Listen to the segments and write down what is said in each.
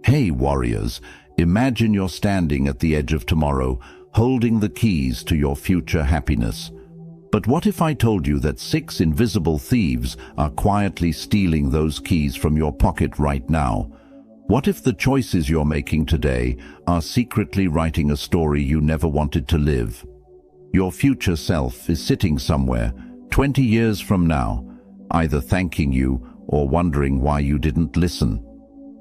Hey warriors, imagine you're standing at the edge of tomorrow, holding the keys to your future happiness. But what if I told you that 6 invisible thieves are quietly stealing those keys from your pocket right now? What if the choices you're making today are secretly writing a story you never wanted to live? Your future self is sitting somewhere, 20 years from now, either thanking you or wondering why you didn't listen.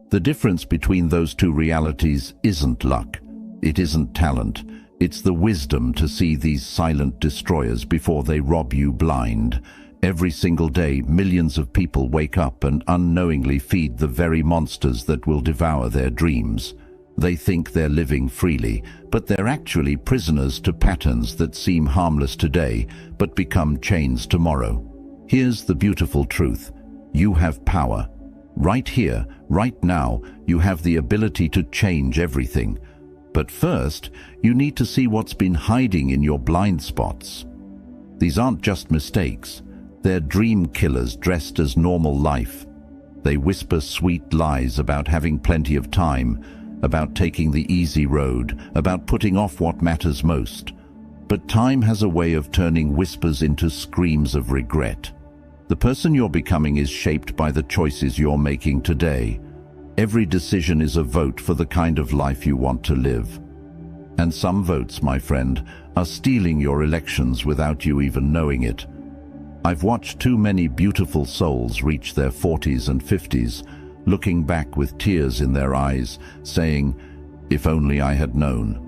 The difference between those two realities isn't luck. It isn't talent. It's the wisdom to see these silent destroyers before they rob you blind. Every single day, millions of people wake up and unknowingly feed the very monsters that will devour their dreams. They think they're living freely, but they're actually prisoners to patterns that seem harmless today, but become chains tomorrow. Here's the beautiful truth. You have power. Right here, right now, you have the ability to change everything. But first, you need to see what's been hiding in your blind spots. These aren't just mistakes. They're dream killers dressed as normal life. They whisper sweet lies about having plenty of time, about taking the easy road, about putting off what matters most. But time has a way of turning whispers into screams of regret. The person you're becoming is shaped by the choices you're making today. Every decision is a vote for the kind of life you want to live. And some votes, my friend, are stealing your elections without you even knowing it. I've watched too many beautiful souls reach their 40s and 50s, looking back with tears in their eyes, saying, "If only I had known."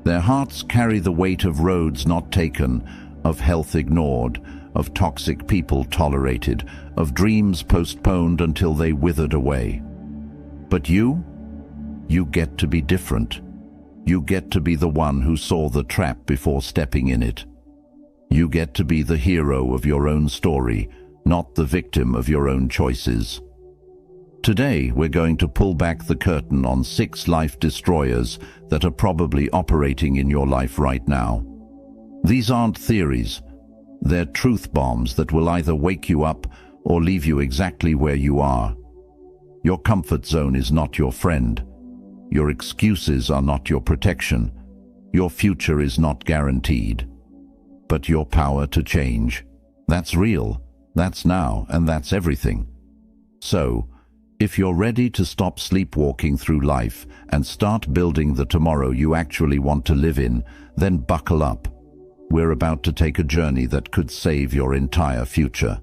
Their hearts carry the weight of roads not taken, of health ignored, of toxic people tolerated, of dreams postponed until they withered away. But you get to be different. You get to be the one who saw the trap before stepping in it. You get to be the hero of your own story, not the victim of your own choices. Today, we're going to pull back the curtain on 6 life destroyers that are probably operating in your life right now. These aren't theories. They're truth bombs that will either wake you up or leave you exactly where you are. Your comfort zone is not your friend. Your excuses are not your protection. Your future is not guaranteed. But your power to change, that's real, that's now, and that's everything. So, if you're ready to stop sleepwalking through life and start building the tomorrow you actually want to live in, then buckle up. We're about to take a journey that could save your entire future.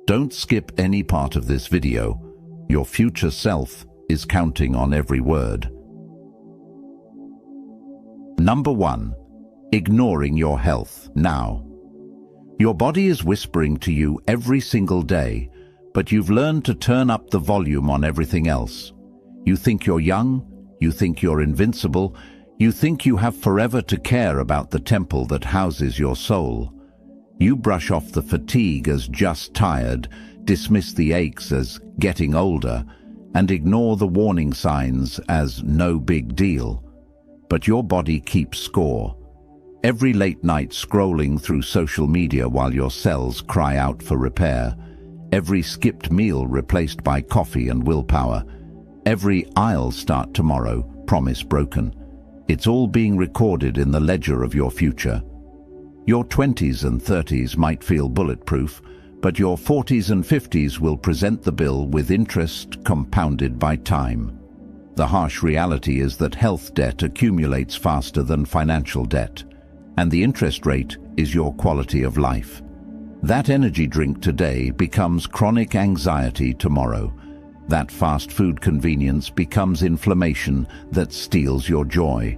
Don't skip any part of this video. Your future self is counting on every word. Number 1. Ignoring your health now. Your body is whispering to you every single day, but you've learned to turn up the volume on everything else. You think you're young, you think you're invincible, you think you have forever to care about the temple that houses your soul. You brush off the fatigue as just tired, dismiss the aches as getting older, and ignore the warning signs as no big deal. But your body keeps score. Every late night scrolling through social media while your cells cry out for repair. Every skipped meal replaced by coffee and willpower. Every "I'll start tomorrow" promise broken. It's all being recorded in the ledger of your future. Your 20s and 30s might feel bulletproof, but your 40s and 50s will present the bill with interest compounded by time. The harsh reality is that health debt accumulates faster than financial debt, and the interest rate is your quality of life. That energy drink today becomes chronic anxiety tomorrow. That fast food convenience becomes inflammation that steals your joy.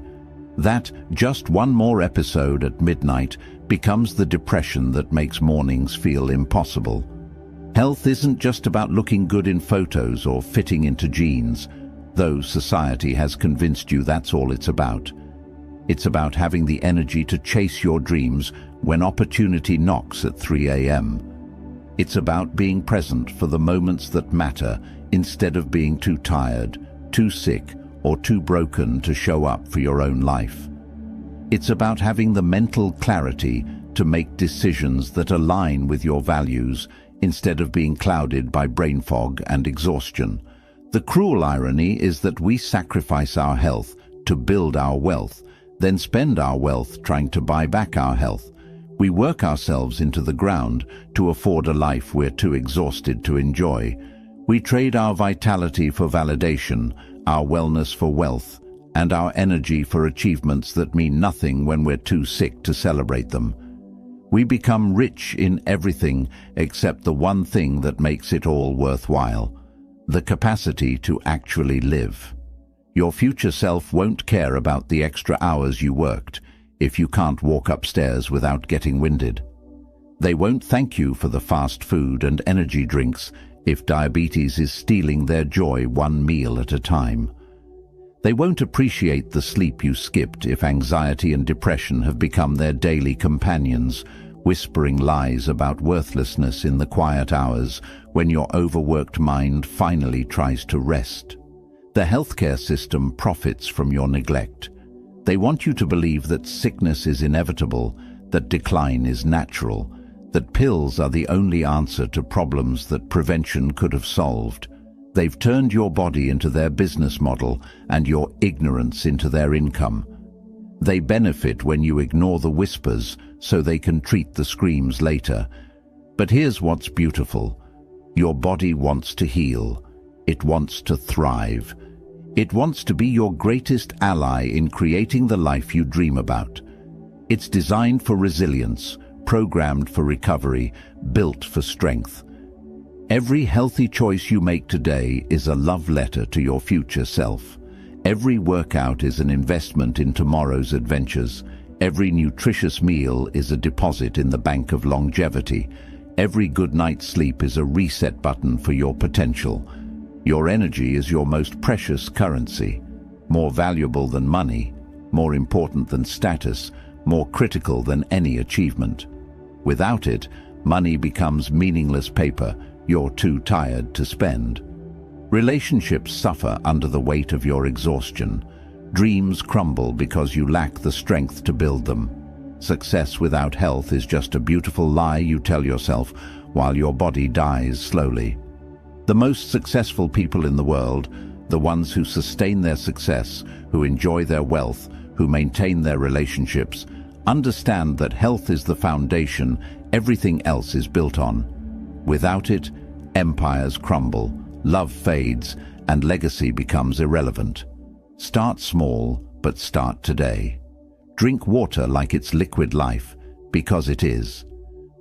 That just one more episode at midnight becomes the depression that makes mornings feel impossible. Health isn't just about looking good in photos or fitting into jeans, though society has convinced you that's all it's about. It's about having the energy to chase your dreams when opportunity knocks at 3 a.m. It's about being present for the moments that matter instead of being too tired, too sick, or too broken to show up for your own life. It's about having the mental clarity to make decisions that align with your values instead of being clouded by brain fog and exhaustion. The cruel irony is that we sacrifice our health to build our wealth, then spend our wealth trying to buy back our health. We work ourselves into the ground to afford a life we're too exhausted to enjoy. We trade our vitality for validation, our wellness for wealth, and our energy for achievements that mean nothing when we're too sick to celebrate them. We become rich in everything except the one thing that makes it all worthwhile: the capacity to actually live. Your future self won't care about the extra hours you worked if you can't walk upstairs without getting winded. They won't thank you for the fast food and energy drinks if diabetes is stealing their joy one meal at a time. They won't appreciate the sleep you skipped if anxiety and depression have become their daily companions, whispering lies about worthlessness in the quiet hours when your overworked mind finally tries to rest. The healthcare system profits from your neglect. They want you to believe that sickness is inevitable, that decline is natural, that pills are the only answer to problems that prevention could have solved. They've turned your body into their business model and your ignorance into their income. They benefit when you ignore the whispers so they can treat the screams later. But here's what's beautiful. Your body wants to heal. It wants to thrive. It wants to be your greatest ally in creating the life you dream about. It's designed for resilience, programmed for recovery, built for strength. Every healthy choice you make today is a love letter to your future self. Every workout is an investment in tomorrow's adventures. Every nutritious meal is a deposit in the bank of longevity. Every good night's sleep is a reset button for your potential. Your energy is your most precious currency, more valuable than money, more important than status, more critical than any achievement. Without it, money becomes meaningless paper you're too tired to spend. Relationships suffer under the weight of your exhaustion. Dreams crumble because you lack the strength to build them. Success without health is just a beautiful lie you tell yourself while your body dies slowly. The most successful people in the world, the ones who sustain their success, who enjoy their wealth, who maintain their relationships, understand that health is the foundation everything else is built on. Without it, empires crumble, love fades, and legacy becomes irrelevant. Start small, but start today. Drink water like it's liquid life, because it is.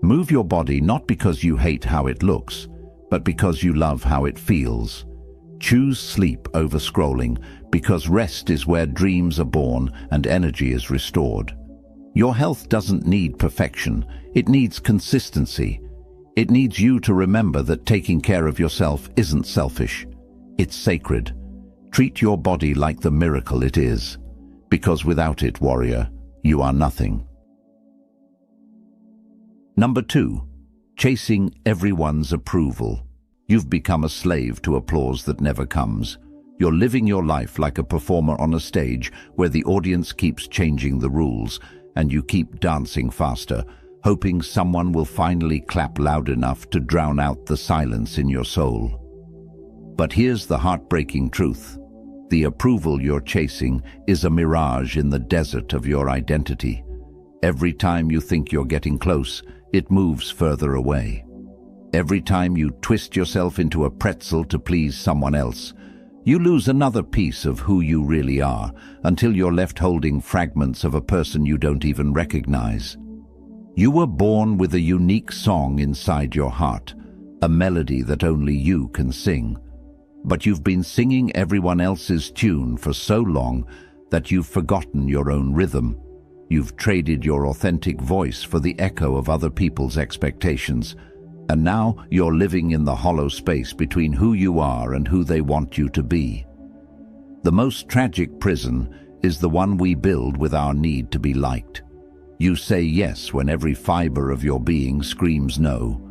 Move your body not because you hate how it looks, but because you love how it feels. Choose sleep over scrolling, because rest is where dreams are born and energy is restored. Your health doesn't need perfection, it needs consistency. It needs you to remember that taking care of yourself isn't selfish. It's sacred. Treat your body like the miracle it is, because without it, warrior, you are nothing. Number 2, chasing everyone's approval. You've become a slave to applause that never comes. You're living your life like a performer on a stage where the audience keeps changing the rules, and you keep dancing faster, hoping someone will finally clap loud enough to drown out the silence in your soul. But here's the heartbreaking truth. The approval you're chasing is a mirage in the desert of your identity. Every time you think you're getting close, it moves further away. Every time you twist yourself into a pretzel to please someone else, you lose another piece of who you really are until you're left holding fragments of a person you don't even recognize. You were born with a unique song inside your heart, a melody that only you can sing. But you've been singing everyone else's tune for so long that you've forgotten your own rhythm. You've traded your authentic voice for the echo of other people's expectations, and now you're living in the hollow space between who you are and who they want you to be. The most tragic prison is the one we build with our need to be liked. You say yes when every fiber of your being screams no.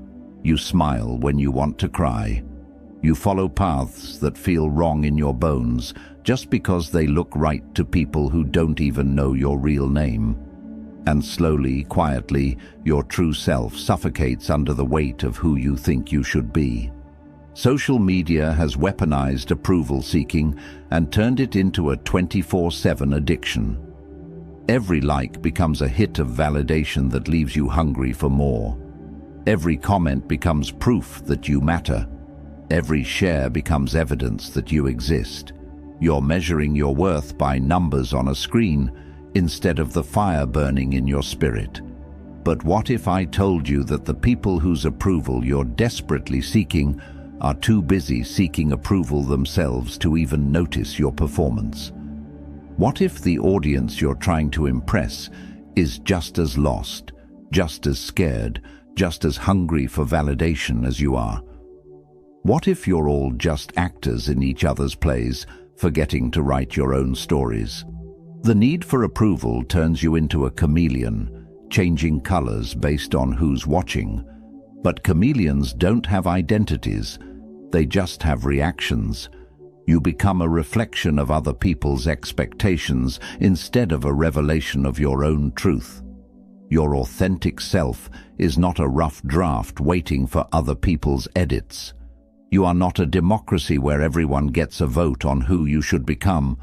You smile when you want to cry. You follow paths that feel wrong in your bones just because they look right to people who don't even know your real name. And slowly, quietly, your true self suffocates under the weight of who you think you should be. Social media has weaponized approval seeking and turned it into a 24/7 addiction. Every like becomes a hit of validation that leaves you hungry for more. Every comment becomes proof that you matter. Every share becomes evidence that you exist. You're measuring your worth by numbers on a screen instead of the fire burning in your spirit. But what if I told you that the people whose approval you're desperately seeking are too busy seeking approval themselves to even notice your performance? What if the audience you're trying to impress is just as lost, just as scared, just as hungry for validation as you are? What if you're all just actors in each other's plays, forgetting to write your own stories? The need for approval turns you into a chameleon, changing colors based on who's watching. But chameleons don't have identities, they just have reactions. You become a reflection of other people's expectations instead of a revelation of your own truth. Your authentic self is not a rough draft waiting for other people's edits. You are not a democracy where everyone gets a vote on who you should become.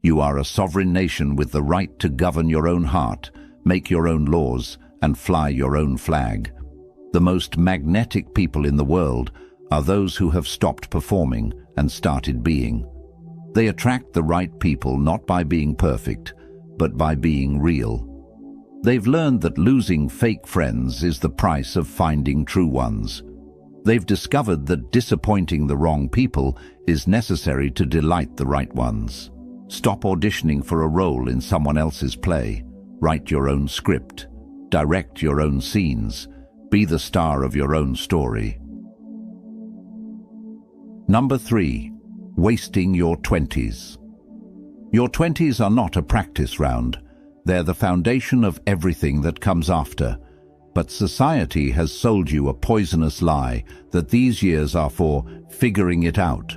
You are a sovereign nation with the right to govern your own heart, make your own laws, and fly your own flag. The most magnetic people in the world are those who have stopped performing and started being. They attract the right people not by being perfect, but by being real. They've learned that losing fake friends is the price of finding true ones. They've discovered that disappointing the wrong people is necessary to delight the right ones. Stop auditioning for a role in someone else's play. Write your own script. Direct your own scenes. Be the star of your own story. Number 3. Wasting your 20s. Your 20s are not a practice round. They're the foundation of everything that comes after. But society has sold you a poisonous lie that these years are for figuring it out,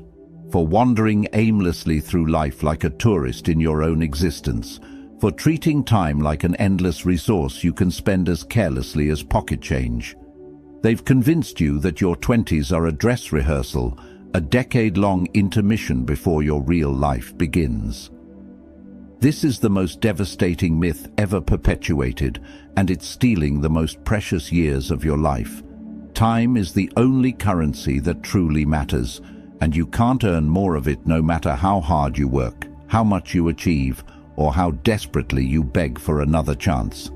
for wandering aimlessly through life like a tourist in your own existence, for treating time like an endless resource you can spend as carelessly as pocket change. They've convinced you that your 20s are a dress rehearsal, a decade-long intermission before your real life begins. This is the most devastating myth ever perpetuated, and it's stealing the most precious years of your life. Time is the only currency that truly matters, and you can't earn more of it no matter how hard you work, how much you achieve, or how desperately you beg for another chance.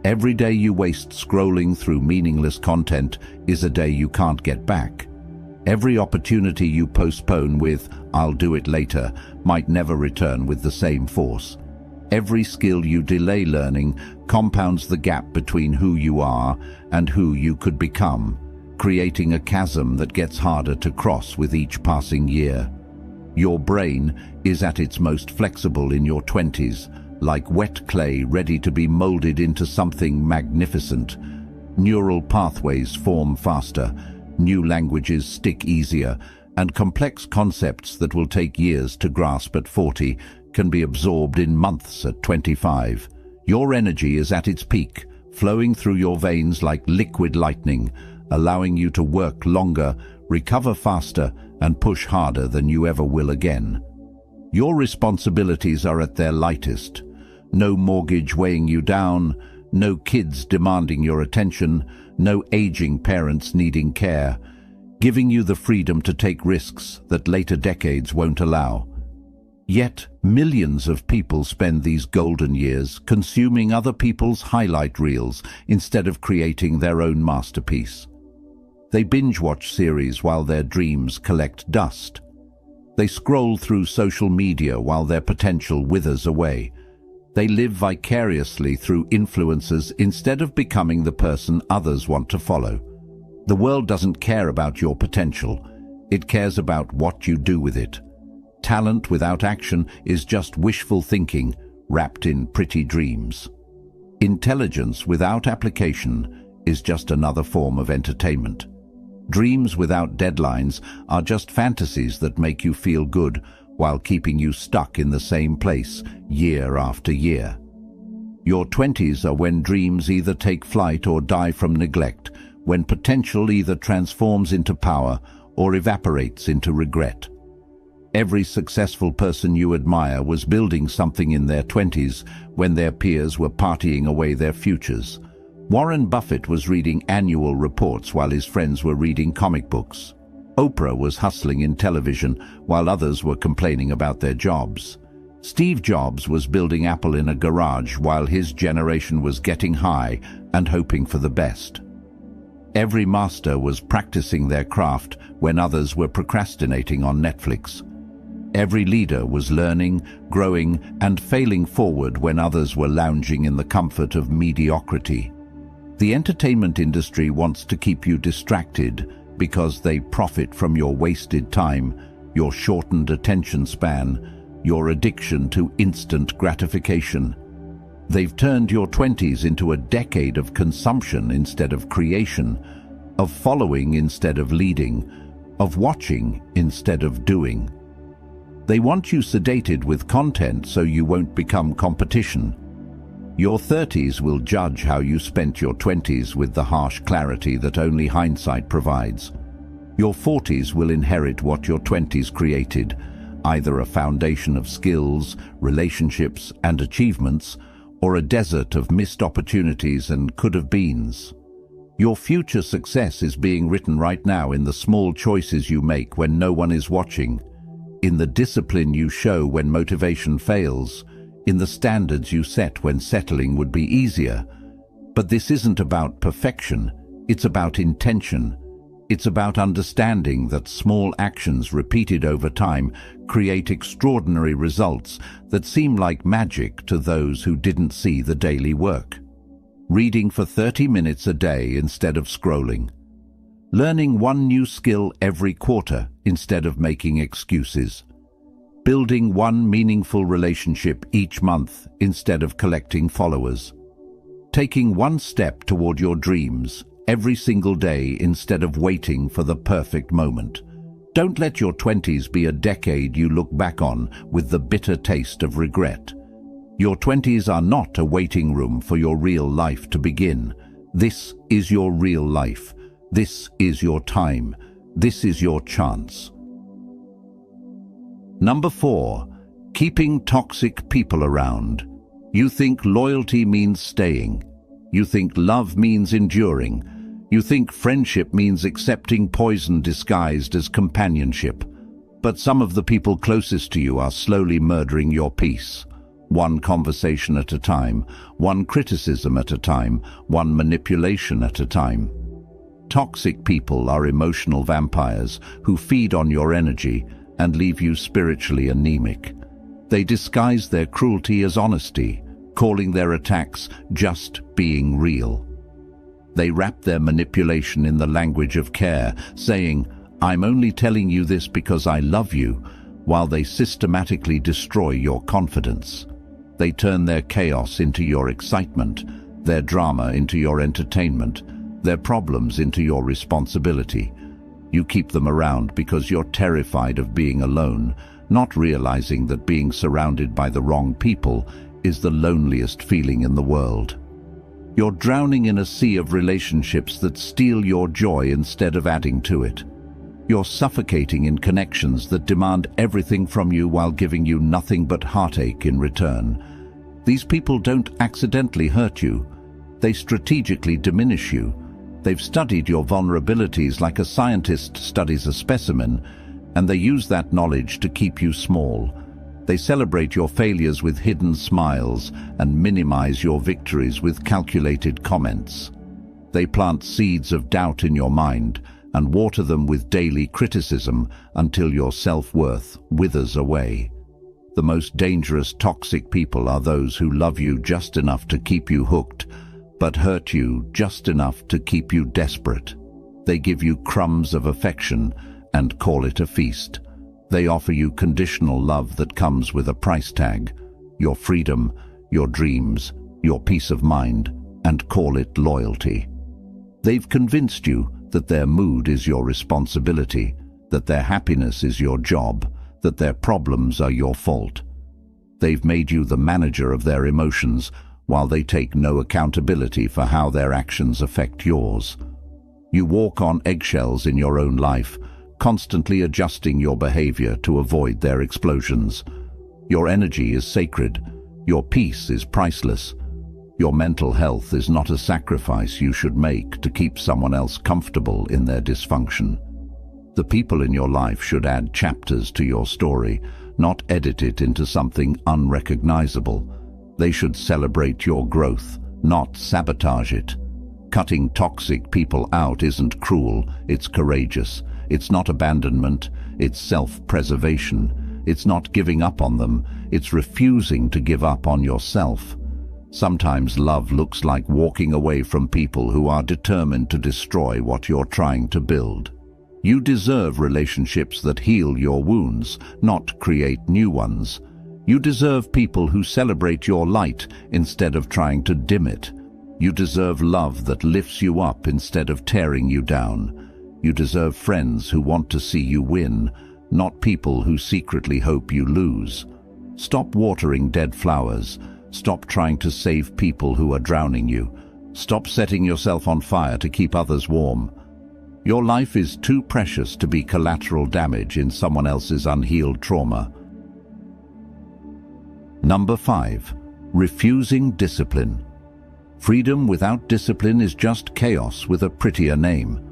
Every day you waste scrolling through meaningless content is a day you can't get back. Every opportunity you postpone with, "I'll do it later," might never return with the same force. Every skill you delay learning compounds the gap between who you are and who you could become, creating a chasm that gets harder to cross with each passing year. Your brain is at its most flexible in your 20s, like wet clay ready to be molded into something magnificent. Neural pathways form faster, new languages stick easier, and complex concepts that will take years to grasp at 40 can be absorbed in months at 25. Your energy is at its peak, flowing through your veins like liquid lightning, allowing you to work longer, recover faster, and push harder than you ever will again. Your responsibilities are at their lightest. No mortgage weighing you down, no kids demanding your attention, no aging parents needing care, giving you the freedom to take risks that later decades won't allow. Yet, millions of people spend these golden years consuming other people's highlight reels instead of creating their own masterpiece. They binge-watch series while their dreams collect dust. They scroll through social media while their potential withers away. They live vicariously through influencers instead of becoming the person others want to follow. The world doesn't care about your potential. It cares about what you do with it. Talent without action is just wishful thinking, wrapped in pretty dreams. Intelligence without application is just another form of entertainment. Dreams without deadlines are just fantasies that make you feel good while keeping you stuck in the same place year after year. Your 20s are when dreams either take flight or die from neglect, when potential either transforms into power or evaporates into regret. Every successful person you admire was building something in their 20s when their peers were partying away their futures. Warren Buffett was reading annual reports while his friends were reading comic books. Oprah was hustling in television while others were complaining about their jobs. Steve Jobs was building Apple in a garage while his generation was getting high and hoping for the best. Every master was practicing their craft when others were procrastinating on Netflix. Every leader was learning, growing, and failing forward when others were lounging in the comfort of mediocrity. The entertainment industry wants to keep you distracted because they profit from your wasted time, your shortened attention span, your addiction to instant gratification. They've turned your 20s into a decade of consumption instead of creation, of following instead of leading, of watching instead of doing. They want you sedated with content so you won't become competition. Your 30s will judge how you spent your 20s with the harsh clarity that only hindsight provides. Your 40s will inherit what your 20s created, either a foundation of skills, relationships, and achievements, or a desert of missed opportunities and could-have-beens. Your future success is being written right now in the small choices you make when no one is watching, in the discipline you show when motivation fails, in the standards you set when settling would be easier. But this isn't about perfection, it's about intention. It's about understanding that small actions repeated over time create extraordinary results that seem like magic to those who didn't see the daily work. Reading for 30 minutes a day instead of scrolling. Learning one new skill every quarter instead of making excuses. Building one meaningful relationship each month instead of collecting followers. Taking one step toward your dreams every single day instead of waiting for the perfect moment. Don't let your 20s be a decade you look back on with the bitter taste of regret. Your 20s are not a waiting room for your real life to begin. This is your real life. This is your time. This is your chance. Number 4, keeping toxic people around. You think loyalty means staying. You think love means enduring. You think friendship means accepting poison disguised as companionship. But some of the people closest to you are slowly murdering your peace. One conversation at a time, one criticism at a time, one manipulation at a time. Toxic people are emotional vampires who feed on your energy and leave you spiritually anemic. They disguise their cruelty as honesty, calling their attacks just being real. They wrap their manipulation in the language of care, saying, "I'm only telling you this because I love you," while they systematically destroy your confidence. They turn their chaos into your excitement, their drama into your entertainment, their problems into your responsibility. You keep them around because you're terrified of being alone, not realizing that being surrounded by the wrong people is the loneliest feeling in the world. You're drowning in a sea of relationships that steal your joy instead of adding to it. You're suffocating in connections that demand everything from you while giving you nothing but heartache in return. These people don't accidentally hurt you. They strategically diminish you. They've studied your vulnerabilities like a scientist studies a specimen, and they use that knowledge to keep you small. They celebrate your failures with hidden smiles and minimize your victories with calculated comments. They plant seeds of doubt in your mind and water them with daily criticism until your self-worth withers away. The most dangerous toxic people are those who love you just enough to keep you hooked, but hurt you just enough to keep you desperate. They give you crumbs of affection and call it a feast. They offer you conditional love that comes with a price tag, your freedom, your dreams, your peace of mind, and call it loyalty. They've convinced you that their mood is your responsibility, that their happiness is your job, that their problems are your fault. They've made you the manager of their emotions, while they take no accountability for how their actions affect yours. You walk on eggshells in your own life, constantly adjusting your behavior to avoid their explosions. Your energy is sacred. Your peace is priceless. Your mental health is not a sacrifice you should make to keep someone else comfortable in their dysfunction. The people in your life should add chapters to your story, not edit it into something unrecognizable. They should celebrate your growth, not sabotage it. Cutting toxic people out isn't cruel, it's courageous. It's not abandonment, it's self-preservation. It's not giving up on them, it's refusing to give up on yourself. Sometimes love looks like walking away from people who are determined to destroy what you're trying to build. You deserve relationships that heal your wounds, not create new ones. You deserve people who celebrate your light instead of trying to dim it. You deserve love that lifts you up instead of tearing you down. You deserve friends who want to see you win, not people who secretly hope you lose. Stop watering dead flowers. Stop trying to save people who are drowning you. Stop setting yourself on fire to keep others warm. Your life is too precious to be collateral damage in someone else's unhealed trauma. Number 5. Refusing discipline. Freedom without discipline is just chaos with a prettier name.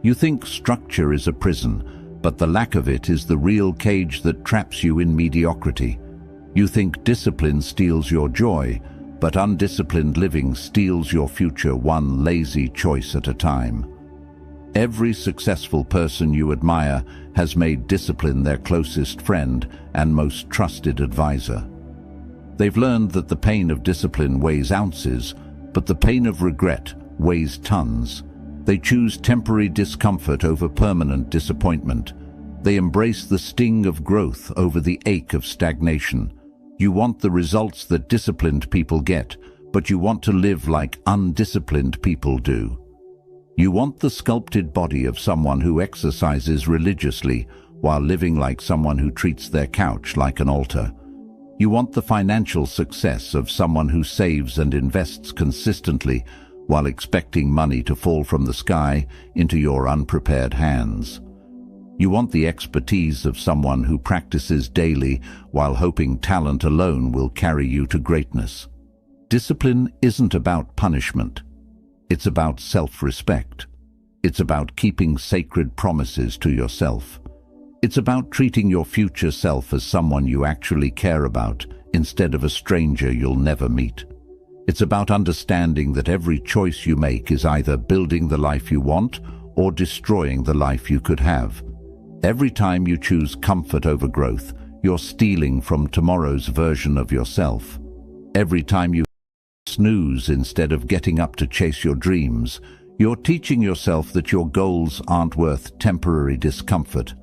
You think structure is a prison, but the lack of it is the real cage that traps you in mediocrity. You think discipline steals your joy, but undisciplined living steals your future one lazy choice at a time. Every successful person you admire has made discipline their closest friend and most trusted advisor. They've learned that the pain of discipline weighs ounces, but the pain of regret weighs tons. They choose temporary discomfort over permanent disappointment. They embrace the sting of growth over the ache of stagnation. You want the results that disciplined people get, but you want to live like undisciplined people do. You want the sculpted body of someone who exercises religiously while living like someone who treats their couch like an altar. You want the financial success of someone who saves and invests consistently while expecting money to fall from the sky into your unprepared hands. You want the expertise of someone who practices daily while hoping talent alone will carry you to greatness. Discipline isn't about punishment. It's about self-respect. It's about keeping sacred promises to yourself. It's about treating your future self as someone you actually care about instead of a stranger you'll never meet. It's about understanding that every choice you make is either building the life you want or destroying the life you could have. Every time you choose comfort over growth, you're stealing from tomorrow's version of yourself. Every time you snooze instead of getting up to chase your dreams, you're teaching yourself that your goals aren't worth temporary discomfort.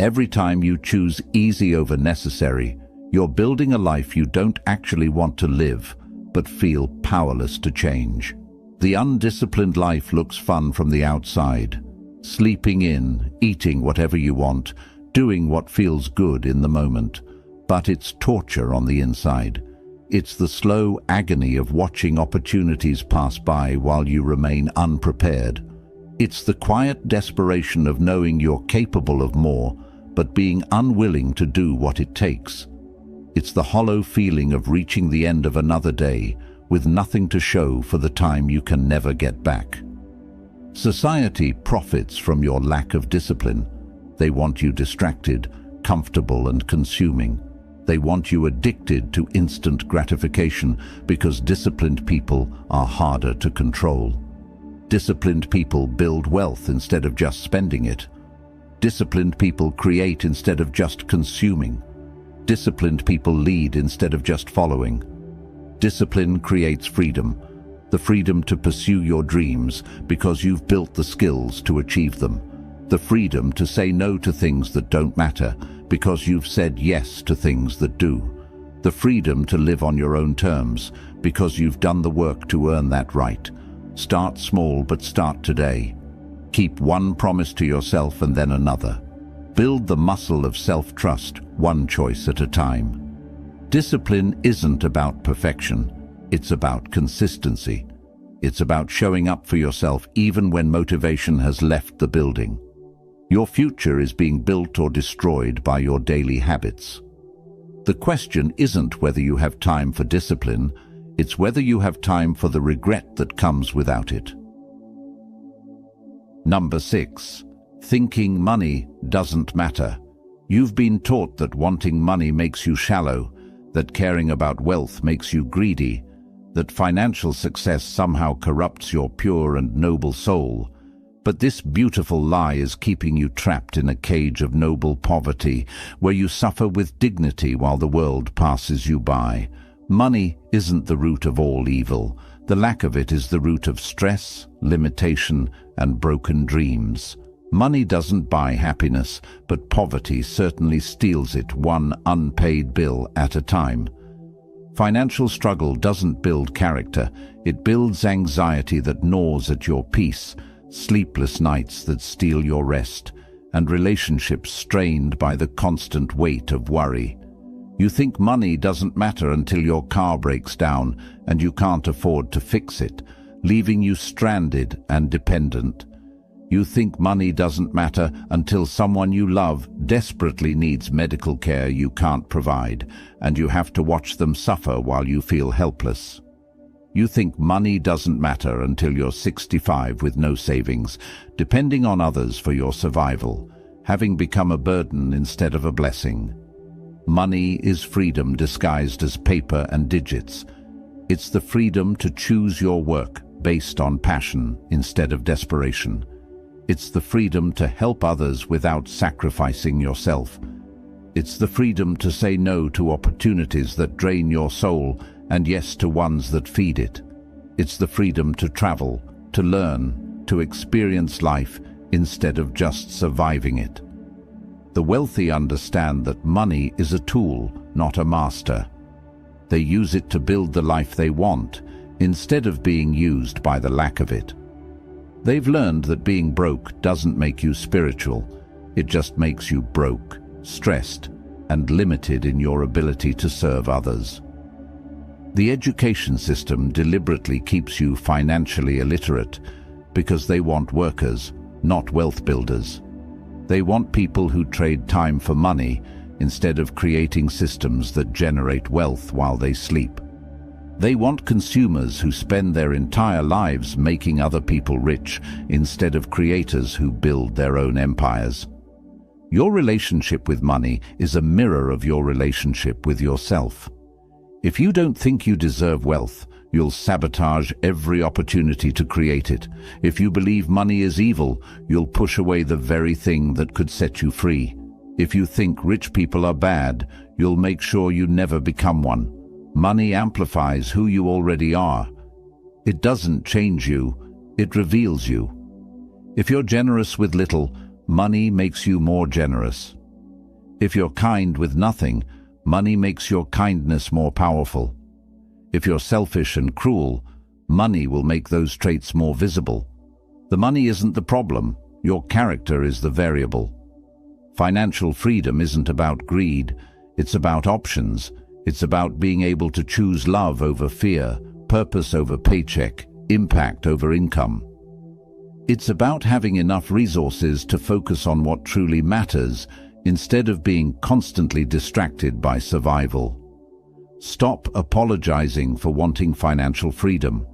Every time you choose easy over necessary, you're building a life you don't actually want to live, but feel powerless to change. The undisciplined life looks fun from the outside. Sleeping in, eating whatever you want, doing what feels good in the moment. But it's torture on the inside. It's the slow agony of watching opportunities pass by while you remain unprepared. It's the quiet desperation of knowing you're capable of more, but being unwilling to do what it takes. It's the hollow feeling of reaching the end of another day with nothing to show for the time you can never get back. Society profits from your lack of discipline. They want you distracted, comfortable and consuming. They want you addicted to instant gratification because disciplined people are harder to control. Disciplined people build wealth instead of just spending it. Disciplined people create instead of just consuming. Disciplined people lead instead of just following. Discipline creates freedom. The freedom to pursue your dreams because you've built the skills to achieve them. The freedom to say no to things that don't matter because you've said yes to things that do. The freedom to live on your own terms because you've done the work to earn that right. Start small, but start today. Keep one promise to yourself and then another. Build the muscle of self-trust, one choice at a time. Discipline isn't about perfection. It's about consistency. It's about showing up for yourself even when motivation has left the building. Your future is being built or destroyed by your daily habits. The question isn't whether you have time for discipline, it's whether you have time for the regret that comes without it. Number 6. Thinking money doesn't matter. You've been taught that wanting money makes you shallow, that caring about wealth makes you greedy, that financial success somehow corrupts your pure and noble soul. But this beautiful lie is keeping you trapped in a cage of noble poverty, where you suffer with dignity while the world passes you by. Money isn't the root of all evil. The lack of it is the root of stress, limitation, and broken dreams. Money doesn't buy happiness, but poverty certainly steals it, one unpaid bill at a time. Financial struggle doesn't build character, it builds anxiety that gnaws at your peace, sleepless nights that steal your rest, and relationships strained by the constant weight of worry. You think money doesn't matter until your car breaks down and you can't afford to fix it, leaving you stranded and dependent. You think money doesn't matter until someone you love desperately needs medical care you can't provide, and you have to watch them suffer while you feel helpless. You think money doesn't matter until you're 65 with no savings, depending on others for your survival, having become a burden instead of a blessing. Money is freedom disguised as paper and digits. It's the freedom to choose your work based on passion instead of desperation. It's the freedom to help others without sacrificing yourself. It's the freedom to say no to opportunities that drain your soul and yes to ones that feed it. It's the freedom to travel, to learn, to experience life instead of just surviving it. The wealthy understand that money is a tool, not a master. They use it to build the life they want, instead of being used by the lack of it. They've learned that being broke doesn't make you spiritual, it just makes you broke, stressed, and limited in your ability to serve others. The education system deliberately keeps you financially illiterate because they want workers, not wealth builders. They want people who trade time for money instead of creating systems that generate wealth while they sleep. They want consumers who spend their entire lives making other people rich instead of creators who build their own empires. Your relationship with money is a mirror of your relationship with yourself. If you don't think you deserve wealth, you'll sabotage every opportunity to create it. If you believe money is evil, you'll push away the very thing that could set you free. If you think rich people are bad, you'll make sure you never become one. Money amplifies who you already are. It doesn't change you, it reveals you. If you're generous with little, money makes you more generous. If you're kind with nothing, money makes your kindness more powerful. If you're selfish and cruel, money will make those traits more visible. The money isn't the problem, your character is the variable. Financial freedom isn't about greed, it's about options. It's about being able to choose love over fear, purpose over paycheck, impact over income. It's about having enough resources to focus on what truly matters instead of being constantly distracted by survival. Stop apologizing for wanting financial freedom.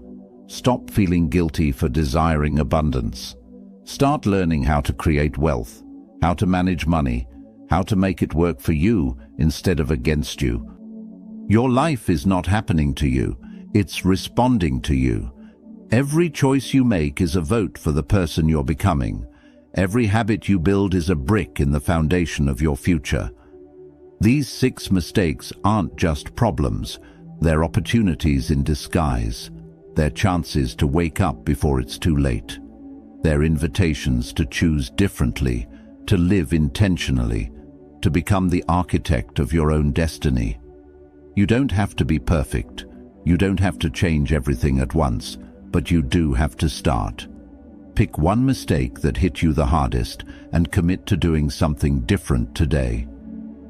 Stop feeling guilty for desiring abundance. Start learning how to create wealth, how to manage money, how to make it work for you instead of against you. Your life is not happening to you, it's responding to you. Every choice you make is a vote for the person you're becoming. Every habit you build is a brick in the foundation of your future. These 6 mistakes aren't just problems, they're opportunities in disguise. They're chances to wake up before it's too late. They're invitations to choose differently, to live intentionally, to become the architect of your own destiny. You don't have to be perfect. You don't have to change everything at once, but you do have to start. Pick one mistake that hit you the hardest and commit to doing something different today.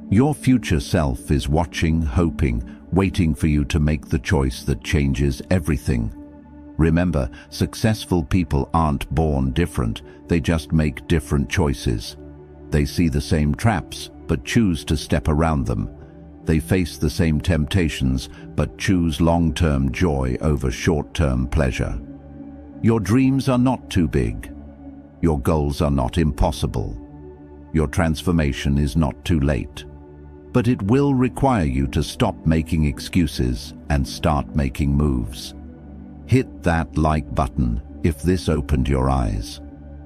Your future self is watching, hoping, waiting for you to make the choice that changes everything. Remember, successful people aren't born different, they just make different choices. They see the same traps, but choose to step around them. They face the same temptations, but choose long-term joy over short-term pleasure. Your dreams are not too big. Your goals are not impossible. Your transformation is not too late. But it will require you to stop making excuses and start making moves. Hit that like button if this opened your eyes.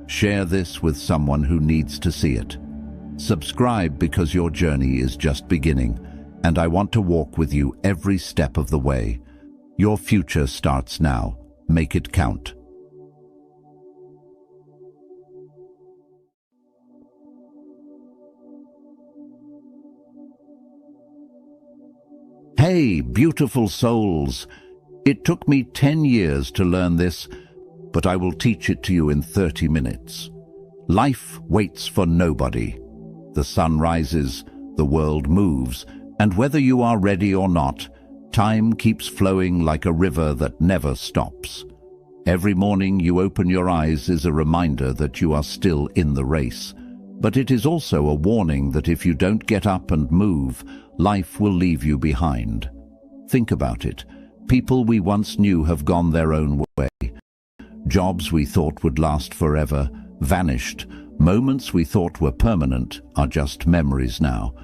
Share this with someone who needs to see it. Subscribe because your journey is just beginning, and I want to walk with you every step of the way. Your future starts now. Make it count. Hey, beautiful souls! It took me 10 years to learn this, but I will teach it to you in 30 minutes. Life waits for nobody. The sun rises, the world moves, and whether you are ready or not, time keeps flowing like a river that never stops. Every morning you open your eyes is a reminder that you are still in the race. But it is also a warning that if you don't get up and move, life will leave you behind. Think about it. People we once knew have gone their own way. Jobs we thought would last forever, vanished. Moments we thought were permanent are just memories now.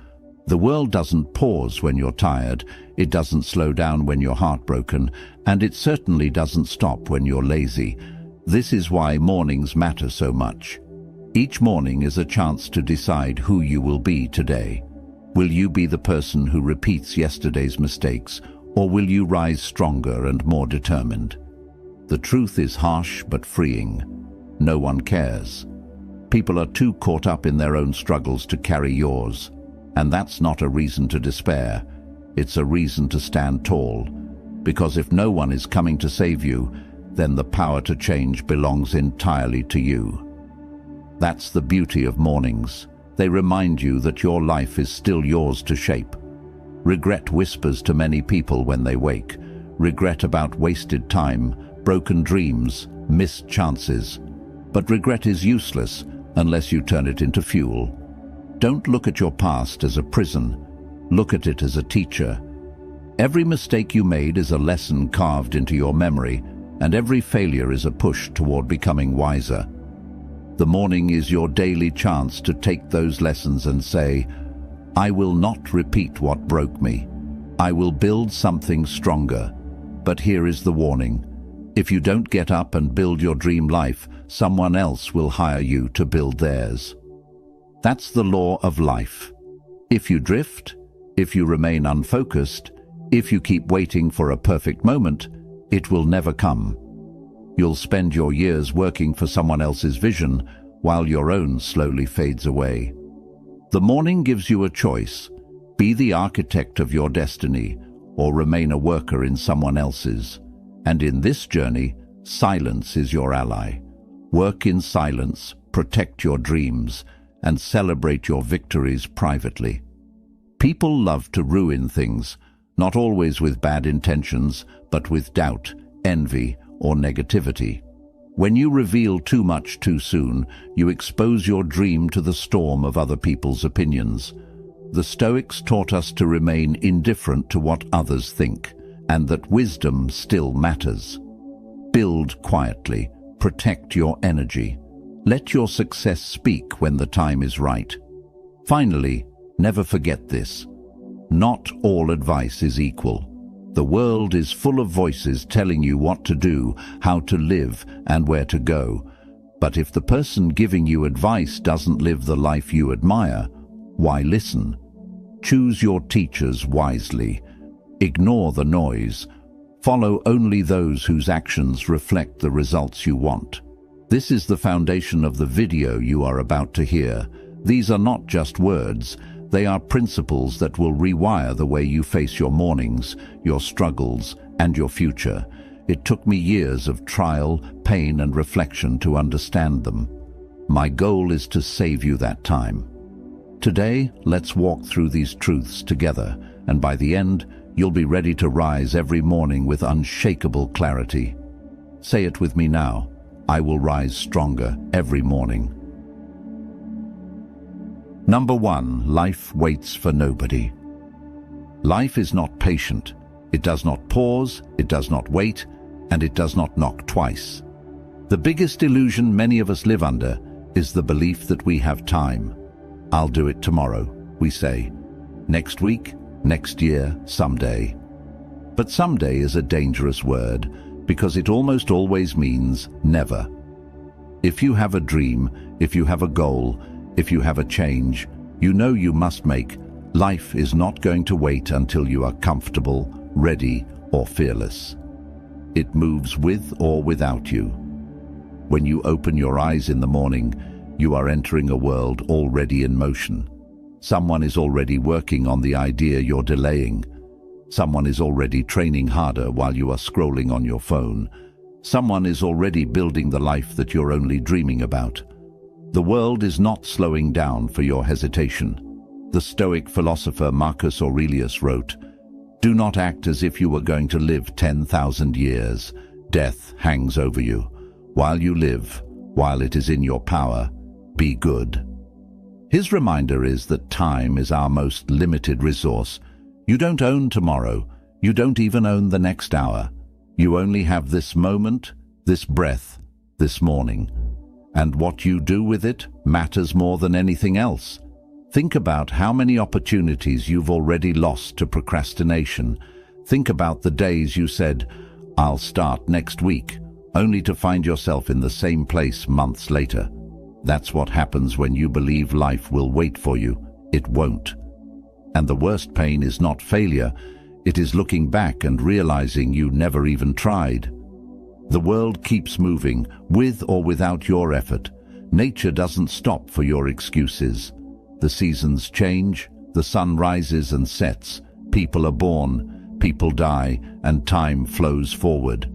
The world doesn't pause when you're tired, it doesn't slow down when you're heartbroken, and it certainly doesn't stop when you're lazy. This is why mornings matter so much. Each morning is a chance to decide who you will be today. Will you be the person who repeats yesterday's mistakes, or will you rise stronger and more determined? The truth is harsh but freeing. No one cares. People are too caught up in their own struggles to carry yours. And that's not a reason to despair. It's a reason to stand tall. Because if no one is coming to save you, then the power to change belongs entirely to you. That's the beauty of mornings. They remind you that your life is still yours to shape. Regret whispers to many people when they wake. Regret about wasted time, broken dreams, missed chances. But regret is useless unless you turn it into fuel. Don't look at your past as a prison. Look at it as a teacher. Every mistake you made is a lesson carved into your memory, and every failure is a push toward becoming wiser. The morning is your daily chance to take those lessons and say, I will not repeat what broke me. I will build something stronger. But here is the warning. If you don't get up and build your dream life, someone else will hire you to build theirs. That's the law of life. If you drift, if you remain unfocused, if you keep waiting for a perfect moment, it will never come. You'll spend your years working for someone else's vision while your own slowly fades away. The morning gives you a choice. Be the architect of your destiny or remain a worker in someone else's. And in this journey, silence is your ally. Work in silence, protect your dreams, and celebrate your victories privately. People love to ruin things, not always with bad intentions, but with doubt, envy, or negativity. When you reveal too much too soon, you expose your dream to the storm of other people's opinions. The Stoics taught us to remain indifferent to what others think, and that wisdom still matters. Build quietly, protect your energy. Let your success speak when the time is right. Finally, never forget this. Not all advice is equal. The world is full of voices telling you what to do, how to live, and where to go. But if the person giving you advice doesn't live the life you admire, why listen? Choose your teachers wisely. Ignore the noise. Follow only those whose actions reflect the results you want. This is the foundation of the video you are about to hear. These are not just words. They are principles that will rewire the way you face your mornings, your struggles, and your future. It took me years of trial, pain, and reflection to understand them. My goal is to save you that time. Today, let's walk through these truths together, and by the end, you'll be ready to rise every morning with unshakable clarity. Say it with me now. I will rise stronger every morning. Number 1, life waits for nobody. Life is not patient. It does not pause, it does not wait, and it does not knock twice. The biggest illusion many of us live under is the belief that we have time. I'll do it tomorrow, we say. Next week, next year, someday. But someday is a dangerous word because it almost always means never. If you have a dream, if you have a goal, if you have a change, you know you must make. Life is not going to wait until you are comfortable, ready, or fearless. It moves with or without you. When you open your eyes in the morning, you are entering a world already in motion. Someone is already working on the idea you're delaying. Someone is already training harder while you are scrolling on your phone. Someone is already building the life that you're only dreaming about. The world is not slowing down for your hesitation. The Stoic philosopher Marcus Aurelius wrote, "Do not act as if you were going to live 10,000 years. Death hangs over you. While you live, while it is in your power, be good." His reminder is that time is our most limited resource. You don't own tomorrow. You don't even own the next hour. You only have this moment, this breath, this morning. And what you do with it matters more than anything else. Think about how many opportunities you've already lost to procrastination. Think about the days you said, "I'll start next week," only to find yourself in the same place months later. That's what happens when you believe life will wait for you. It won't. And the worst pain is not failure. It is looking back and realizing you never even tried. The world keeps moving, with or without your effort. Nature doesn't stop for your excuses. The seasons change, the sun rises and sets, people are born, people die, and time flows forward.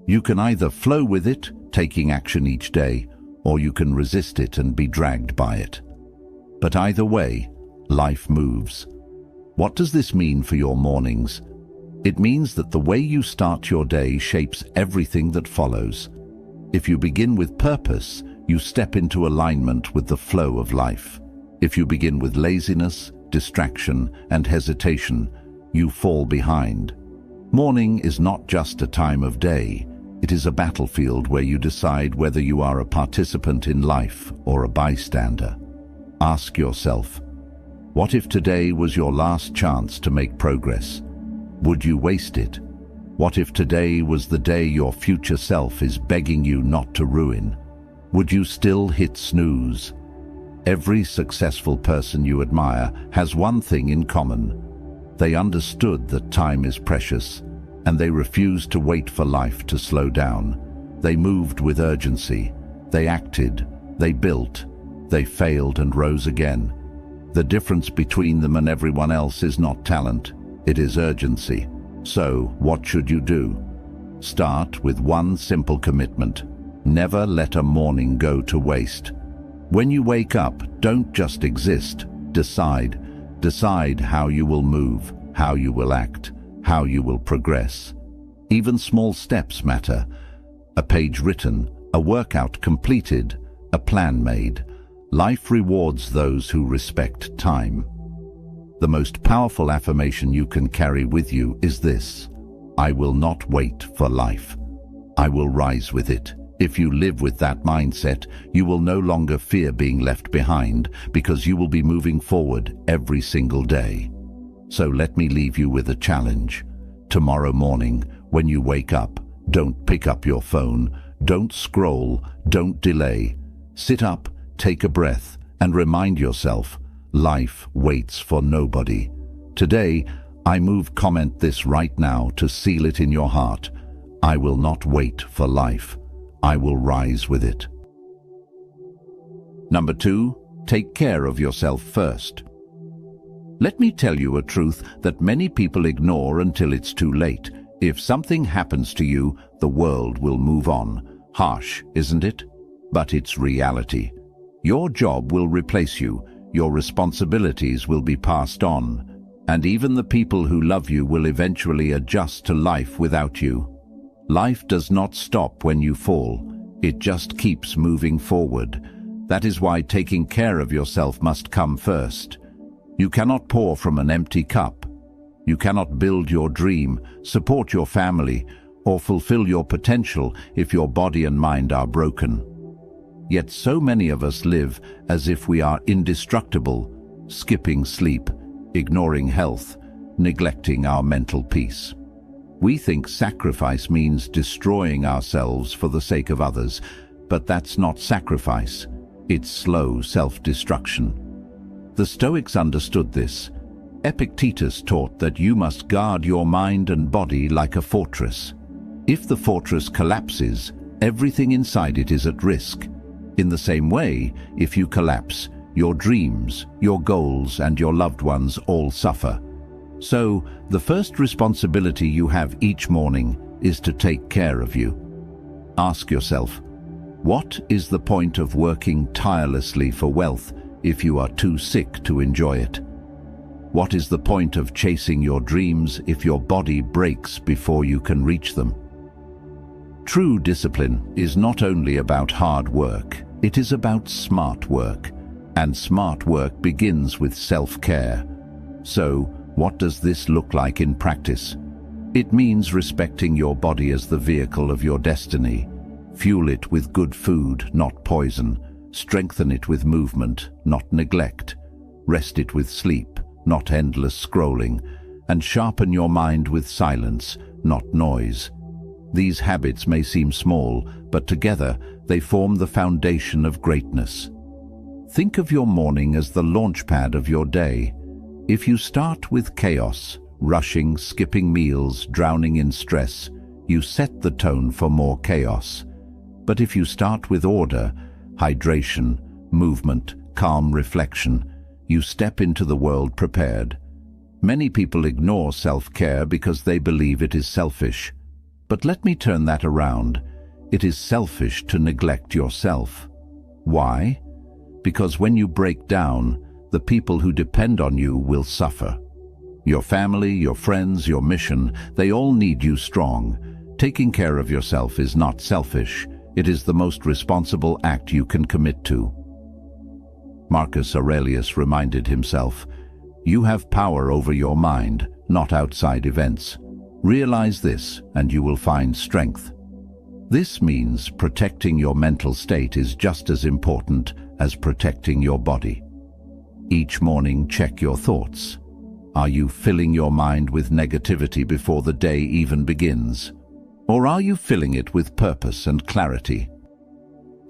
You can either flow with it, taking action each day, or you can resist it and be dragged by it. But either way, life moves. What does this mean for your mornings? It means that the way you start your day shapes everything that follows. If you begin with purpose, you step into alignment with the flow of life. If you begin with laziness, distraction, and hesitation, you fall behind. Morning is not just a time of day. It is a battlefield where you decide whether you are a participant in life or a bystander. Ask yourself, what if today was your last chance to make progress? Would you waste it? What if today was the day your future self is begging you not to ruin? Would you still hit snooze? Every successful person you admire has one thing in common. They understood that time is precious, and they refused to wait for life to slow down. They moved with urgency. They acted. They built. They failed and rose again. The difference between them and everyone else is not talent. It is urgency. So, what should you do? Start with one simple commitment. Never let a morning go to waste. When you wake up, don't just exist. Decide. Decide how you will move, how you will act, how you will progress. Even small steps matter. A page written, a workout completed, a plan made. Life rewards those who respect time. The most powerful affirmation you can carry with you is this: I will not wait for life. I will rise with it. If you live with that mindset, you will no longer fear being left behind because you will be moving forward every single day. So let me leave you with a challenge. Tomorrow morning, when you wake up, don't pick up your phone, don't scroll, don't delay. Sit up, take a breath, and remind yourself, life waits for nobody. Today, I comment this right now to seal it in your heart. I will not wait for life. I will rise with it. Number 2, take care of yourself first. Let me tell you a truth that many people ignore until it's too late. If something happens to you, the world will move on. Harsh, isn't it? But it's reality. Your job will replace you. Your responsibilities will be passed on. And even the people who love you will eventually adjust to life without you. Life does not stop when you fall. It just keeps moving forward. That is why taking care of yourself must come first. You cannot pour from an empty cup. You cannot build your dream, support your family, or fulfill your potential if your body and mind are broken. Yet so many of us live as if we are indestructible, skipping sleep, ignoring health, neglecting our mental peace. We think sacrifice means destroying ourselves for the sake of others, but that's not sacrifice. It's slow self-destruction. The Stoics understood this. Epictetus taught that you must guard your mind and body like a fortress. If the fortress collapses, everything inside it is at risk. In the same way, if you collapse, your dreams, your goals, and your loved ones all suffer. So, the first responsibility you have each morning is to take care of you. Ask yourself, what is the point of working tirelessly for wealth if you are too sick to enjoy it? What is the point of chasing your dreams if your body breaks before you can reach them? True discipline is not only about hard work, it is about smart work. And smart work begins with self-care. So, what does this look like in practice? It means respecting your body as the vehicle of your destiny. Fuel it with good food, not poison. Strengthen it with movement, not neglect. Rest it with sleep, not endless scrolling. And sharpen your mind with silence, not noise. These habits may seem small, but together they form the foundation of greatness. Think of your morning as the launchpad of your day. If you start with chaos, rushing, skipping meals, drowning in stress, you set the tone for more chaos. But if you start with order, hydration, movement, calm reflection, you step into the world prepared. Many people ignore self-care because they believe it is selfish. But let me turn that around. It is selfish to neglect yourself. Why? Because when you break down, the people who depend on you will suffer. Your family, your friends, your mission, they all need you strong. Taking care of yourself is not selfish. It is the most responsible act you can commit to. Marcus Aurelius reminded himself, "You have power over your mind, not outside events. Realize this, and you will find strength." This means protecting your mental state is just as important as protecting your body. Each morning, check your thoughts. Are you filling your mind with negativity before the day even begins? Or are you filling it with purpose and clarity?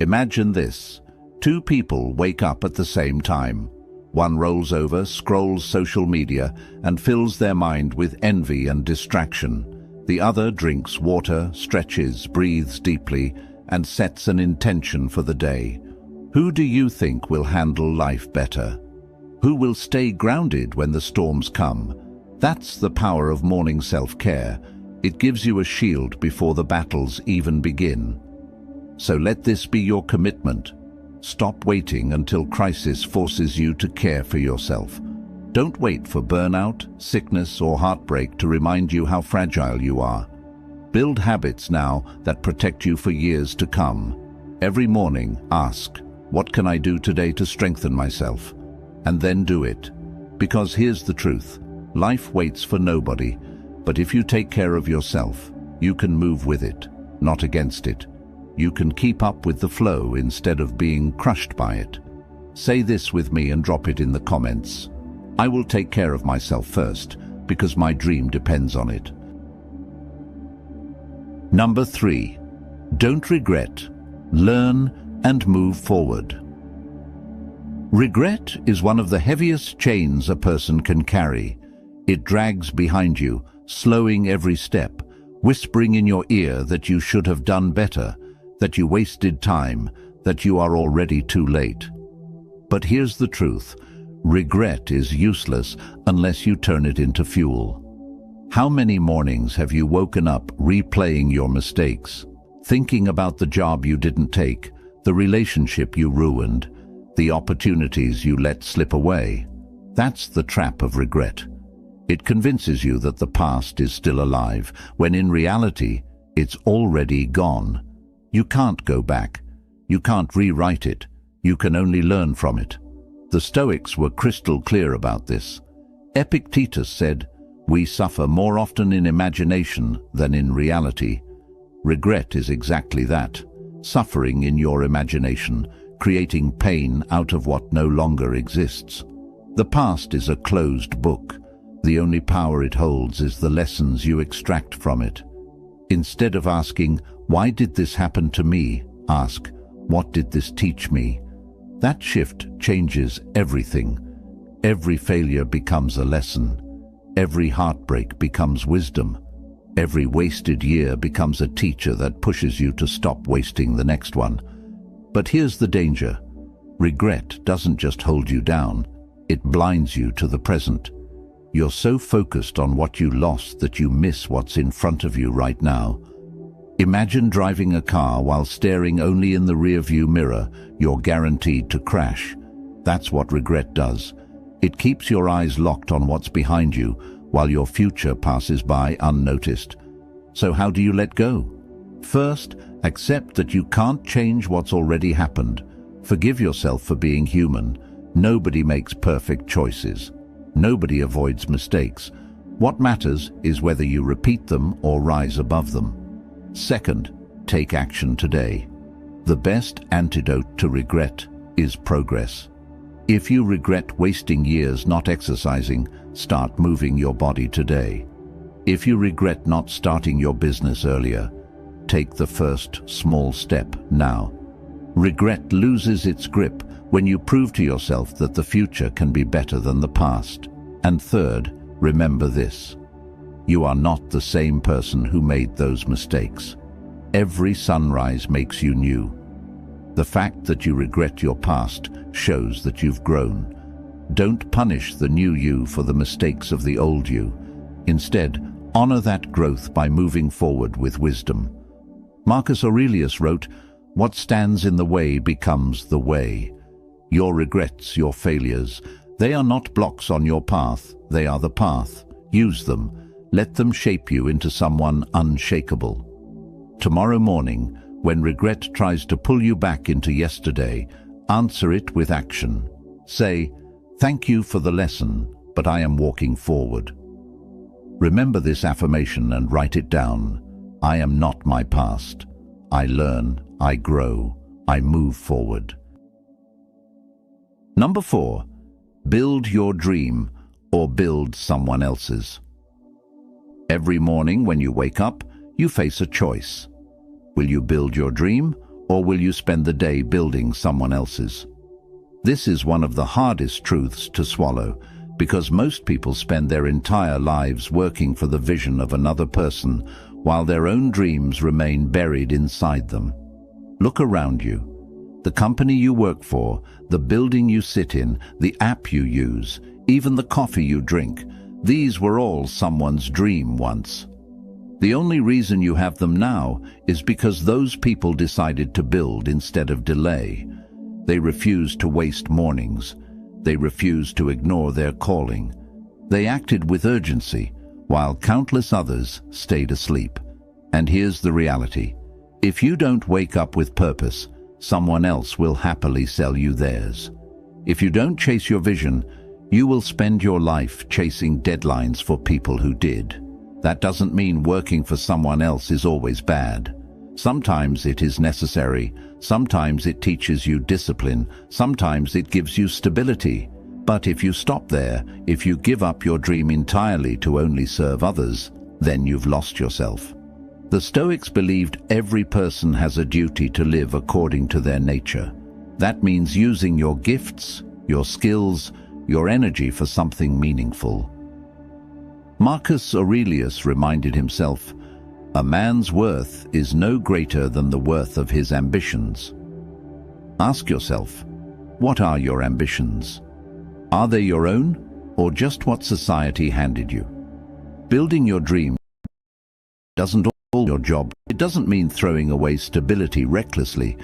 Imagine this. Two people wake up at the same time. One rolls over, scrolls social media, and fills their mind with envy and distraction. The other drinks water, stretches, breathes deeply, and sets an intention for the day. Who do you think will handle life better? Who will stay grounded when the storms come? That's the power of morning self-care. It gives you a shield before the battles even begin. So let this be your commitment. Stop waiting until crisis forces you to care for yourself. Don't wait for burnout, sickness, or heartbreak to remind you how fragile you are. Build habits now that protect you for years to come. Every morning, ask, what can I do today to strengthen myself? And then do it. Because here's the truth. Life waits for nobody. But if you take care of yourself, you can move with it, not against it. You can keep up with the flow instead of being crushed by it. Say this with me and drop it in the comments. I will take care of myself first, because my dream depends on it. Number 3. Don't regret. Learn and move forward. Regret is one of the heaviest chains a person can carry. It drags behind you, slowing every step, whispering in your ear that you should have done better, that you wasted time, that you are already too late. But here's the truth. Regret is useless unless you turn it into fuel. How many mornings have you woken up replaying your mistakes, thinking about the job you didn't take, the relationship you ruined, the opportunities you let slip away? That's the trap of regret. It convinces you that the past is still alive, when in reality, It's already gone. You can't go back. You can't rewrite it. You can only learn from it. The Stoics were crystal clear about this. Epictetus said, "We suffer more often in imagination than in reality." Regret is exactly that, suffering in your imagination, creating pain out of what no longer exists. The past is a closed book. The only power it holds is the lessons you extract from it. Instead of asking, "Why did this happen to me?" ask, "What did this teach me?" That shift changes everything. Every failure becomes a lesson. Every heartbreak becomes wisdom. Every wasted year becomes a teacher that pushes you to stop wasting the next one. But here's the danger. Regret doesn't just hold you down, it blinds you to the present. You're so focused on what you lost that you miss what's in front of you right now. Imagine driving a car while staring only in the rearview mirror. You're guaranteed to crash. That's what regret does. It keeps your eyes locked on what's behind you while your future passes by unnoticed. So how do you let go? First, accept that you can't change what's already happened. Forgive yourself for being human. Nobody makes perfect choices. Nobody avoids mistakes. What matters is whether you repeat them or rise above them. Second, take action today. The best antidote to regret is progress. If you regret wasting years not exercising, start moving your body today. If you regret not starting your business earlier, take the first small step now. Regret loses its grip when you prove to yourself that the future can be better than the past. And third, remember this. You are not the same person who made those mistakes. Every sunrise makes you new. The fact that you regret your past shows that you've grown. Don't punish the new you for the mistakes of the old you. Instead, honor that growth by moving forward with wisdom. Marcus Aurelius wrote, "What stands in the way becomes the way." Your regrets, your failures, they are not blocks on your path, they are the path. Use them. Let them shape you into someone unshakable. Tomorrow morning, when regret tries to pull you back into yesterday, answer it with action. Say, "Thank you for the lesson, but I am walking forward." Remember this affirmation and write it down. I am not my past. I learn, I grow, I move forward. Number 4, build your dream or build someone else's. Every morning when you wake up, you face a choice. Will you build your dream or will you spend the day building someone else's? This is one of the hardest truths to swallow because most people spend their entire lives working for the vision of another person while their own dreams remain buried inside them. Look around you. The company you work for, the building you sit in, the app you use, even the coffee you drink, these were all someone's dream once. The only reason you have them now is because those people decided to build instead of delay. They refused to waste mornings. They refused to ignore their calling. They acted with urgency, while countless others stayed asleep. And here's the reality. If you don't wake up with purpose, someone else will happily sell you theirs. If you don't chase your vision, you will spend your life chasing deadlines for people who did. That doesn't mean working for someone else is always bad. Sometimes it is necessary. Sometimes it teaches you discipline. Sometimes it gives you stability. But if you stop there, if you give up your dream entirely to only serve others, then you've lost yourself. The Stoics believed every person has a duty to live according to their nature. That means using your gifts, your skills, your energy for something meaningful. Marcus Aurelius reminded himself, "A man's worth is no greater than the worth of his ambitions." Ask yourself, what are your ambitions? Are they your own, or just what society handed you? Building your dream doesn't all your job. It doesn't mean throwing away stability recklessly.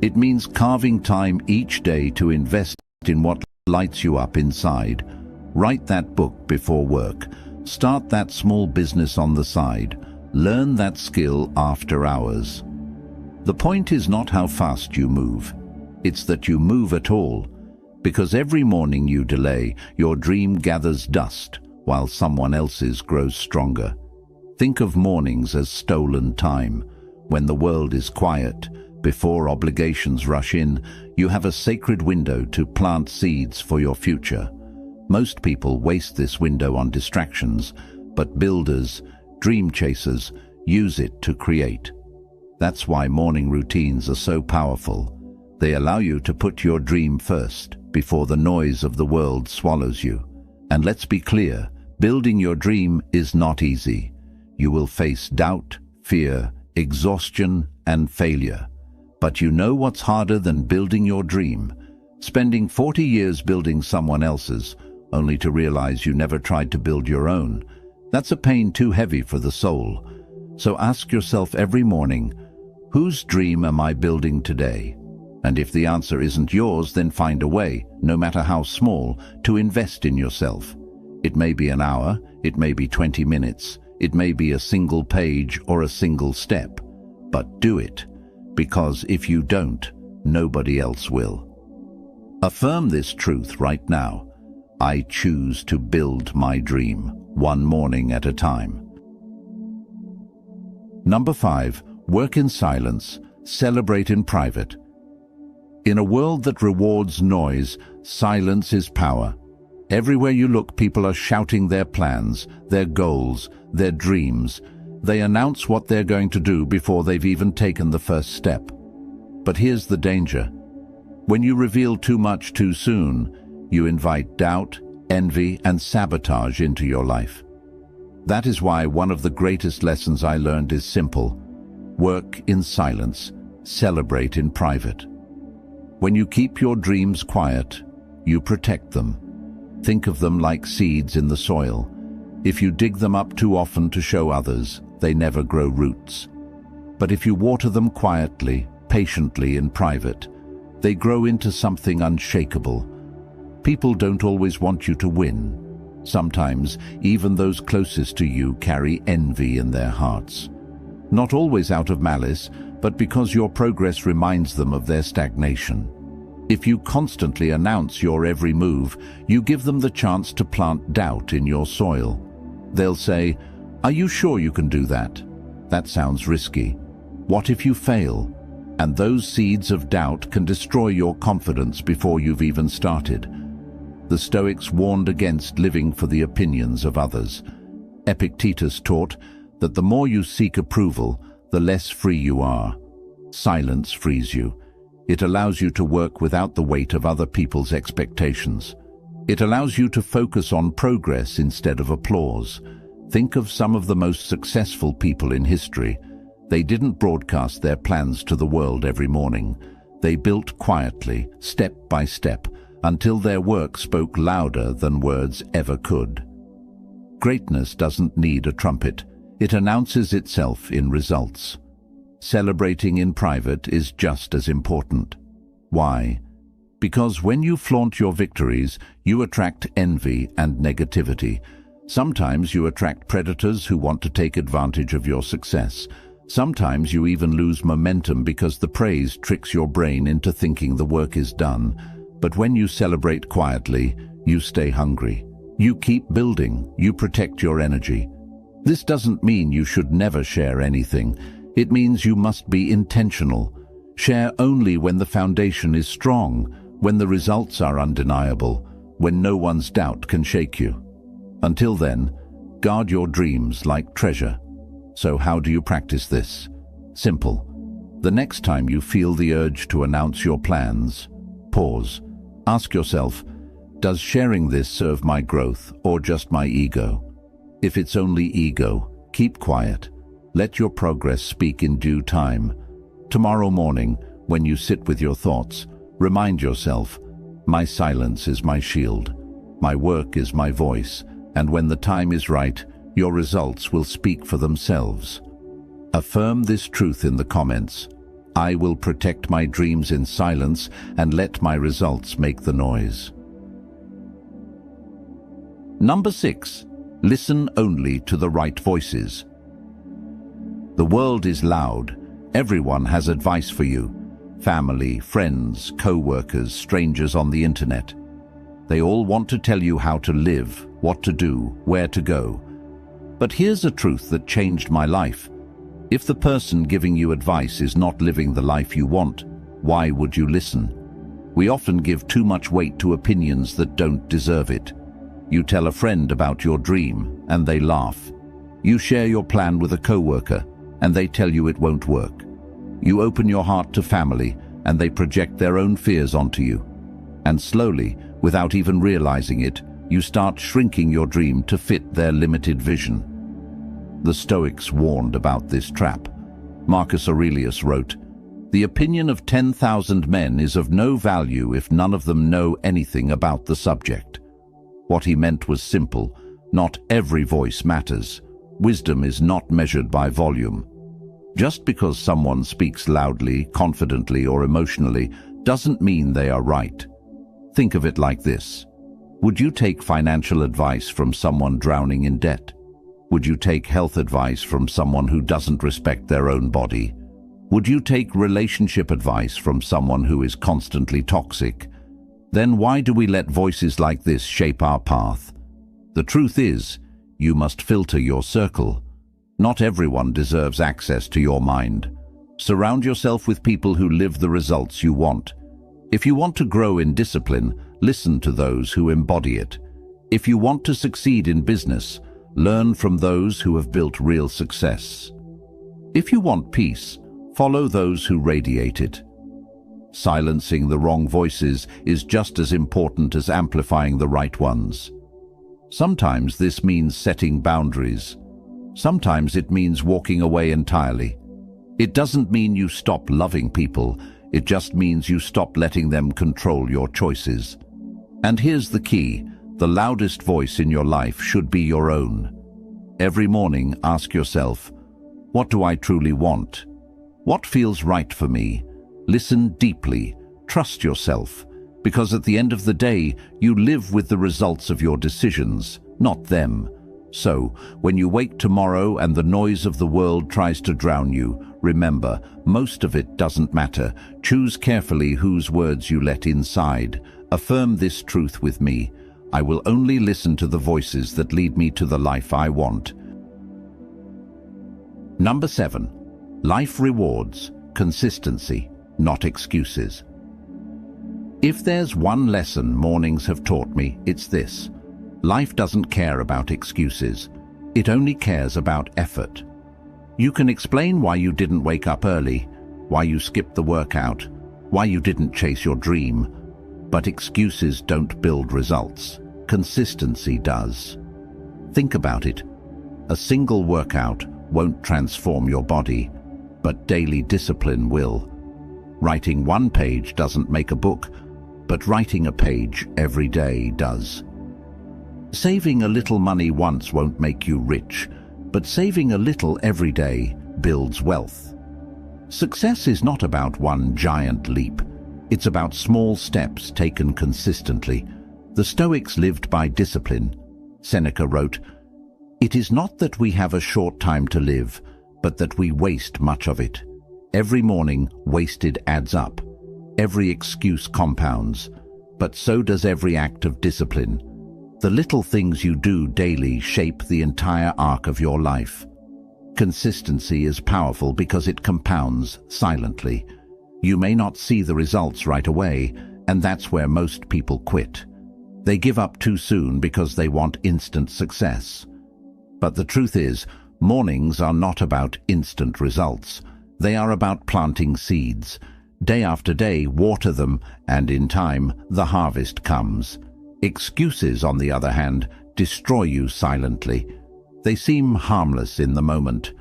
It means carving time each day to invest in what lights you up inside. Write that book before work. Start that small business on the side. Learn that skill after hours. The point is not how fast you move. It's that you move at all. Because every morning you delay, your dream gathers dust while someone else's grows stronger. Think of mornings as stolen time. When the world is quiet, before obligations rush in, you have a sacred window to plant seeds for your future. Most people waste this window on distractions, but builders, dream chasers, use it to create. That's why morning routines are so powerful. They allow you to put your dream first, before the noise of the world swallows you. And let's be clear, building your dream is not easy. You will face doubt, fear, exhaustion, and failure. But you know what's harder than building your dream? Spending 40 years building someone else's, only to realize you never tried to build your own. That's a pain too heavy for the soul. So ask yourself every morning, whose dream am I building today? And if the answer isn't yours, then find a way, no matter how small, to invest in yourself. It may be an hour, it may be 20 minutes, it may be a single page or a single step. But do it, because if you don't, nobody else will. Affirm this truth right now. I choose to build my dream, one morning at a time. Number 5, work in silence, celebrate in private. In a world that rewards noise, silence is power. Everywhere you look, people are shouting their plans, their goals, their dreams. They announce what they're going to do before they've even taken the first step. But here's the danger. When you reveal too much too soon, you invite doubt, envy, and sabotage into your life. That is why one of the greatest lessons I learned is simple. Work in silence, celebrate in private. When you keep your dreams quiet, you protect them. Think of them like seeds in the soil. If you dig them up too often to show others, they never grow roots. But if you water them quietly, patiently in private, they grow into something unshakable. People don't always want you to win. Sometimes, even those closest to you carry envy in their hearts. Not always out of malice, but because your progress reminds them of their stagnation. If you constantly announce your every move, you give them the chance to plant doubt in your soil. They'll say, "Are you sure you can do that? That sounds risky. What if you fail?" And those seeds of doubt can destroy your confidence before you've even started. The Stoics warned against living for the opinions of others. Epictetus taught that the more you seek approval, the less free you are. Silence frees you. It allows you to work without the weight of other people's expectations. It allows you to focus on progress instead of applause. Think of some of the most successful people in history. They didn't broadcast their plans to the world every morning. They built quietly, step by step, until their work spoke louder than words ever could. Greatness doesn't need a trumpet. It announces itself in results. Celebrating in private is just as important. Why? Because when you flaunt your victories, you attract envy and negativity. Sometimes you attract predators who want to take advantage of your success. Sometimes you even lose momentum because the praise tricks your brain into thinking the work is done. But when you celebrate quietly, you stay hungry. You keep building, you protect your energy. This doesn't mean you should never share anything. It means you must be intentional. Share only when the foundation is strong, when the results are undeniable, when no one's doubt can shake you. Until then, guard your dreams like treasure. So how do you practice this? Simple. The next time you feel the urge to announce your plans, pause. Ask yourself, does sharing this serve my growth or just my ego? If it's only ego, keep quiet. Let your progress speak in due time. Tomorrow morning, when you sit with your thoughts, remind yourself, my silence is my shield. My work is my voice, and when the time is right, your results will speak for themselves. Affirm this truth in the comments. I will protect my dreams in silence and let my results make the noise. Number 6. Listen only to the right voices. The world is loud. Everyone has advice for you. Family, friends, co-workers, strangers on the internet. They all want to tell you how to live, what to do, where to go. But here's a truth that changed my life. If the person giving you advice is not living the life you want, why would you listen? We often give too much weight to opinions that don't deserve it. You tell a friend about your dream, and they laugh. You share your plan with a co-worker, and they tell you it won't work. You open your heart to family, and they project their own fears onto you. And slowly, without even realizing it, you start shrinking your dream to fit their limited vision. The Stoics warned about this trap. Marcus Aurelius wrote, "The opinion of 10,000 men is of no value if none of them know anything about the subject." What he meant was simple. Not every voice matters. Wisdom is not measured by volume. Just because someone speaks loudly, confidently, or emotionally doesn't mean they are right. Think of it like this. Would you take financial advice from someone drowning in debt? Would you take health advice from someone who doesn't respect their own body? Would you take relationship advice from someone who is constantly toxic? Then why do we let voices like this shape our path? The truth is, you must filter your circle. Not everyone deserves access to your mind. Surround yourself with people who live the results you want. If you want to grow in discipline, listen to those who embody it. If you want to succeed in business, learn from those who have built real success. If you want peace, follow those who radiate it. Silencing the wrong voices is just as important as amplifying the right ones. Sometimes this means setting boundaries. Sometimes it means walking away entirely. It doesn't mean you stop loving people. It just means you stop letting them control your choices. And here's the key. The loudest voice in your life should be your own. Every morning, ask yourself, what do I truly want? What feels right for me? Listen deeply. Trust yourself. Because at the end of the day, you live with the results of your decisions, not them. So, when you wake tomorrow and the noise of the world tries to drown you, remember, most of it doesn't matter. Choose carefully whose words you let inside. Affirm this truth with me. I will only listen to the voices that lead me to the life I want. Number 7. Life rewards consistency, not excuses. If there's one lesson mornings have taught me, it's this. Life doesn't care about excuses. It only cares about effort. You can explain why you didn't wake up early, why you skipped the workout, why you didn't chase your dream. But excuses don't build results. Consistency does. Think about it. A single workout won't transform your body, but daily discipline will. Writing one page doesn't make a book, but writing a page every day does. Saving a little money once won't make you rich, but saving a little every day builds wealth. Success is not about one giant leap. It's about small steps taken consistently. The Stoics lived by discipline. Seneca wrote, "It is not that we have a short time to live, but that we waste much of it. Every morning, wasted adds up. Every excuse compounds, but so does every act of discipline. The little things you do daily shape the entire arc of your life." Consistency is powerful because it compounds silently. You may not see the results right away, and that's where most people quit. They give up too soon because they want instant success. But the truth is, mornings are not about instant results. They are about planting seeds. Day after day, water them, and in time, the harvest comes. Excuses, on the other hand, destroy you silently. They seem harmless in the moment.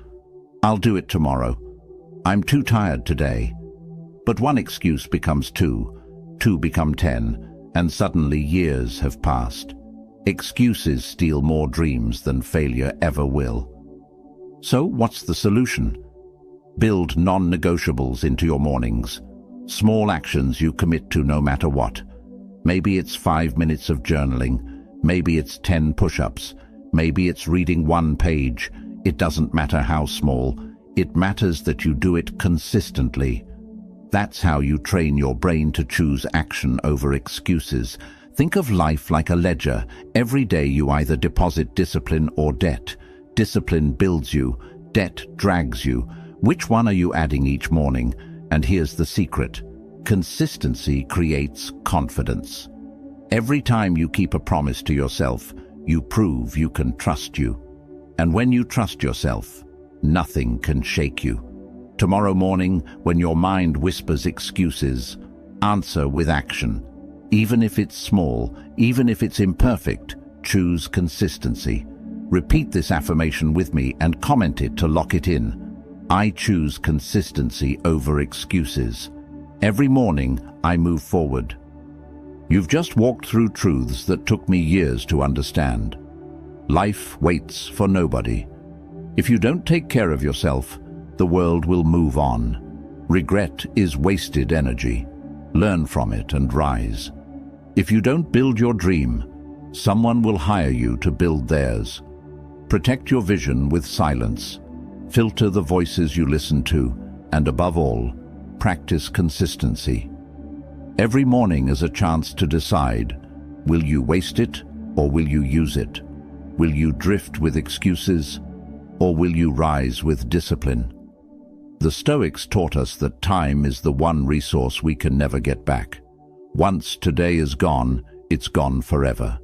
"I'll do it tomorrow. I'm too tired today." But one excuse becomes two become 10, and suddenly years have passed. Excuses steal more dreams than failure ever will. So what's the solution? Build non-negotiables into your mornings. Small actions you commit to no matter what. Maybe it's 5 minutes of journaling. Maybe it's 10 push-ups. Maybe it's reading one page. It doesn't matter how small. It matters that you do it consistently. That's how you train your brain to choose action over excuses. Think of life like a ledger. Every day you either deposit discipline or debt. Discipline builds you, debt drags you. Which one are you adding each morning? And here's the secret. Consistency creates confidence. Every time you keep a promise to yourself, you prove you can trust you. And when you trust yourself, nothing can shake you. Tomorrow morning, when your mind whispers excuses, answer with action. Even if it's small, even if it's imperfect, choose consistency. Repeat this affirmation with me and comment it to lock it in. I choose consistency over excuses. Every morning, I move forward. You've just walked through truths that took me years to understand. Life waits for nobody. If you don't take care of yourself, the world will move on. Regret is wasted energy. Learn from it and rise. If you don't build your dream, someone will hire you to build theirs. Protect your vision with silence. Filter the voices you listen to, and above all, practice consistency. Every morning is a chance to decide, will you waste it or will you use it? Will you drift with excuses or will you rise with discipline? The Stoics taught us that time is the one resource we can never get back. Once today is gone, it's gone forever.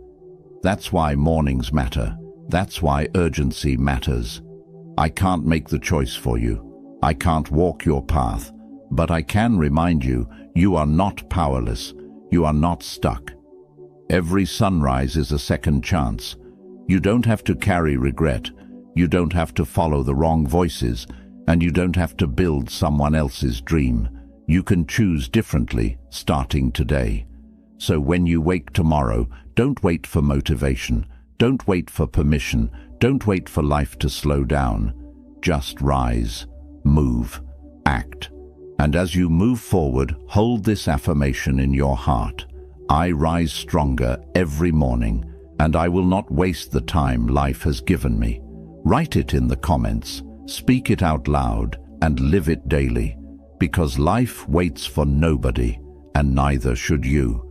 That's why mornings matter. That's why urgency matters. I can't make the choice for you. I can't walk your path. But I can remind you, you are not powerless. You are not stuck. Every sunrise is a second chance. You don't have to carry regret. You don't have to follow the wrong voices. And you don't have to build someone else's dream. You can choose differently, starting today. So when you wake tomorrow, don't wait for motivation. Don't wait for permission. Don't wait for life to slow down. Just rise, move, act. And as you move forward, hold this affirmation in your heart. I rise stronger every morning, and I will not waste the time life has given me. Write it in the comments, speak it out loud, and live it daily. Because life waits for nobody, and neither should you.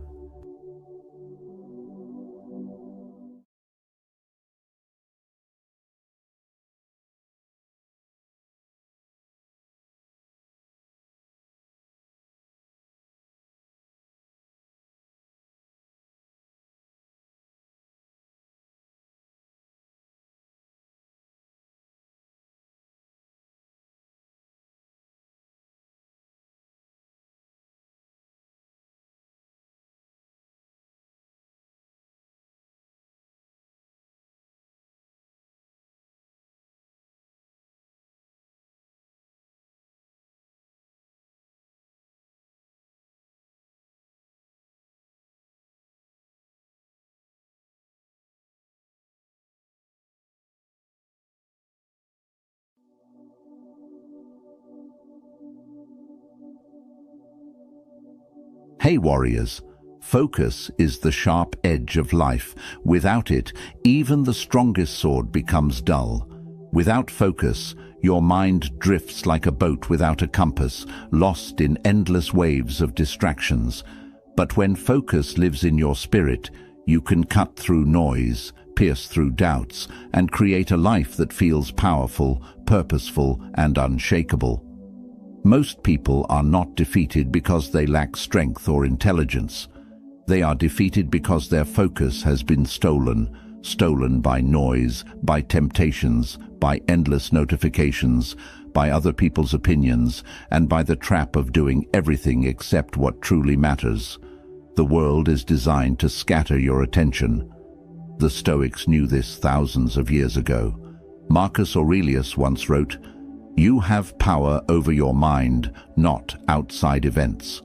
Hey warriors, focus is the sharp edge of life. Without it, even the strongest sword becomes dull. Without focus, your mind drifts like a boat without a compass, lost in endless waves of distractions. But when focus lives in your spirit, you can cut through noise, pierce through doubts, and create a life that feels powerful, purposeful, and unshakable. Most people are not defeated because they lack strength or intelligence. They are defeated because their focus has been stolen by noise, by temptations, by endless notifications, by other people's opinions, and by the trap of doing everything except what truly matters. The world is designed to scatter your attention. The Stoics knew this thousands of years ago. Marcus Aurelius once wrote, "You have power over your mind, not outside events."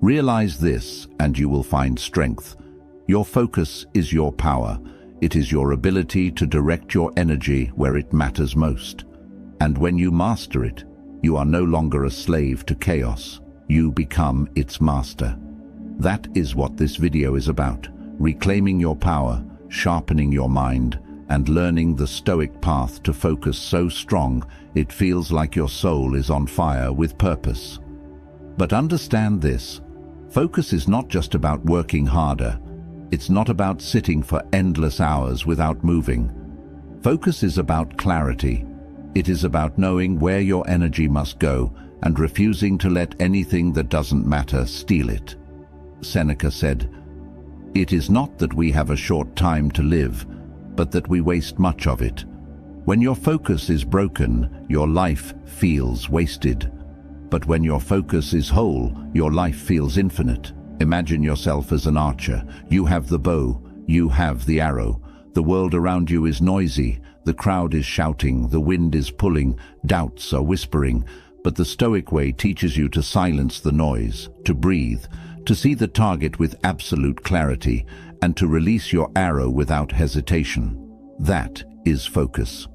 Realize this and you will find strength. Your focus is your power. It is your ability to direct your energy where it matters most. And when you master it, you are no longer a slave to chaos. You become its master. That is what this video is about. Reclaiming your power, sharpening your mind, and learning the Stoic path to focus so strong it feels like your soul is on fire with purpose. But understand this, focus is not just about working harder. It's not about sitting for endless hours without moving. Focus is about clarity. It is about knowing where your energy must go and refusing to let anything that doesn't matter steal it. Seneca said, "It is not that we have a short time to live, but that we waste much of it." When your focus is broken, your life feels wasted. But when your focus is whole, your life feels infinite. Imagine yourself as an archer. You have the bow, you have the arrow. The world around you is noisy, the crowd is shouting, the wind is pulling, doubts are whispering. But the Stoic way teaches you to silence the noise, to breathe, to see the target with absolute clarity, and to release your arrow without hesitation. That is focus.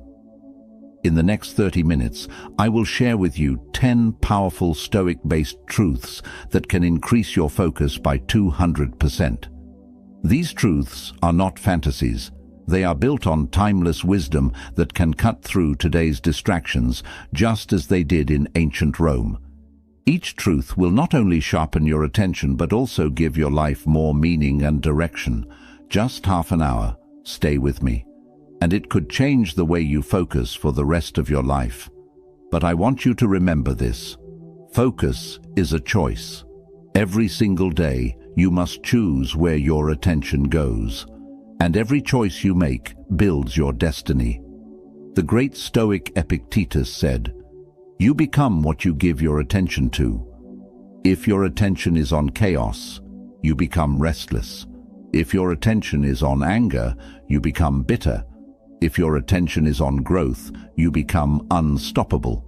In the next 30 minutes, I will share with you 10 powerful Stoic-based truths that can increase your focus by 200%. These truths are not fantasies. They are built on timeless wisdom that can cut through today's distractions, just as they did in ancient Rome. Each truth will not only sharpen your attention but also give your life more meaning and direction. Just half an hour. Stay with me. And it could change the way you focus for the rest of your life. But I want you to remember this. Focus is a choice. Every single day, you must choose where your attention goes. And every choice you make builds your destiny. The great Stoic Epictetus said, "You become what you give your attention to." If your attention is on chaos, you become restless. If your attention is on anger, you become bitter. If your attention is on growth, you become unstoppable.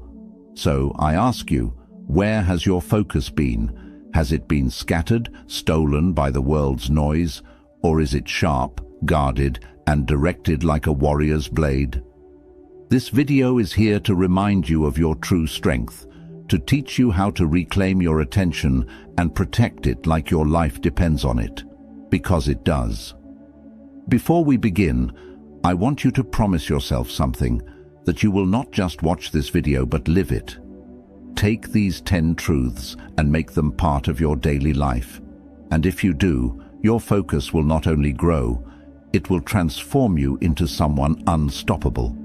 So I ask you, where has your focus been? Has it been scattered, stolen by the world's noise? Or is it sharp, guarded, and directed like a warrior's blade? This video is here to remind you of your true strength, to teach you how to reclaim your attention and protect it like your life depends on it, because it does. Before we begin, I want you to promise yourself something, that you will not just watch this video but live it. Take these 10 truths and make them part of your daily life. And if you do, your focus will not only grow, it will transform you into someone unstoppable.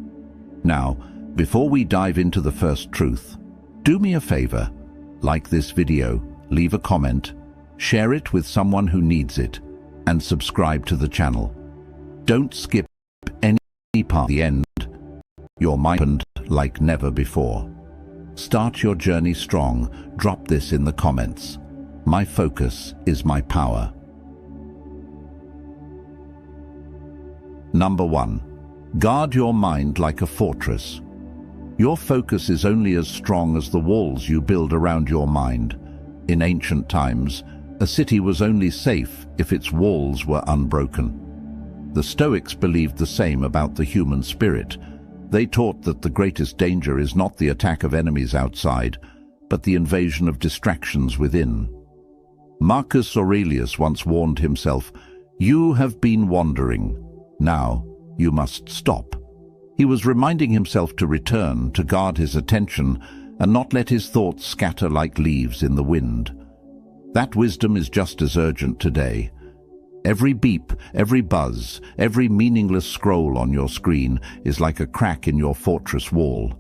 Now, before we dive into the first truth, do me a favor, like this video, leave a comment, share it with someone who needs it, and subscribe to the channel. Don't skip any part of the end. Your mind opened like never before. Start your journey strong. Drop this in the comments. My focus is my power. Number 1. Guard your mind like a fortress. Your focus is only as strong as the walls you build around your mind. In ancient times, a city was only safe if its walls were unbroken. The Stoics believed the same about the human spirit. They taught that the greatest danger is not the attack of enemies outside, but the invasion of distractions within. Marcus Aurelius once warned himself, "You have been wandering. Now you must stop." He was reminding himself to return, to guard his attention, and not let his thoughts scatter like leaves in the wind. That wisdom is just as urgent today. Every beep, every buzz, every meaningless scroll on your screen is like a crack in your fortress wall.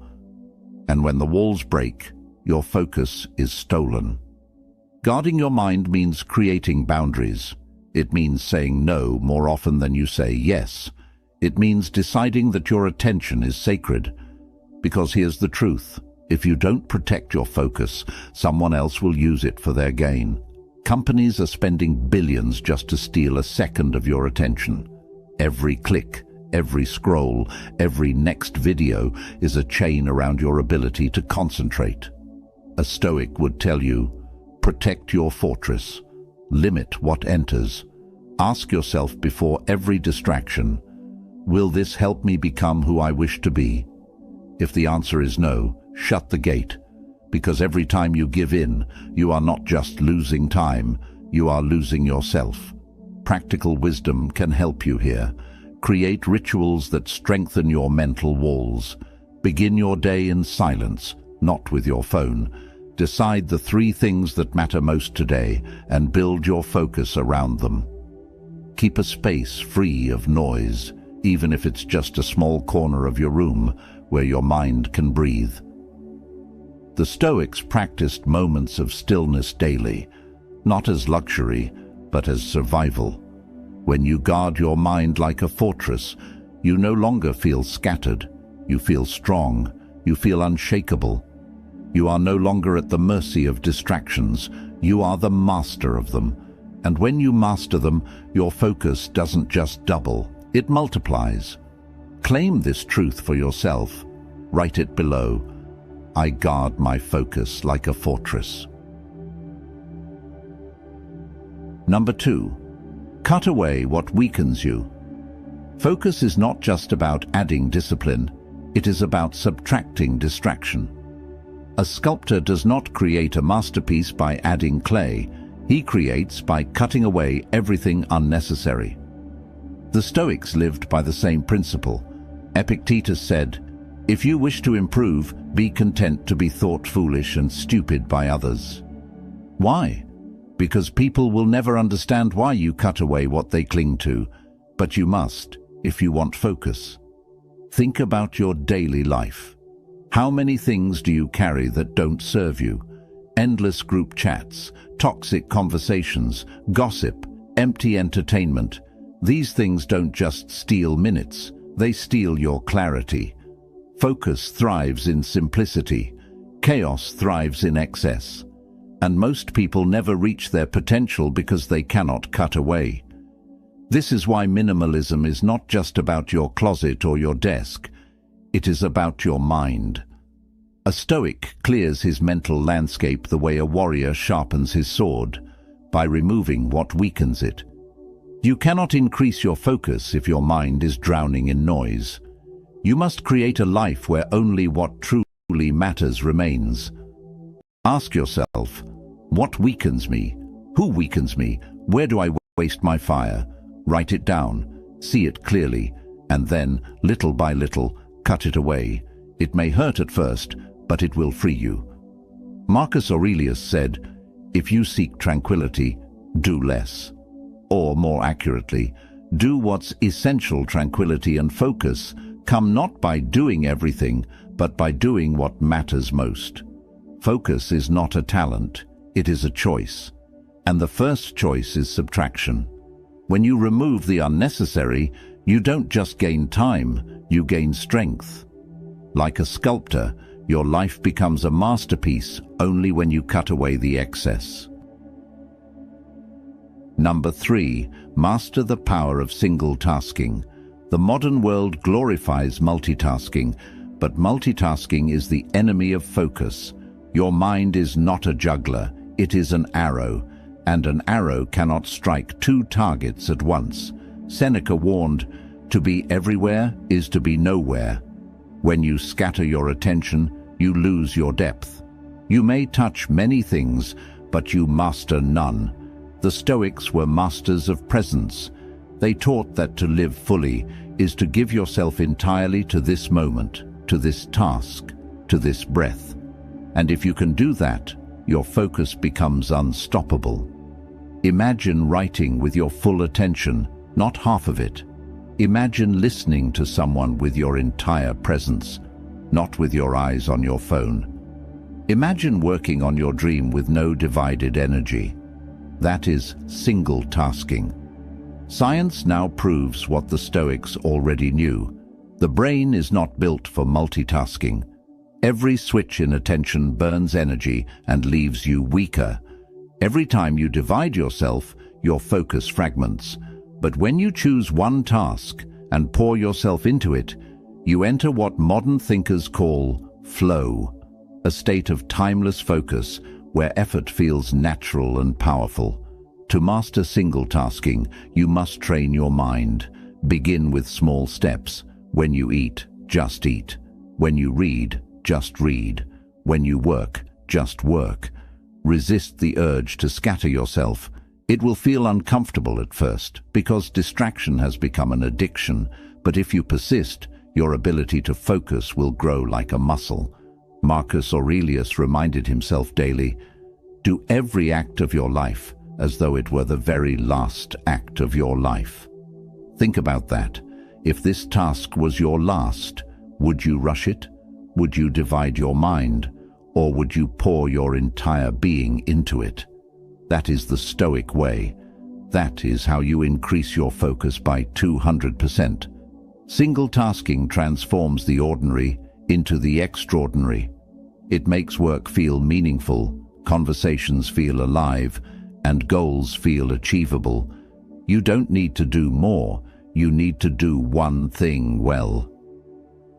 And when the walls break, your focus is stolen. Guarding your mind means creating boundaries. It means saying no more often than you say yes. It means deciding that your attention is sacred. Because here's the truth. If you don't protect your focus, someone else will use it for their gain. Companies are spending billions just to steal a second of your attention. Every click, every scroll, every next video is a chain around your ability to concentrate. A Stoic would tell you, protect your fortress. Limit what enters. Ask yourself before every distraction, will this help me become who I wish to be? If the answer is no, shut the gate. Because every time you give in, you are not just losing time, you are losing yourself. Practical wisdom can help you here. Create rituals that strengthen your mental walls. Begin your day in silence, not with your phone. Decide the 3 things that matter most today and build your focus around them. Keep a space free of noise, even if it's just a small corner of your room where your mind can breathe. The Stoics practiced moments of stillness daily, not as luxury, but as survival. When you guard your mind like a fortress, you no longer feel scattered. You feel strong. You feel unshakable. You are no longer at the mercy of distractions. You are the master of them. And when you master them, your focus doesn't just double, it multiplies. Claim this truth for yourself. Write it below. I guard my focus like a fortress. Number 2. Cut away what weakens you. Focus is not just about adding discipline, it is about subtracting distraction. A sculptor does not create a masterpiece by adding clay, he creates by cutting away everything unnecessary. The Stoics lived by the same principle. Epictetus said, "If you wish to improve, be content to be thought foolish and stupid by others." Why? Because people will never understand why you cut away what they cling to, but you must if you want focus. Think about your daily life. How many things do you carry that don't serve you? Endless group chats, toxic conversations, gossip, empty entertainment. These things don't just steal minutes, they steal your clarity. Focus thrives in simplicity. Chaos thrives in excess. And most people never reach their potential because they cannot cut away. This is why minimalism is not just about your closet or your desk. It is about your mind. A Stoic clears his mental landscape the way a warrior sharpens his sword, by removing what weakens it. You cannot increase your focus if your mind is drowning in noise. You must create a life where only what truly matters remains. Ask yourself, what weakens me? Who weakens me? Where do I waste my fire? Write it down, see it clearly, and then, little by little, cut it away. It may hurt at first, but it will free you. Marcus Aurelius said, "If you seek tranquility, do less." Or, more accurately, do what's essential. Tranquility and focus come not by doing everything, but by doing what matters most. Focus is not a talent, it is a choice. And the first choice is subtraction. When you remove the unnecessary, you don't just gain time, you gain strength. Like a sculptor, your life becomes a masterpiece only when you cut away the excess. Number 3, master the power of single tasking. The modern world glorifies multitasking, but multitasking is the enemy of focus. Your mind is not a juggler, it is an arrow, and an arrow cannot strike 2 targets at once. Seneca warned, "To be everywhere is to be nowhere." When you scatter your attention, you lose your depth. You may touch many things, but you master none. The Stoics were masters of presence. They taught that to live fully is to give yourself entirely to this moment, to this task, to this breath. And if you can do that, your focus becomes unstoppable. Imagine writing with your full attention, not half of it. Imagine listening to someone with your entire presence, not with your eyes on your phone. Imagine working on your dream with no divided energy. That is single tasking. Science now proves what the Stoics already knew. The brain is not built for multitasking. Every switch in attention burns energy and leaves you weaker. Every time you divide yourself, your focus fragments. But when you choose one task and pour yourself into it, you enter what modern thinkers call flow, a state of timeless focus where effort feels natural and powerful. To master single tasking, you must train your mind. Begin with small steps. When you eat, just eat. When you read, just read. When you work, just work. Resist the urge to scatter yourself. It will feel uncomfortable at first because distraction has become an addiction, but if you persist, your ability to focus will grow like a muscle. Marcus Aurelius reminded himself daily, "Do every act of your life as though it were the very last act of your life." Think about that. If this task was your last, would you rush it? Would you divide your mind? Or would you pour your entire being into it? That is the Stoic way. That is how you increase your focus by 200%. Single tasking transforms the ordinary into the extraordinary. It makes work feel meaningful, conversations feel alive, and goals feel achievable. You don't need to do more, you need to do one thing well.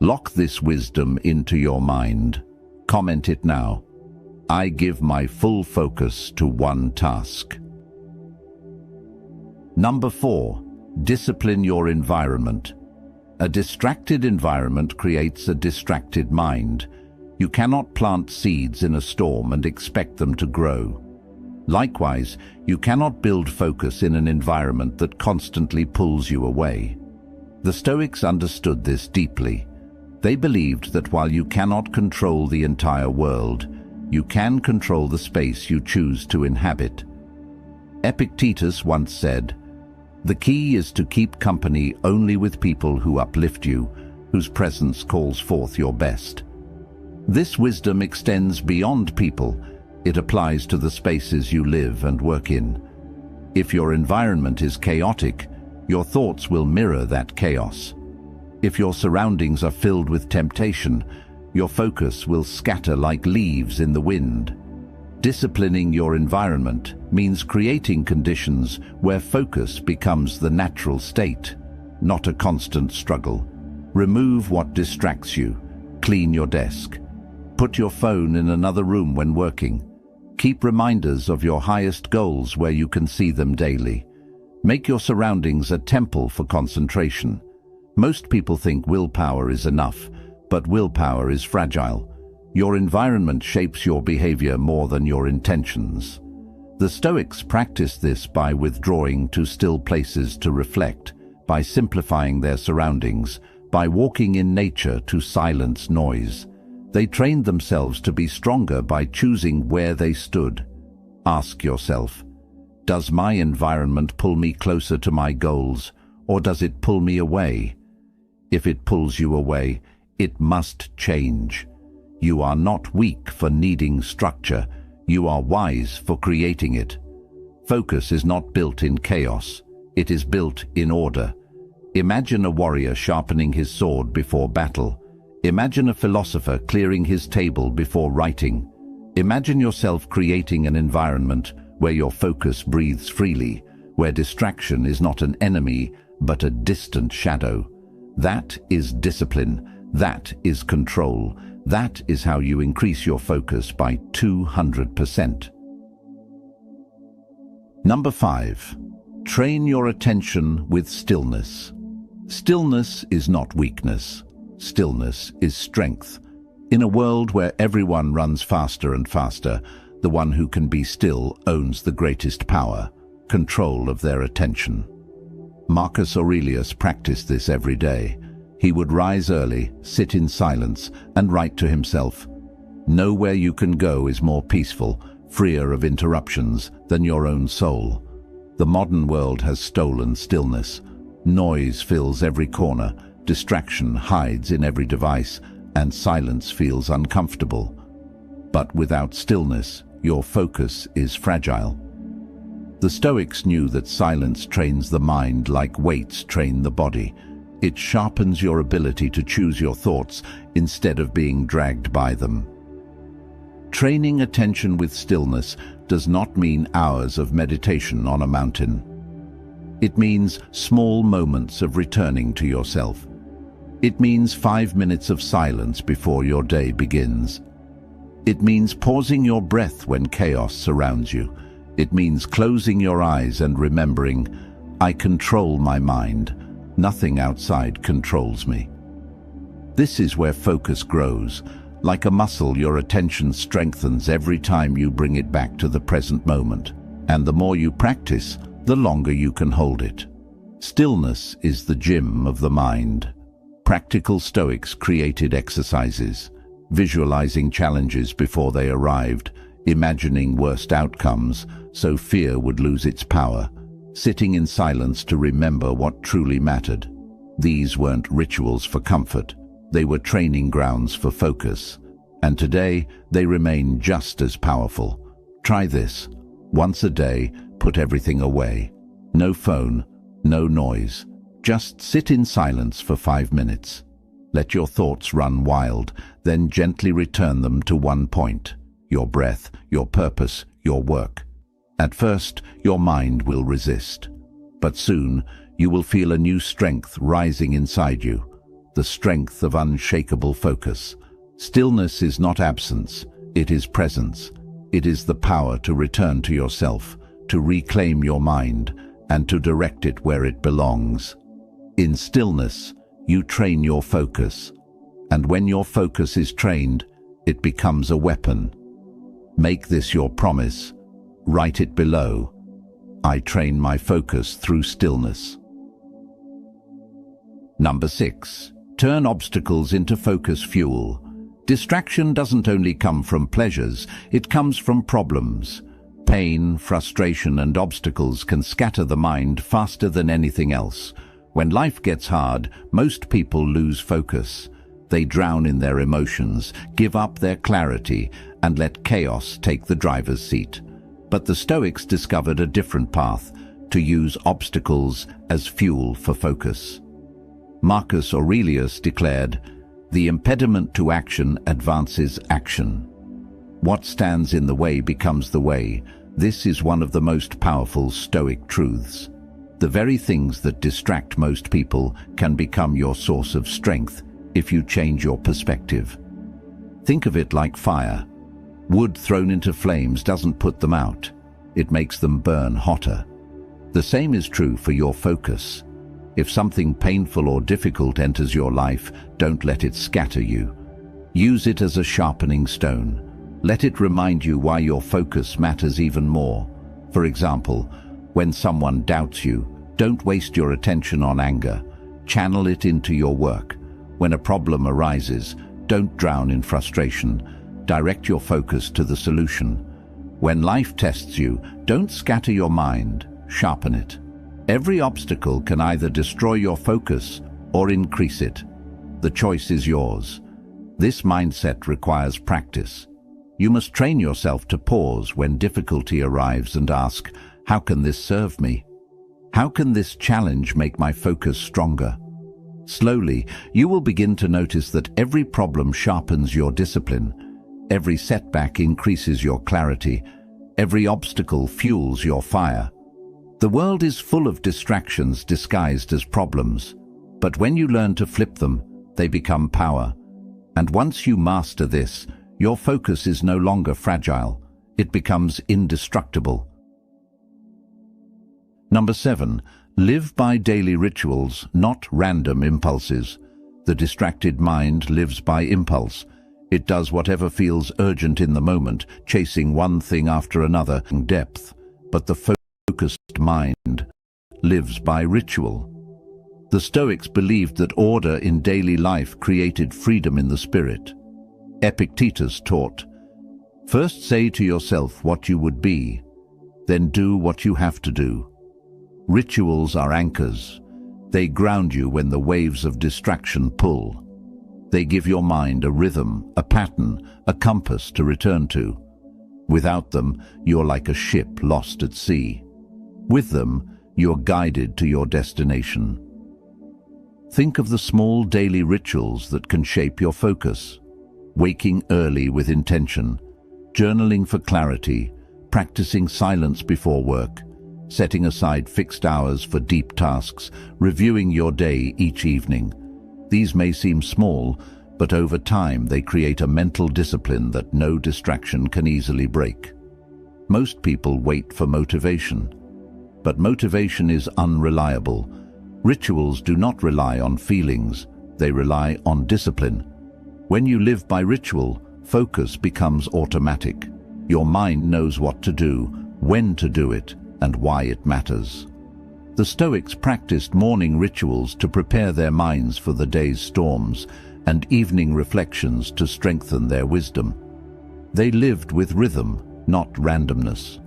Lock this wisdom into your mind. Comment it now. I give my full focus to one task. Number 4. Discipline your environment. A distracted environment creates a distracted mind. You cannot plant seeds in a storm and expect them to grow. Likewise, you cannot build focus in an environment that constantly pulls you away. The Stoics understood this deeply. They believed that while you cannot control the entire world, you can control the space you choose to inhabit. Epictetus once said, "The key is to keep company only with people who uplift you, whose presence calls forth your best." This wisdom extends beyond people. It applies to the spaces you live and work in. If your environment is chaotic, your thoughts will mirror that chaos. If your surroundings are filled with temptation, your focus will scatter like leaves in the wind. Disciplining your environment means creating conditions where focus becomes the natural state, not a constant struggle. Remove what distracts you. Clean your desk. Put your phone in another room when working. Keep reminders of your highest goals where you can see them daily. Make your surroundings a temple for concentration. Most people think willpower is enough, but willpower is fragile. Your environment shapes your behavior more than your intentions. The Stoics practiced this by withdrawing to still places to reflect, by simplifying their surroundings, by walking in nature to silence noise. They trained themselves to be stronger by choosing where they stood. Ask yourself, does my environment pull me closer to my goals, or does it pull me away? If it pulls you away, it must change. You are not weak for needing structure. You are wise for creating it. Focus is not built in chaos. It is built in order. Imagine a warrior sharpening his sword before battle. Imagine a philosopher clearing his table before writing. Imagine yourself creating an environment where your focus breathes freely, where distraction is not an enemy, but a distant shadow. That is discipline. That is control. That is how you increase your focus by 200%. Number 5. Train your attention with stillness. Stillness is not weakness. Stillness is strength. In a world where everyone runs faster and faster, the one who can be still owns the greatest power, control of their attention. Marcus Aurelius practiced this every day. He would rise early, sit in silence, and write to himself, "Know where you can go is more peaceful, freer of interruptions than your own soul." The modern world has stolen stillness. Noise fills every corner, distraction hides in every device, and silence feels uncomfortable. But without stillness, your focus is fragile. The Stoics knew that silence trains the mind like weights train the body. It sharpens your ability to choose your thoughts instead of being dragged by them. Training attention with stillness does not mean hours of meditation on a mountain. It means small moments of returning to yourself. It means 5 minutes of silence before your day begins. It means pausing your breath when chaos surrounds you. It means closing your eyes and remembering, I control my mind. Nothing outside controls me. This is where focus grows. Like a muscle, your attention strengthens every time you bring it back to the present moment. And the more you practice, the longer you can hold it. Stillness is the gym of the mind. Practical Stoics created exercises, visualizing challenges before they arrived, imagining worst outcomes so fear would lose its power, sitting in silence to remember what truly mattered. These weren't rituals for comfort, they were training grounds for focus. And today, they remain just as powerful. Try this. Once a day, put everything away. No phone, no noise. Just sit in silence for 5 minutes. Let your thoughts run wild, then gently return them to one point: your breath, your purpose, your work. At first, your mind will resist. But soon, you will feel a new strength rising inside you, the strength of unshakable focus. Stillness is not absence, it is presence. It is the power to return to yourself, to reclaim your mind, and to direct it where it belongs. In stillness, you train your focus, and when your focus is trained, it becomes a weapon. Make this your promise. Write it below. I train my focus through stillness. Number 6. Turn obstacles into focus fuel. Distraction doesn't only come from pleasures, it comes from problems. Pain, frustration, and obstacles can scatter the mind faster than anything else. When life gets hard, most people lose focus. They drown in their emotions, give up their clarity, and let chaos take the driver's seat. But the Stoics discovered a different path: to use obstacles as fuel for focus. Marcus Aurelius declared, "The impediment to action advances action. What stands in the way becomes the way." This is one of the most powerful Stoic truths. The very things that distract most people can become your source of strength if you change your perspective. Think of it like fire. Wood thrown into flames doesn't put them out. It makes them burn hotter. The same is true for your focus. If something painful or difficult enters your life, don't let it scatter you. Use it as a sharpening stone. Let it remind you why your focus matters even more. For example, when someone doubts you, don't waste your attention on anger. Channel it into your work. When a problem arises, don't drown in frustration. Direct your focus to the solution. When life tests you, don't scatter your mind, sharpen it. Every obstacle can either destroy your focus or increase it. The choice is yours. This mindset requires practice. You must train yourself to pause when difficulty arrives and ask, how can this serve me? How can this challenge make my focus stronger? Slowly, you will begin to notice that every problem sharpens your discipline. Every setback increases your clarity. Every obstacle fuels your fire. The world is full of distractions disguised as problems, but when you learn to flip them, they become power. And once you master this, your focus is no longer fragile. It becomes indestructible. Number 7. Live by daily rituals, not random impulses. The distracted mind lives by impulse. It does whatever feels urgent in the moment, chasing one thing after another in depth. But the focused mind lives by ritual. The Stoics believed that order in daily life created freedom in the spirit. Epictetus taught, "First say to yourself what you would be, then do what you have to do." Rituals are anchors. They ground you when the waves of distraction pull. They give your mind a rhythm, a pattern, a compass to return to. Without them, you're like a ship lost at sea. With them, you're guided to your destination. Think of the small daily rituals that can shape your focus. Waking early with intention, journaling for clarity, practicing silence before work, setting aside fixed hours for deep tasks, reviewing your day each evening. These may seem small, but over time they create a mental discipline that no distraction can easily break. Most people wait for motivation, but motivation is unreliable. Rituals do not rely on feelings, they rely on discipline. When you live by ritual, focus becomes automatic. Your mind knows what to do, when to do it, and why it matters. The Stoics practiced morning rituals to prepare their minds for the day's storms, and evening reflections to strengthen their wisdom. They lived with rhythm, not randomness.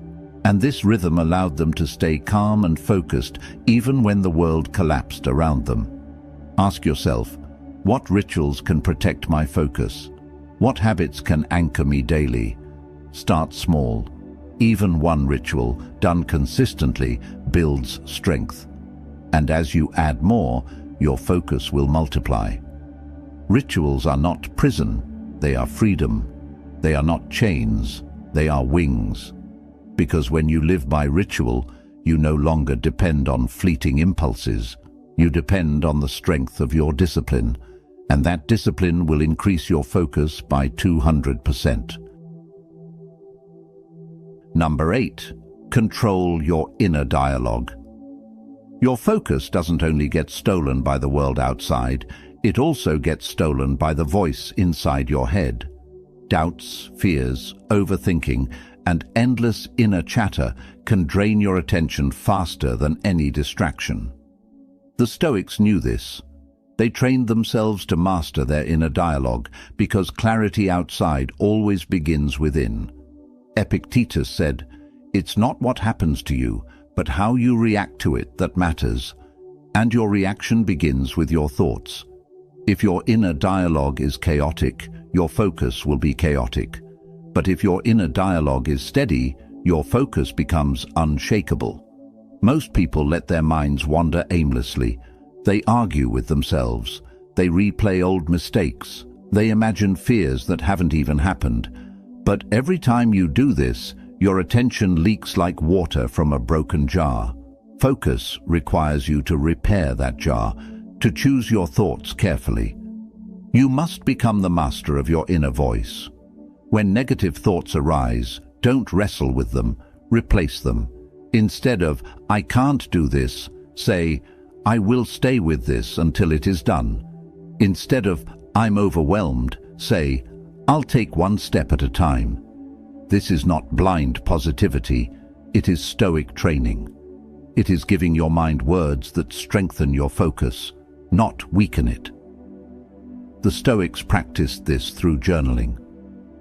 And this rhythm allowed them to stay calm and focused even when the world collapsed around them. Ask yourself, what rituals can protect my focus? What habits can anchor me daily? Start small. Even one ritual, done consistently, builds strength. And as you add more, your focus will multiply. Rituals are not prison, they are freedom. They are not chains, they are wings. Because when you live by ritual, you no longer depend on fleeting impulses. You depend on the strength of your discipline, and that discipline will increase your focus by 200%. Number 8. Control your inner dialogue. Your focus doesn't only get stolen by the world outside, it also gets stolen by the voice inside your head. Doubts, fears, overthinking, and endless inner chatter can drain your attention faster than any distraction. The Stoics knew this. They trained themselves to master their inner dialogue because clarity outside always begins within. Epictetus said, "It's not what happens to you, but how you react to it that matters. And your reaction begins with your thoughts. If your inner dialogue is chaotic, your focus will be chaotic. But if your inner dialogue is steady, your focus becomes unshakable." Most people let their minds wander aimlessly. They argue with themselves. They replay old mistakes. They imagine fears that haven't even happened. But every time you do this, your attention leaks like water from a broken jar. Focus requires you to repair that jar, to choose your thoughts carefully. You must become the master of your inner voice. When negative thoughts arise, don't wrestle with them, replace them. Instead of, "I can't do this," say, "I will stay with this until it is done." Instead of, "I'm overwhelmed," say, "I'll take one step at a time." This is not blind positivity, it is Stoic training. It is giving your mind words that strengthen your focus, not weaken it. The Stoics practiced this through journaling.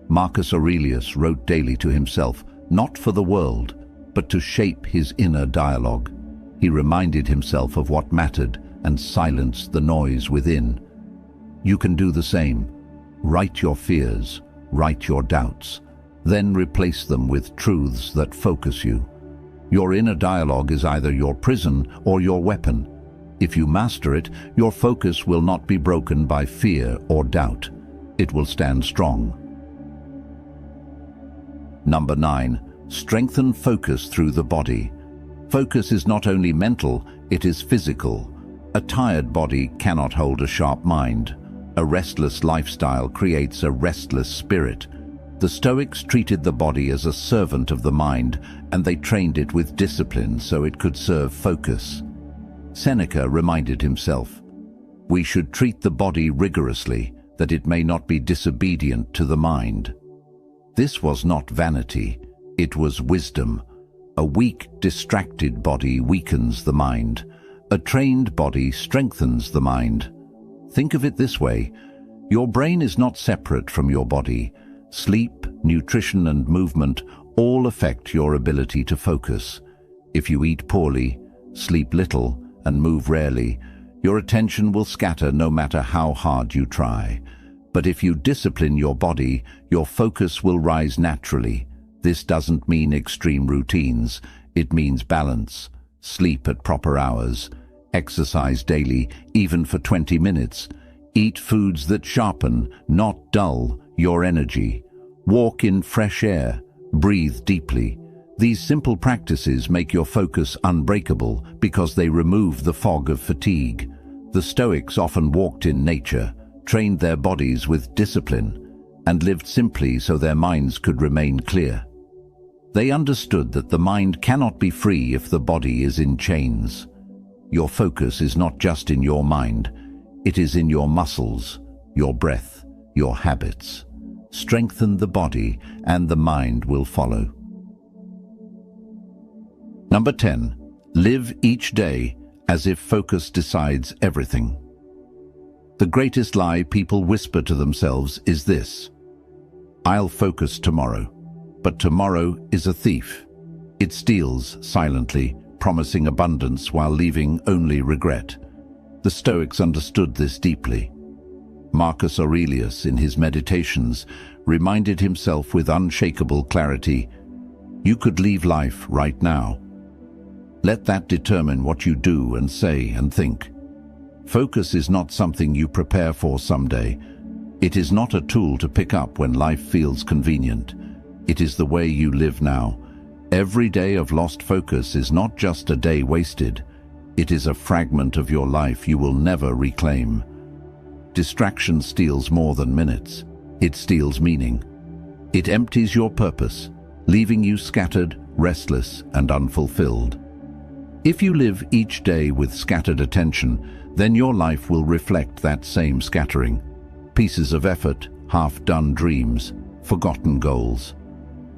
Marcus Aurelius wrote daily to himself, not for the world, but to shape his inner dialogue. He reminded himself of what mattered and silenced the noise within. You can do the same. Write your fears, write your doubts, then replace them with truths that focus you. Your inner dialogue is either your prison or your weapon. If you master it, your focus will not be broken by fear or doubt. It will stand strong. Number 9. Strengthen focus through the body. Focus is not only mental, it is physical. A tired body cannot hold a sharp mind. A restless lifestyle creates a restless spirit. The Stoics treated the body as a servant of the mind, and they trained it with discipline so it could serve focus. Seneca reminded himself, "We should treat the body rigorously, that it may not be disobedient to the mind." This was not vanity, it was wisdom. A weak, distracted body weakens the mind. A trained body strengthens the mind. Think of it this way: your brain is not separate from your body. Sleep, nutrition, and movement all affect your ability to focus. If you eat poorly, sleep little, and move rarely, your attention will scatter no matter how hard you try. But if you discipline your body, your focus will rise naturally. This doesn't mean extreme routines, it means balance. Sleep at proper hours. Exercise daily, even for 20 minutes. Eat foods that sharpen, not dull, your energy. Walk in fresh air. Breathe deeply. These simple practices make your focus unbreakable because they remove the fog of fatigue. The Stoics often walked in nature, trained their bodies with discipline, and lived simply so their minds could remain clear. They understood that the mind cannot be free if the body is in chains. Your focus is not just in your mind, it is in your muscles, your breath, your habits. Strengthen the body and the mind will follow. Number 10. Live each day as if focus decides everything. The greatest lie people whisper to themselves is this: I'll focus tomorrow. But tomorrow is a thief. It steals silently, promising abundance while leaving only regret. The Stoics understood this deeply. Marcus Aurelius, in his Meditations, reminded himself with unshakable clarity, "You could leave life right now. Let that determine what you do and say and think." Focus is not something you prepare for someday. It is not a tool to pick up when life feels convenient. It is the way you live now. Every day of lost focus is not just a day wasted. It is a fragment of your life you will never reclaim. Distraction steals more than minutes. It steals meaning. It empties your purpose, leaving you scattered, restless, and unfulfilled. If you live each day with scattered attention, then your life will reflect that same scattering. Pieces of effort, half-done dreams, forgotten goals.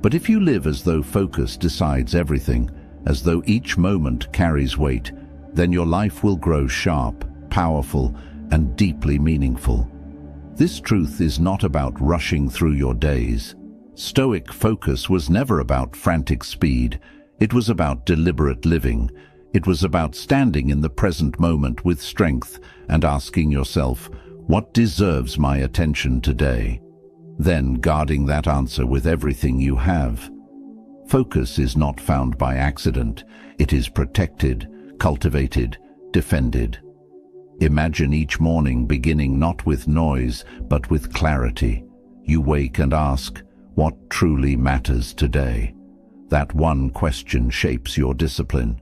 But if you live as though focus decides everything, as though each moment carries weight, then your life will grow sharp, powerful, and deeply meaningful. This truth is not about rushing through your days. Stoic focus was never about frantic speed. It was about deliberate living. It was about standing in the present moment with strength and asking yourself, what deserves my attention today? Then guarding that answer with everything you have. Focus is not found by accident. It is protected, cultivated, defended. Imagine each morning beginning not with noise, but with clarity. You wake and ask, what truly matters today? That one question shapes your discipline.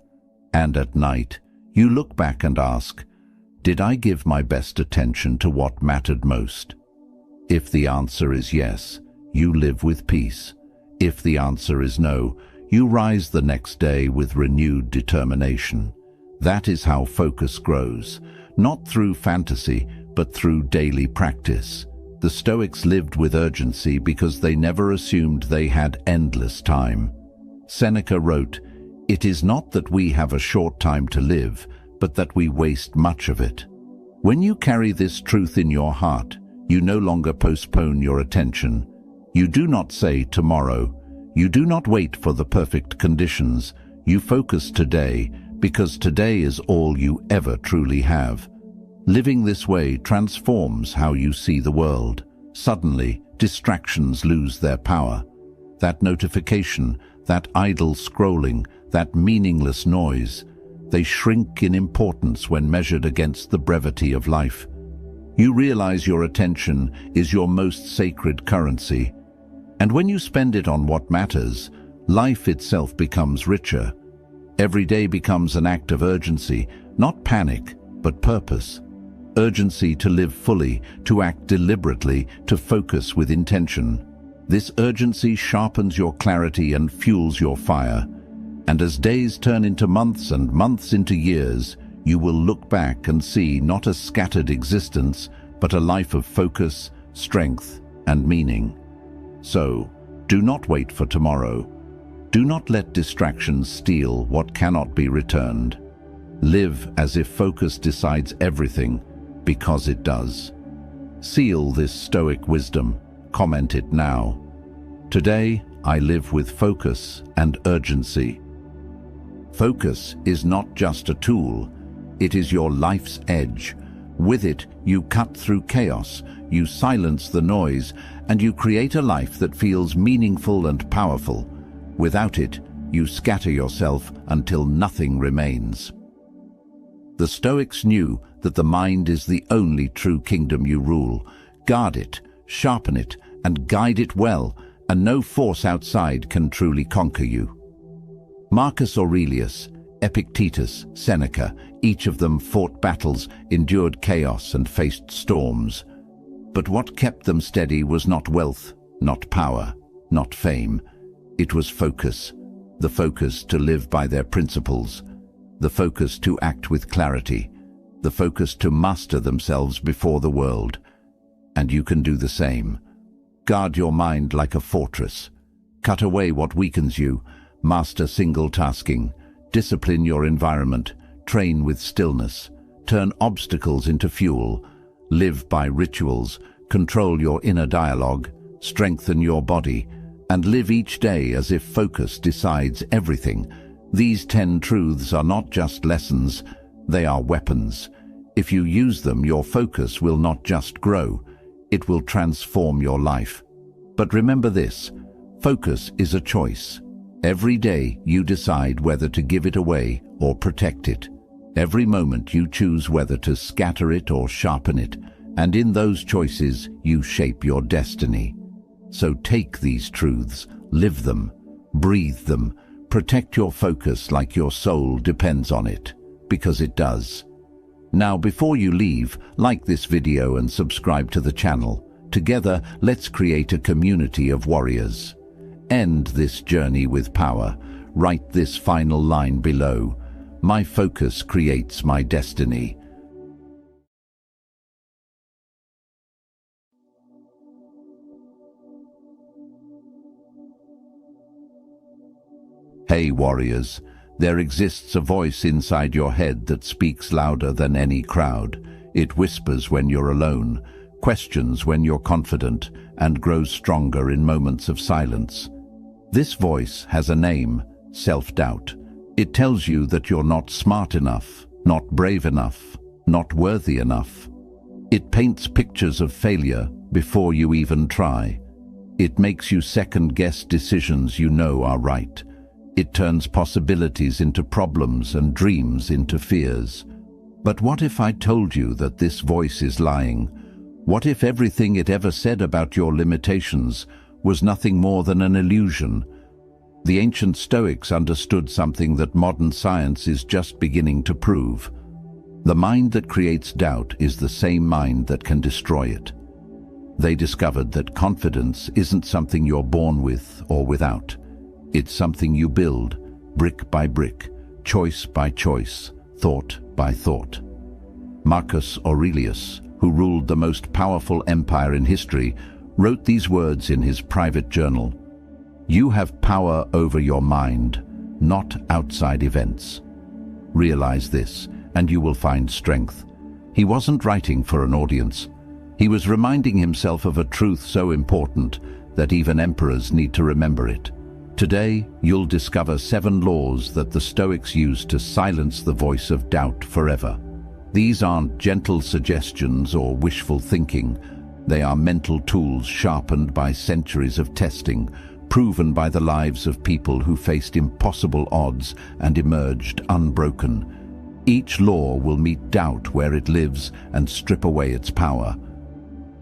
And at night, you look back and ask, did I give my best attention to what mattered most? If the answer is yes, you live with peace. If the answer is no, you rise the next day with renewed determination. That is how focus grows, not through fantasy, but through daily practice. The Stoics lived with urgency because they never assumed they had endless time. Seneca wrote, "It is not that we have a short time to live, but that we waste much of it." When you carry this truth in your heart, you no longer postpone your attention. You do not say tomorrow. You do not wait for the perfect conditions. You focus today, because today is all you ever truly have. Living this way transforms how you see the world. Suddenly, distractions lose their power. That notification, that idle scrolling, that meaningless noise, they shrink in importance when measured against the brevity of life. You realize your attention is your most sacred currency. And when you spend it on what matters, life itself becomes richer. Every day becomes an act of urgency, not panic, but purpose. Urgency to live fully, to act deliberately, to focus with intention. This urgency sharpens your clarity and fuels your fire. And as days turn into months and months into years, you will look back and see not a scattered existence, but a life of focus, strength, and meaning. So, do not wait for tomorrow. Do not let distractions steal what cannot be returned. Live as if focus decides everything, because it does. Seal this Stoic wisdom. Comment it now. Today, I live with focus and urgency. Focus is not just a tool. It is your life's edge. With it, you cut through chaos, you silence the noise, and you create a life that feels meaningful and powerful. Without it, you scatter yourself until nothing remains. The Stoics knew that the mind is the only true kingdom you rule. Guard it, sharpen it, and guide it well, and no force outside can truly conquer you. Marcus Aurelius, Epictetus, Seneca, each of them fought battles, endured chaos, and faced storms. But what kept them steady was not wealth, not power, not fame. It was focus. The focus to live by their principles. The focus to act with clarity. The focus to master themselves before the world. And you can do the same. Guard your mind like a fortress. Cut away what weakens you. Master single tasking. Discipline your environment, train with stillness, turn obstacles into fuel, live by rituals, control your inner dialogue, strengthen your body, and live each day as if focus decides everything. These 10 truths are not just lessons, they are weapons. If you use them, your focus will not just grow, it will transform your life. But remember this, focus is a choice. Every day you decide whether to give it away or protect it. Every moment you choose whether to scatter it or sharpen it, and in those choices you shape your destiny. So take these truths, live them, breathe them, protect your focus like your soul depends on it, because it does. Now, before you leave, like this video and subscribe to the channel. Together, let's create a community of warriors. End this journey with power. Write this final line below. My focus creates my destiny. Hey warriors, there exists a voice inside your head that speaks louder than any crowd. It whispers when you're alone, questions when you're confident, and grows stronger in moments of silence. This voice has a name, self-doubt. It tells you that you're not smart enough, not brave enough, not worthy enough. It paints pictures of failure before you even try. It makes you second-guess decisions you know are right. It turns possibilities into problems and dreams into fears. But what if I told you that this voice is lying? What if everything it ever said about your limitations was nothing more than an illusion? The ancient Stoics understood something that modern science is just beginning to prove. The mind that creates doubt is the same mind that can destroy it. They discovered that confidence isn't something you're born with or without. It's something you build, brick by brick, choice by choice, thought by thought. Marcus Aurelius, who ruled the most powerful empire in history, wrote these words in his private journal. You have power over your mind, not outside events. Realize this, and you will find strength. He wasn't writing for an audience. He was reminding himself of a truth so important that even emperors need to remember it. Today, you'll discover 7 laws that the Stoics used to silence the voice of doubt forever. These aren't gentle suggestions or wishful thinking. They are mental tools sharpened by centuries of testing, proven by the lives of people who faced impossible odds and emerged unbroken. Each law will meet doubt where it lives and strip away its power.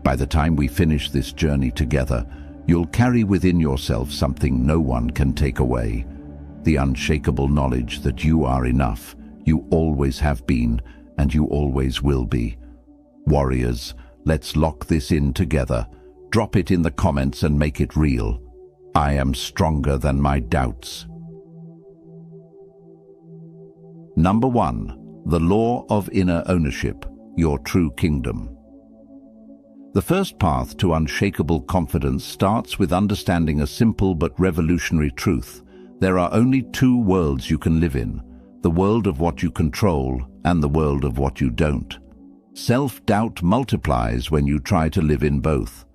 By the time we finish this journey together, you'll carry within yourself something no one can take away. The unshakable knowledge that you are enough, you always have been, and you always will be. Warriors, let's lock this in together. Drop it in the comments and make it real. I am stronger than my doubts. Number 1. The law of inner ownership, your true kingdom. The first path to unshakable confidence starts with understanding a simple but revolutionary truth. There are only 2 worlds you can live in, the world of what you control and the world of what you don't. Self-doubt multiplies when you try to live in both.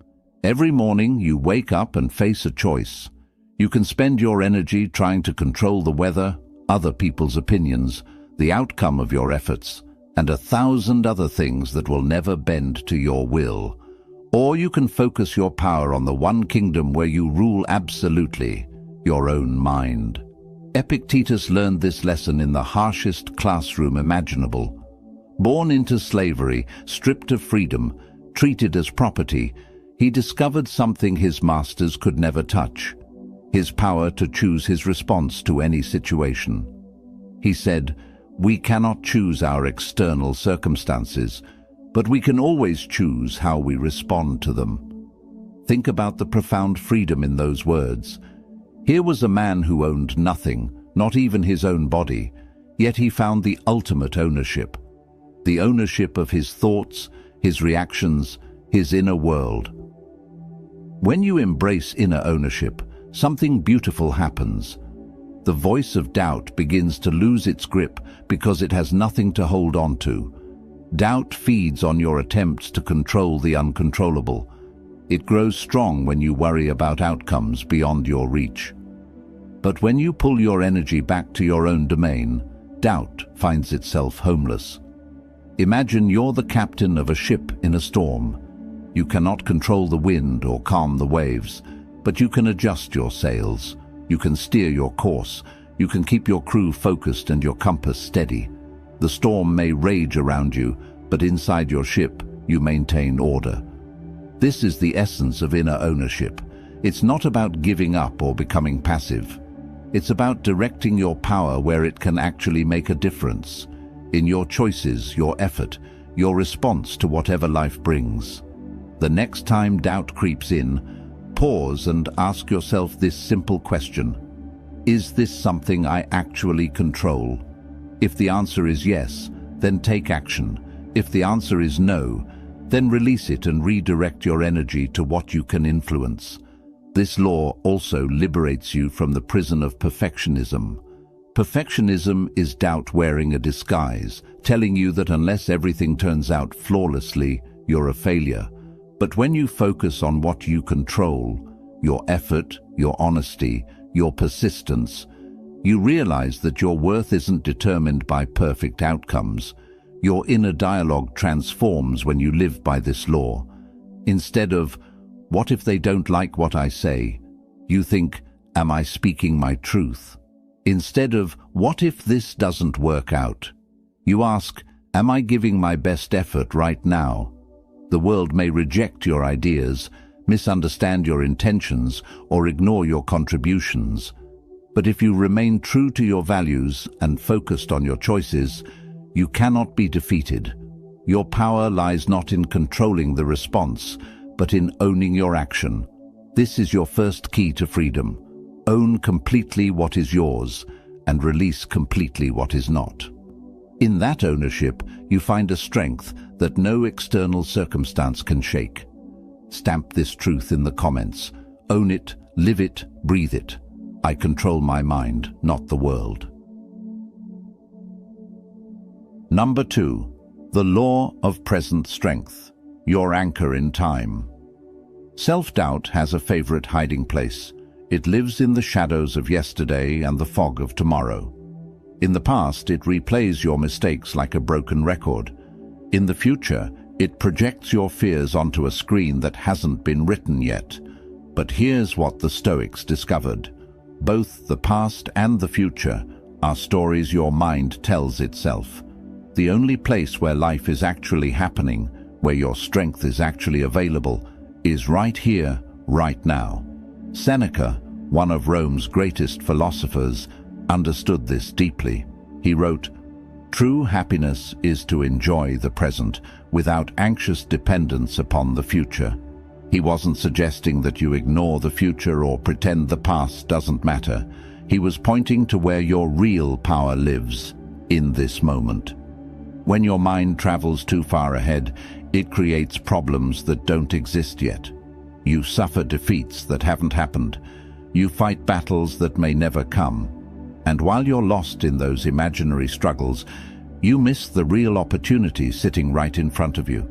Every morning you wake up and face a choice. You can spend your energy trying to control the weather, other people's opinions, the outcome of your efforts, and 1,000 other things that will never bend to your will. Or you can focus your power on the one kingdom where you rule absolutely, your own mind. Epictetus learned this lesson in the harshest classroom imaginable. Born into slavery, stripped of freedom, treated as property, he discovered something his masters could never touch: his power to choose his response to any situation. He said, "We cannot choose our external circumstances, but we can always choose how we respond to them." Think about the profound freedom in those words. Here was a man who owned nothing, not even his own body, yet he found the ultimate ownership. The ownership of his thoughts, his reactions, his inner world. When you embrace inner ownership, something beautiful happens. The voice of doubt begins to lose its grip because it has nothing to hold on to. Doubt feeds on your attempts to control the uncontrollable. It grows strong when you worry about outcomes beyond your reach. But when you pull your energy back to your own domain, doubt finds itself homeless. Imagine you're the captain of a ship in a storm. You cannot control the wind or calm the waves, but you can adjust your sails. You can steer your course. You can keep your crew focused and your compass steady. The storm may rage around you, but inside your ship, you maintain order. This is the essence of inner ownership. It's not about giving up or becoming passive. It's about directing your power where it can actually make a difference. In your choices, your effort, your response to whatever life brings. The next time doubt creeps in, pause and ask yourself this simple question. Is this something I actually control? If the answer is yes, then take action. If the answer is no, then release it and redirect your energy to what you can influence. This law also liberates you from the prison of perfectionism. Perfectionism is doubt wearing a disguise, telling you that unless everything turns out flawlessly, you're a failure. But when you focus on what you control, your effort, your honesty, your persistence, you realize that your worth isn't determined by perfect outcomes. Your inner dialogue transforms when you live by this law. Instead of, what if they don't like what I say? You think, am I speaking my truth? Instead of, what if this doesn't work out? You ask, am I giving my best effort right now? The world may reject your ideas, misunderstand your intentions, or ignore your contributions. But if you remain true to your values and focused on your choices, you cannot be defeated. Your power lies not in controlling the response, but in owning your action. This is your first key to freedom. Own completely what is yours and release completely what is not. In that ownership, you find a strength that no external circumstance can shake. Stamp this truth in the comments. Own it, live it, breathe it. I control my mind, not the world. Number 2, the law of present strength, your anchor in time. Self-doubt has a favorite hiding place. It lives in the shadows of yesterday and the fog of tomorrow. In the past, it replays your mistakes like a broken record. In the future, it projects your fears onto a screen that hasn't been written yet. But here's what the Stoics discovered. Both the past and the future are stories your mind tells itself. The only place where life is actually happening, where your strength is actually available, is right here, right now. Seneca, one of Rome's greatest philosophers, understood this deeply. He wrote, "True happiness is to enjoy the present without anxious dependence upon the future." He wasn't suggesting that you ignore the future or pretend the past doesn't matter. He was pointing to where your real power lives, in this moment. When your mind travels too far ahead, it creates problems that don't exist yet. You suffer defeats that haven't happened. You fight battles that may never come. And while you're lost in those imaginary struggles, you miss the real opportunity sitting right in front of you.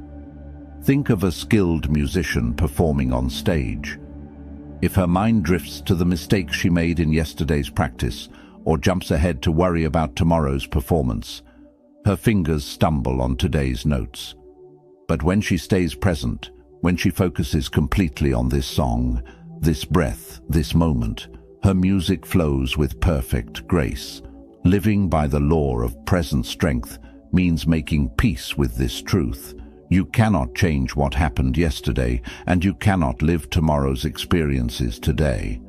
Think of a skilled musician performing on stage. If her mind drifts to the mistakes she made in yesterday's practice, or jumps ahead to worry about tomorrow's performance, her fingers stumble on today's notes. But when she stays present, when she focuses completely on this song, this breath, this moment, her music flows with perfect grace. Living by the law of present strength means making peace with this truth. You cannot change what happened yesterday, and you cannot live tomorrow's experiences today.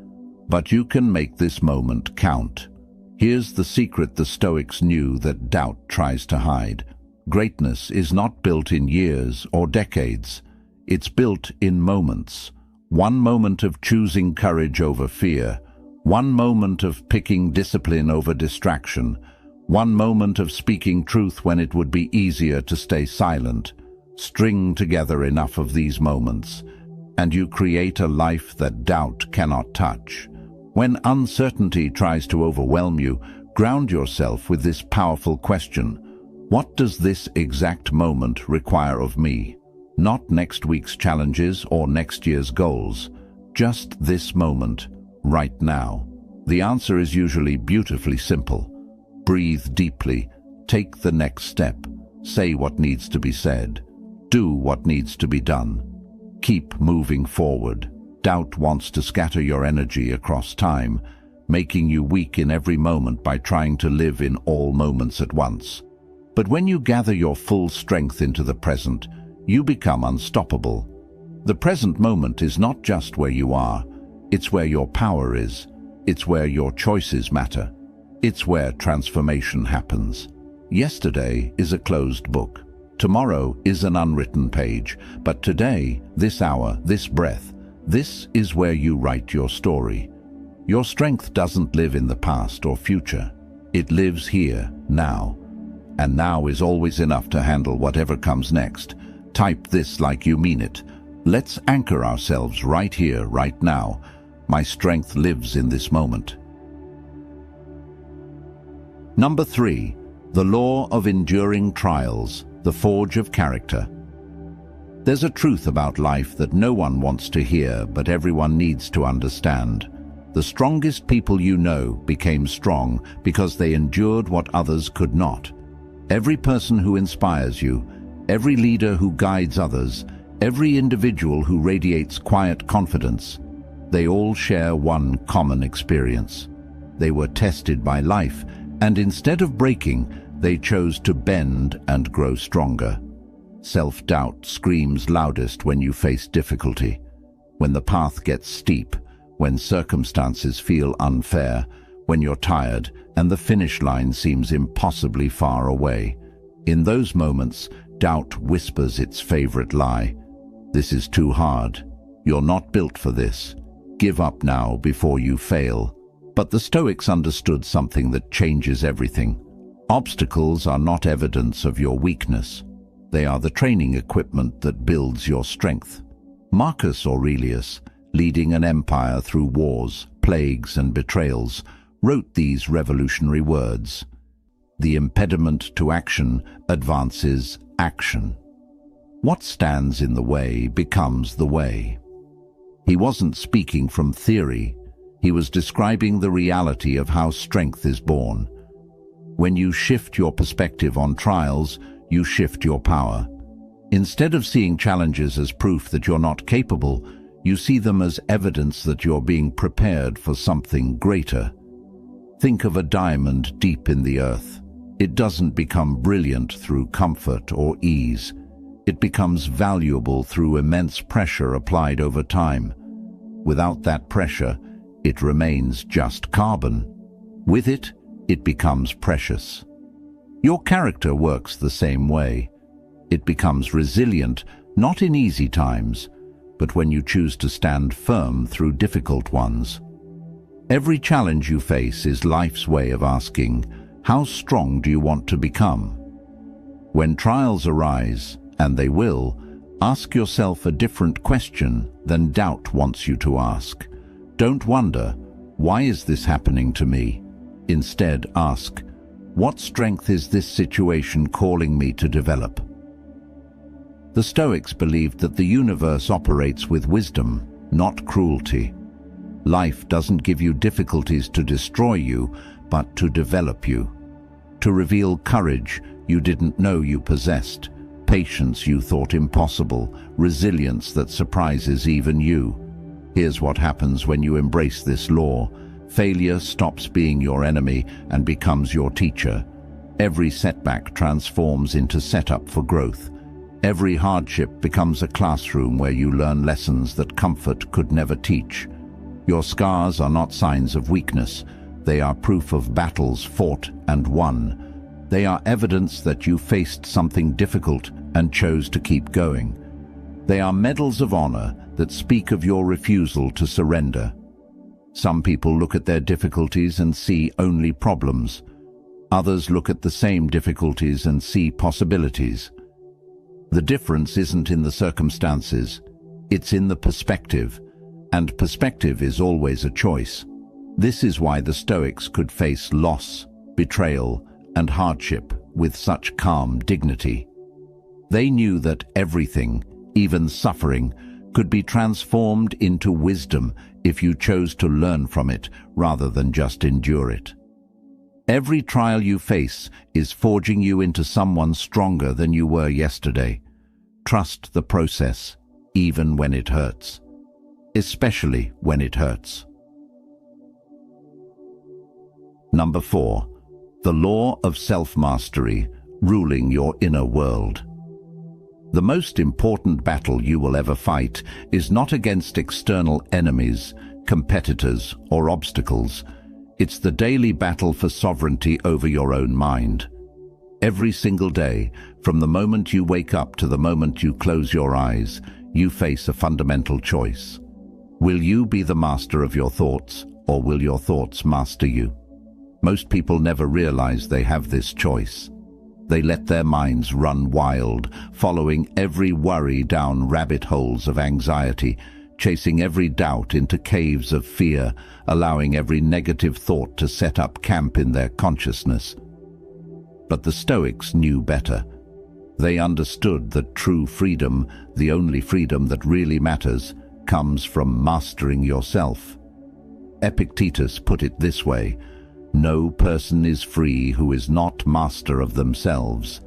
But you can make this moment count. Here's the secret the Stoics knew that doubt tries to hide. Greatness is not built in years or decades. It's built in moments. One moment of choosing courage over fear. One moment of picking discipline over distraction. One moment of speaking truth when it would be easier to stay silent. String together enough of these moments, and you create a life that doubt cannot touch. When uncertainty tries to overwhelm you, ground yourself with this powerful question: what does this exact moment require of me? Not next week's challenges or next year's goals, just this moment, right now. The answer is usually beautifully simple. Breathe deeply, take the next step, say what needs to be said, do what needs to be done. Keep moving forward. Doubt wants to scatter your energy across time, making you weak in every moment by trying to live in all moments at once. But when you gather your full strength into the present, you become unstoppable. The present moment is not just where you are, it's where your power is. It's where your choices matter. It's where transformation happens. Yesterday is a closed book. Tomorrow is an unwritten page. But today, this hour, this breath, this is where you write your story. Your strength doesn't live in the past or future. It lives here, now. And now is always enough to handle whatever comes next. Type this like you mean it. Let's anchor ourselves right here, right now. My strength lives in this moment. Number 3, the law of enduring trials, the forge of character. There's a truth about life that no one wants to hear, but everyone needs to understand. The strongest people you know became strong because they endured what others could not. Every person who inspires you, every leader who guides others, every individual who radiates quiet confidence, they all share one common experience. They were tested by life, and instead of breaking, they chose to bend and grow stronger. Self-doubt screams loudest when you face difficulty, when the path gets steep, when circumstances feel unfair, when you're tired and the finish line seems impossibly far away. In those moments, doubt whispers its favorite lie. This is too hard. You're not built for this. Give up now before you fail. But the Stoics understood something that changes everything. Obstacles are not evidence of your weakness. They are the training equipment that builds your strength. Marcus Aurelius, leading an empire through wars, plagues, and betrayals, wrote these revolutionary words: "The impediment to action advances action. What stands in the way becomes the way." He wasn't speaking from theory. He was describing the reality of how strength is born. When you shift your perspective on trials, you shift your power. Instead of seeing challenges as proof that you're not capable, you see them as evidence that you're being prepared for something greater. Think of a diamond deep in the earth. It doesn't become brilliant through comfort or ease. It becomes valuable through immense pressure applied over time. Without that pressure, it remains just carbon. With it, it becomes precious. Your character works the same way. It becomes resilient, not in easy times, but when you choose to stand firm through difficult ones. Every challenge you face is life's way of asking, how strong do you want to become? When trials arise, and they will, ask yourself a different question than doubt wants you to ask. Don't wonder, why is this happening to me? Instead, ask, what strength is this situation calling me to develop? The Stoics believed that the universe operates with wisdom, not cruelty. Life doesn't give you difficulties to destroy you, but to develop you. To reveal courage you didn't know you possessed, patience you thought impossible, resilience that surprises even you. Here's what happens when you embrace this law. Failure stops being your enemy and becomes your teacher. Every setback transforms into setup for growth. Every hardship becomes a classroom where you learn lessons that comfort could never teach. Your scars are not signs of weakness. They are proof of battles fought and won. They are evidence that you faced something difficult and chose to keep going. They are medals of honor that speak of your refusal to surrender. Some people look at their difficulties and see only problems. Others look at the same difficulties and see possibilities. The difference isn't in the circumstances, it's in the perspective, and perspective is always a choice. This is why the Stoics could face loss, betrayal, and hardship with such calm dignity. They knew that everything, even suffering, could be transformed into wisdom if you chose to learn from it rather than just endure it. Every trial you face is forging you into someone stronger than you were yesterday. Trust the process, even when it hurts. Especially when it hurts. Number 4. The law of self-mastery, ruling your inner world. The most important battle you will ever fight is not against external enemies, competitors, or obstacles. It's the daily battle for sovereignty over your own mind. Every single day, from the moment you wake up to the moment you close your eyes, you face a fundamental choice. Will you be the master of your thoughts, or will your thoughts master you? Most people never realize they have this choice. They let their minds run wild, following every worry down rabbit holes of anxiety, chasing every doubt into caves of fear, allowing every negative thought to set up camp in their consciousness. But the Stoics knew better. They understood that true freedom, the only freedom that really matters, comes from mastering yourself. Epictetus put it this way: "No person is free who is not master of themselves."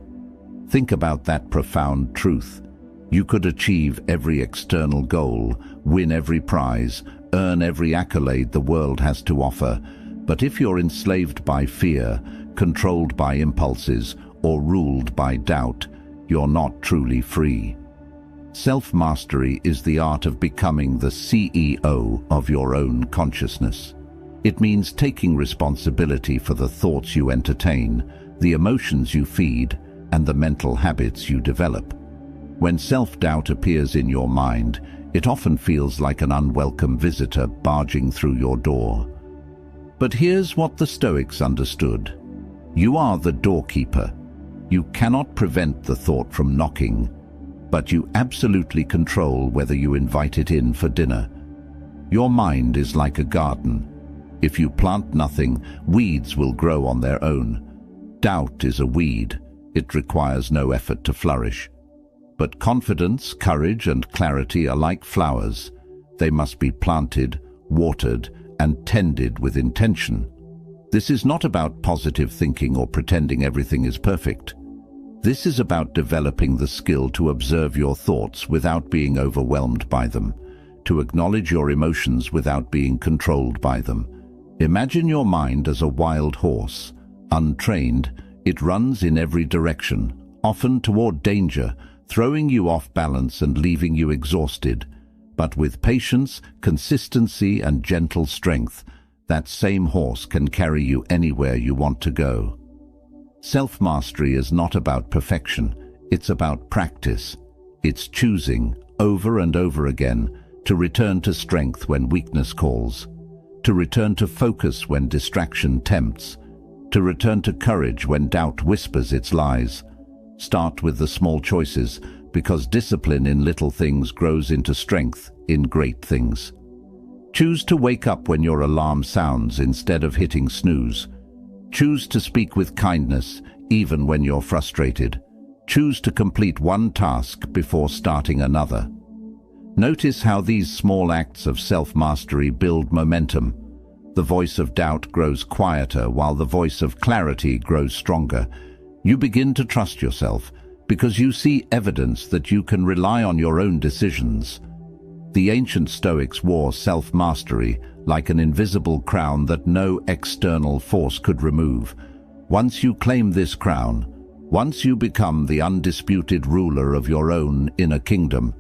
Think about that profound truth. You could achieve every external goal, win every prize, earn every accolade the world has to offer, but if you're enslaved by fear, controlled by impulses, or ruled by doubt, you're not truly free. Self-mastery is the art of becoming the CEO of your own consciousness. It means taking responsibility for the thoughts you entertain, the emotions you feed, and the mental habits you develop. When self-doubt appears in your mind, it often feels like an unwelcome visitor barging through your door. But here's what the Stoics understood. You are the doorkeeper. You cannot prevent the thought from knocking, but you absolutely control whether you invite it in for dinner. Your mind is like a garden. If you plant nothing, weeds will grow on their own. Doubt is a weed. It requires no effort to flourish. But confidence, courage, and clarity are like flowers. They must be planted, watered, and tended with intention. This is not about positive thinking or pretending everything is perfect. This is about developing the skill to observe your thoughts without being overwhelmed by them, to acknowledge your emotions without being controlled by them. Imagine your mind as a wild horse. Untrained, it runs in every direction, often toward danger, throwing you off balance and leaving you exhausted. But with patience, consistency, and gentle strength, that same horse can carry you anywhere you want to go. Self-mastery is not about perfection, it's about practice. It's choosing, over and over again, to return to strength when weakness calls, to return to focus when distraction tempts, to return to courage when doubt whispers its lies. Start with the small choices, because discipline in little things grows into strength in great things. Choose to wake up when your alarm sounds instead of hitting snooze. Choose to speak with kindness even when you're frustrated. Choose to complete one task before starting another. Notice how these small acts of self-mastery build momentum. The voice of doubt grows quieter while the voice of clarity grows stronger. You begin to trust yourself because you see evidence that you can rely on your own decisions. The ancient Stoics wore self-mastery like an invisible crown that no external force could remove. Once you claim this crown, once you become the undisputed ruler of your own inner kingdom,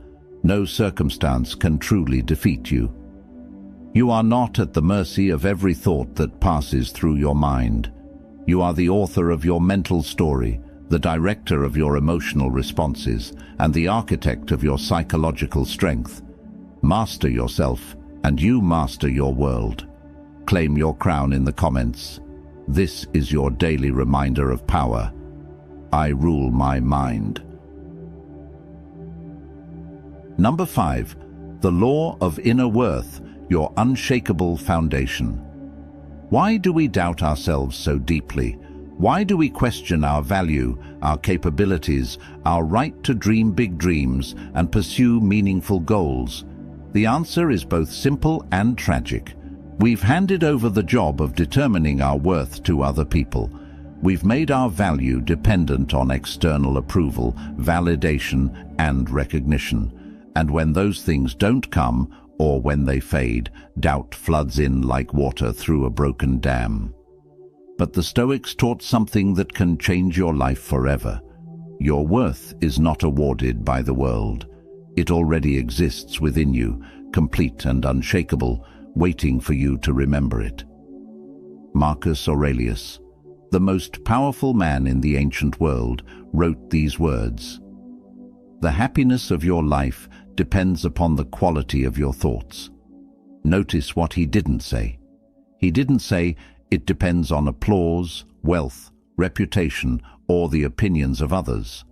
no circumstance can truly defeat you. You are not at the mercy of every thought that passes through your mind. You are the author of your mental story, the director of your emotional responses, and the architect of your psychological strength. Master yourself, and you master your world. Claim your crown in the comments. This is your daily reminder of power. I rule my mind. Number 5. The law of inner worth, your unshakable foundation. Why do we doubt ourselves so deeply? Why do we question our value, our capabilities, our right to dream big dreams and pursue meaningful goals? The answer is both simple and tragic. We've handed over the job of determining our worth to other people. We've made our value dependent on external approval, validation, and recognition. And when those things don't come, or when they fade, doubt floods in like water through a broken dam. But the Stoics taught something that can change your life forever. Your worth is not awarded by the world. It already exists within you, complete and unshakable, waiting for you to remember it. Marcus Aurelius, the most powerful man in the ancient world, wrote these words: "The happiness of your life depends upon the quality of your thoughts." Notice what he didn't say. He didn't say, "It depends on applause, wealth, reputation, or the opinions of others."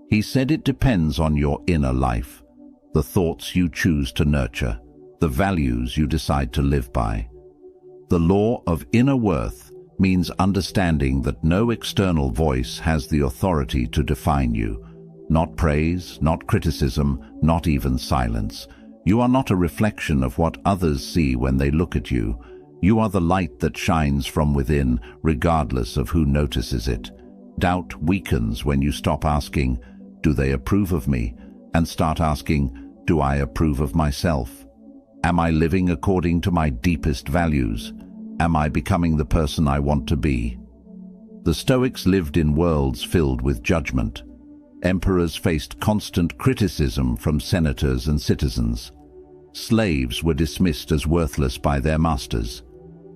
He said it depends on your inner life, the thoughts you choose to nurture, the values you decide to live by. The law of inner worth means understanding that no external voice has the authority to define you. Not praise, not criticism, not even silence. You are not a reflection of what others see when they look at you. You are the light that shines from within, regardless of who notices it. Doubt weakens when you stop asking, "Do they approve of me?" and start asking, "Do I approve of myself? Am I living according to my deepest values? Am I becoming the person I want to be?" The Stoics lived in worlds filled with judgment. Emperors faced constant criticism from senators and citizens. Slaves were dismissed as worthless by their masters.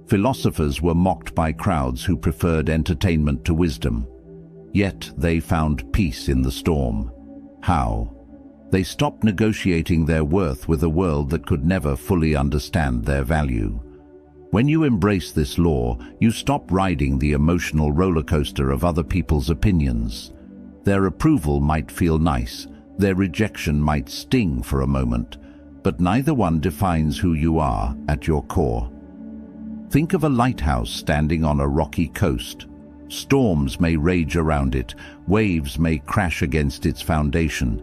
Philosophers were mocked by crowds who preferred entertainment to wisdom. Yet they found peace in the storm. How? They stopped negotiating their worth with a world that could never fully understand their value. When you embrace this law, you stop riding the emotional roller coaster of other people's opinions. Their approval might feel nice, their rejection might sting for a moment, but neither one defines who you are at your core. Think of a lighthouse standing on a rocky coast. Storms may rage around it, waves may crash against its foundation,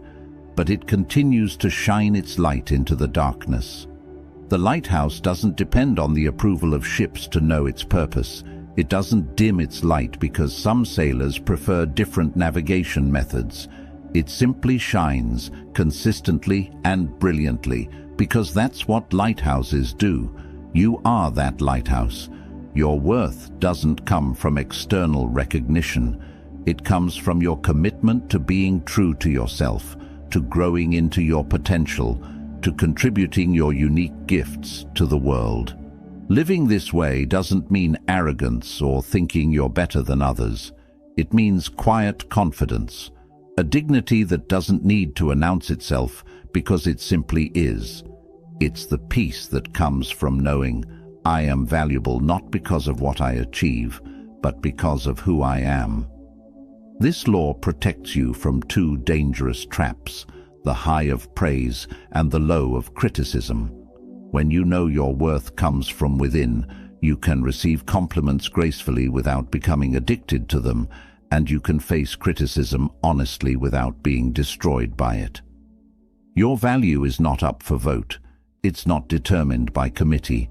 but it continues to shine its light into the darkness. The lighthouse doesn't depend on the approval of ships to know its purpose. It doesn't dim its light because some sailors prefer different navigation methods. It simply shines consistently and brilliantly because that's what lighthouses do. You are that lighthouse. Your worth doesn't come from external recognition. It comes from your commitment to being true to yourself, to growing into your potential, to contributing your unique gifts to the world. Living this way doesn't mean arrogance or thinking you're better than others. It means quiet confidence, a dignity that doesn't need to announce itself because it simply is. It's the peace that comes from knowing I am valuable not because of what I achieve, but because of who I am. This law protects you from two dangerous traps, the high of praise and the low of criticism. When you know your worth comes from within, you can receive compliments gracefully without becoming addicted to them, and you can face criticism honestly without being destroyed by it. Your value is not up for vote. It's not determined by committee.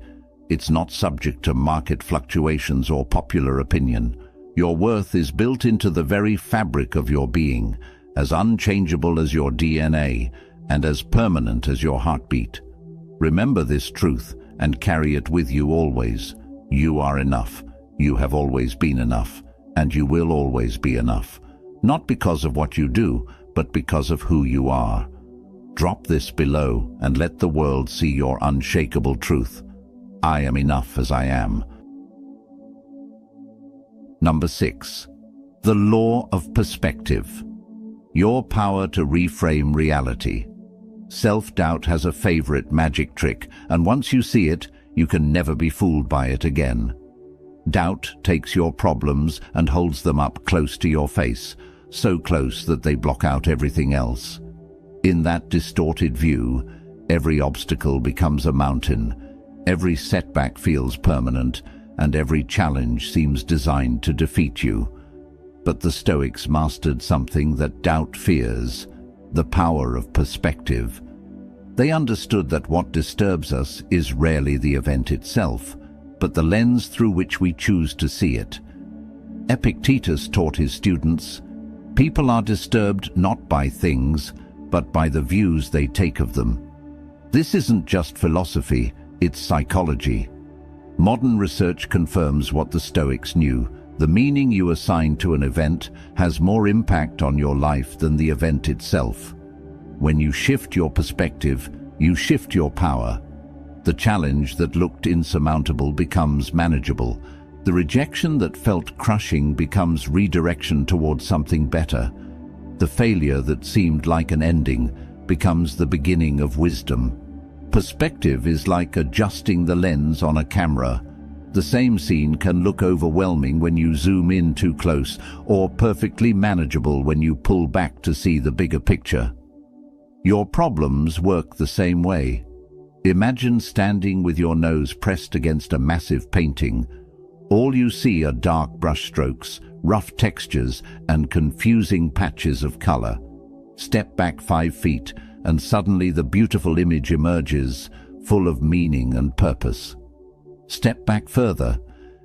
It's not subject to market fluctuations or popular opinion. Your worth is built into the very fabric of your being, as unchangeable as your DNA and as permanent as your heartbeat. Remember this truth and carry it with you always. You are enough. You have always been enough, and you will always be enough. Not because of what you do, but because of who you are. Drop this below and let the world see your unshakable truth. I am enough as I am. Number 6. The law of perspective. Your power to reframe reality. Self-doubt has a favorite magic trick, and once you see it, you can never be fooled by it again. Doubt takes your problems and holds them up close to your face, so close that they block out everything else. In that distorted view, every obstacle becomes a mountain, every setback feels permanent, and every challenge seems designed to defeat you. But the Stoics mastered something that doubt fears: the power of perspective. They understood that what disturbs us is rarely the event itself, but the lens through which we choose to see it. Epictetus taught his students, "People are disturbed not by things, but by the views they take of them." This isn't just philosophy, it's psychology. Modern research confirms what the Stoics knew: the meaning you assign to an event has more impact on your life than the event itself. When you shift your perspective, you shift your power. The challenge that looked insurmountable becomes manageable. The rejection that felt crushing becomes redirection towards something better. The failure that seemed like an ending becomes the beginning of wisdom. Perspective is like adjusting the lens on a camera. The same scene can look overwhelming when you zoom in too close, or perfectly manageable when you pull back to see the bigger picture. Your problems work the same way. Imagine standing with your nose pressed against a massive painting. All you see are dark brushstrokes, rough textures, and confusing patches of color. Step back 5 feet, and suddenly the beautiful image emerges, full of meaning and purpose. Step back further,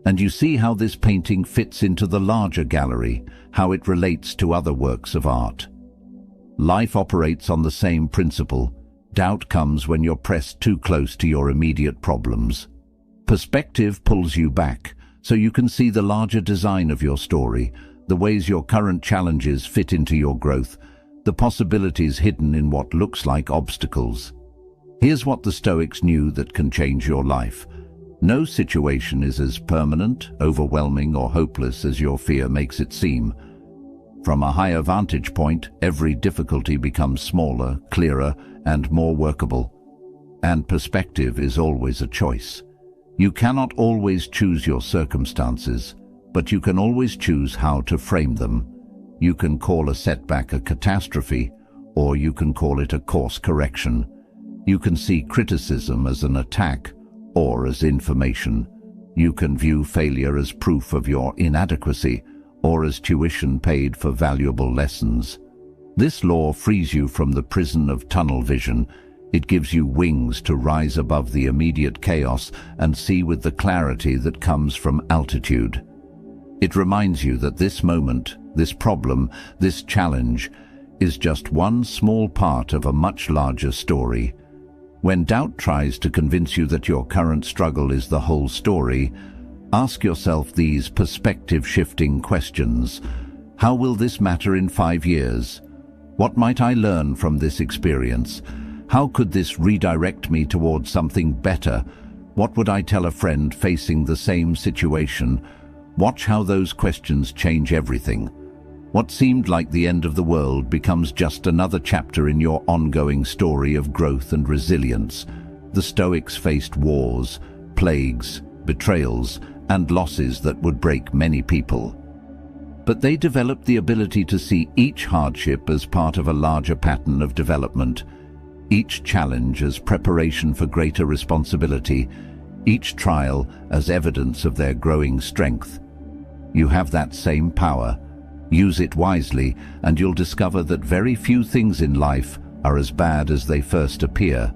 and you see how this painting fits into the larger gallery, how it relates to other works of art. Life operates on the same principle. Doubt comes when you're pressed too close to your immediate problems. Perspective pulls you back, so you can see the larger design of your story, the ways your current challenges fit into your growth, the possibilities hidden in what looks like obstacles. Here's what the Stoics knew that can change your life. No situation is as permanent, overwhelming, or hopeless as your fear makes it seem. From a higher vantage point, every difficulty becomes smaller, clearer, and more workable. And perspective is always a choice. You cannot always choose your circumstances, but you can always choose how to frame them. You can call a setback a catastrophe, or you can call it a course correction. You can see criticism as an attack, or as information. You can view failure as proof of your inadequacy, or as tuition paid for valuable lessons. This law frees you from the prison of tunnel vision. It gives you wings to rise above the immediate chaos and see with the clarity that comes from altitude. It reminds you that this moment, this problem, this challenge, is just one small part of a much larger story. When doubt tries to convince you that your current struggle is the whole story, ask yourself these perspective-shifting questions. How will this matter in 5 years? What might I learn from this experience? How could this redirect me towards something better? What would I tell a friend facing the same situation? Watch how those questions change everything. What seemed like the end of the world becomes just another chapter in your ongoing story of growth and resilience. The Stoics faced wars, plagues, betrayals, and losses that would break many people. But they developed the ability to see each hardship as part of a larger pattern of development, each challenge as preparation for greater responsibility, each trial as evidence of their growing strength. You have that same power. Use it wisely, and you'll discover that very few things in life are as bad as they first appear,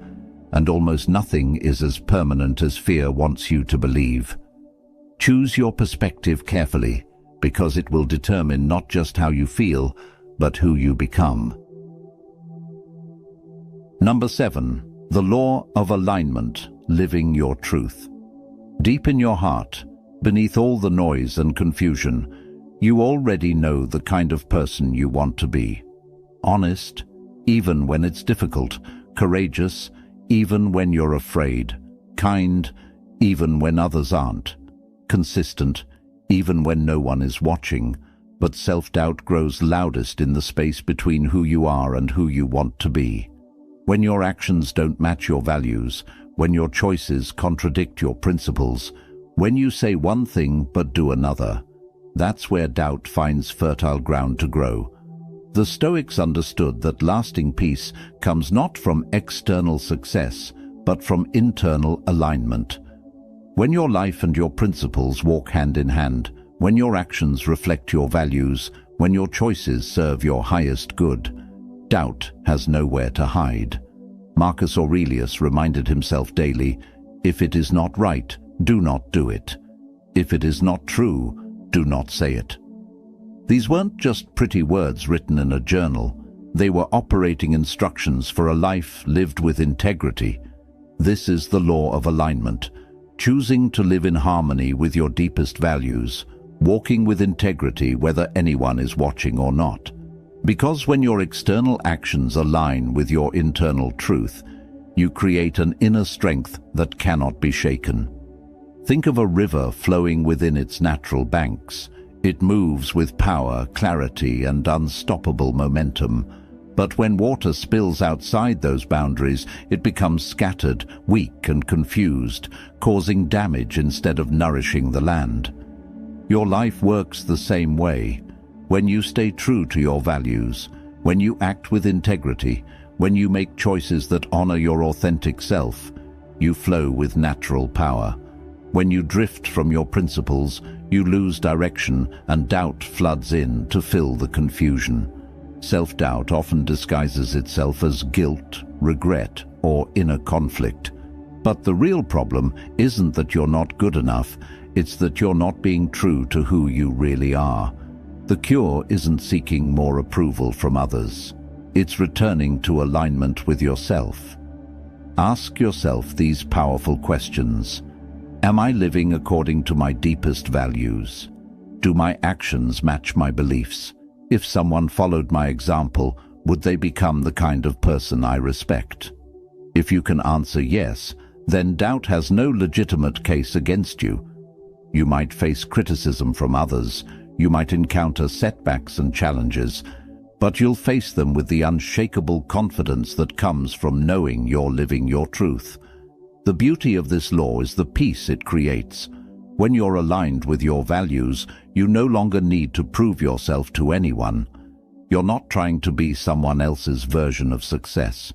and almost nothing is as permanent as fear wants you to believe. Choose your perspective carefully, because it will determine not just how you feel, but who you become. Number 7. The law of alignment, living your truth. Deep in your heart, beneath all the noise and confusion, you already know the kind of person you want to be. Honest, even when it's difficult. Courageous, even when you're afraid. Kind, even when others aren't. Consistent, even when no one is watching. But self-doubt grows loudest in the space between who you are and who you want to be. When your actions don't match your values, when your choices contradict your principles, when you say one thing but do another, that's where doubt finds fertile ground to grow. The Stoics understood that lasting peace comes not from external success, but from internal alignment. When your life and your principles walk hand in hand, when your actions reflect your values, when your choices serve your highest good, doubt has nowhere to hide. Marcus Aurelius reminded himself daily, "If it is not right, do not do it. If it is not true, do not say it." These weren't just pretty words written in a journal. They were operating instructions for a life lived with integrity. This is the law of alignment, choosing to live in harmony with your deepest values, walking with integrity whether anyone is watching or not. Because when your external actions align with your internal truth, you create an inner strength that cannot be shaken. Think of a river flowing within its natural banks. It moves with power, clarity, and unstoppable momentum. But when water spills outside those boundaries, it becomes scattered, weak, and confused, causing damage instead of nourishing the land. Your life works the same way. When you stay true to your values, when you act with integrity, when you make choices that honor your authentic self, you flow with natural power. When you drift from your principles, you lose direction and doubt floods in to fill the confusion. Self-doubt often disguises itself as guilt, regret, or inner conflict. But the real problem isn't that you're not good enough, it's that you're not being true to who you really are. The cure isn't seeking more approval from others. It's returning to alignment with yourself. Ask yourself these powerful questions. Am I living according to my deepest values? Do my actions match my beliefs? If someone followed my example, would they become the kind of person I respect? If you can answer yes, then doubt has no legitimate case against you. You might face criticism from others, you might encounter setbacks and challenges, but you'll face them with the unshakable confidence that comes from knowing you're living your truth. The beauty of this law is the peace it creates. When you're aligned with your values, you no longer need to prove yourself to anyone. You're not trying to be someone else's version of success.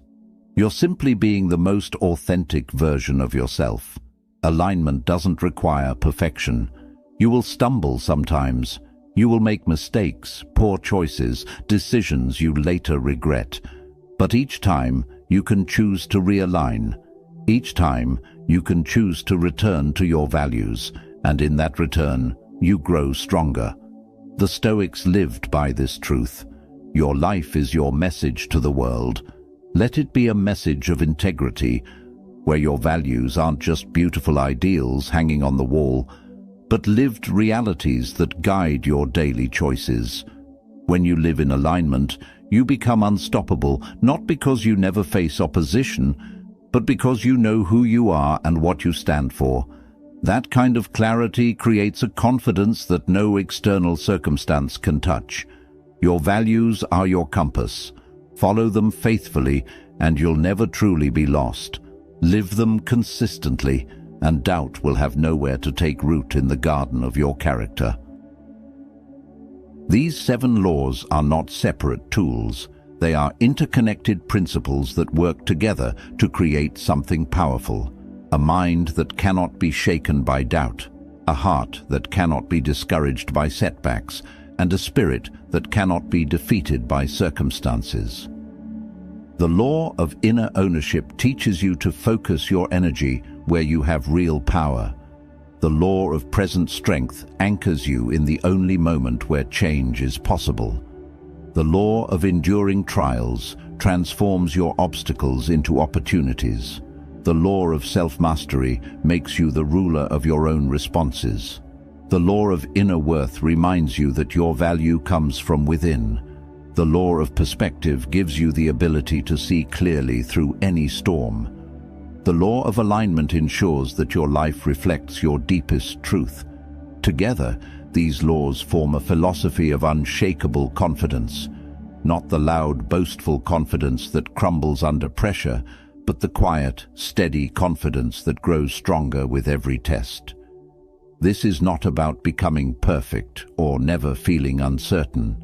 You're simply being the most authentic version of yourself. Alignment doesn't require perfection. You will stumble sometimes. You will make mistakes, poor choices, decisions you later regret. But each time, you can choose to realign. Each time, you can choose to return to your values, and in that return, you grow stronger. The Stoics lived by this truth. Your life is your message to the world. Let it be a message of integrity, where your values aren't just beautiful ideals hanging on the wall, but lived realities that guide your daily choices. When you live in alignment, you become unstoppable, not because you never face opposition, but because you know who you are and what you stand for. That kind of clarity creates a confidence that no external circumstance can touch. Your values are your compass. Follow them faithfully, and you'll never truly be lost. Live them consistently, and doubt will have nowhere to take root in the garden of your character. These 7 laws are not separate tools. They are interconnected principles that work together to create something powerful. A mind that cannot be shaken by doubt, a heart that cannot be discouraged by setbacks, and a spirit that cannot be defeated by circumstances. The law of inner ownership teaches you to focus your energy where you have real power. The law of present strength anchors you in the only moment where change is possible. The law of enduring trials transforms your obstacles into opportunities. The law of self-mastery makes you the ruler of your own responses. The law of inner worth reminds you that your value comes from within. The law of perspective gives you the ability to see clearly through any storm. The law of alignment ensures that your life reflects your deepest truth. Together, these laws form a philosophy of unshakable confidence. Not the loud, boastful confidence that crumbles under pressure, but the quiet, steady confidence that grows stronger with every test. This is not about becoming perfect or never feeling uncertain.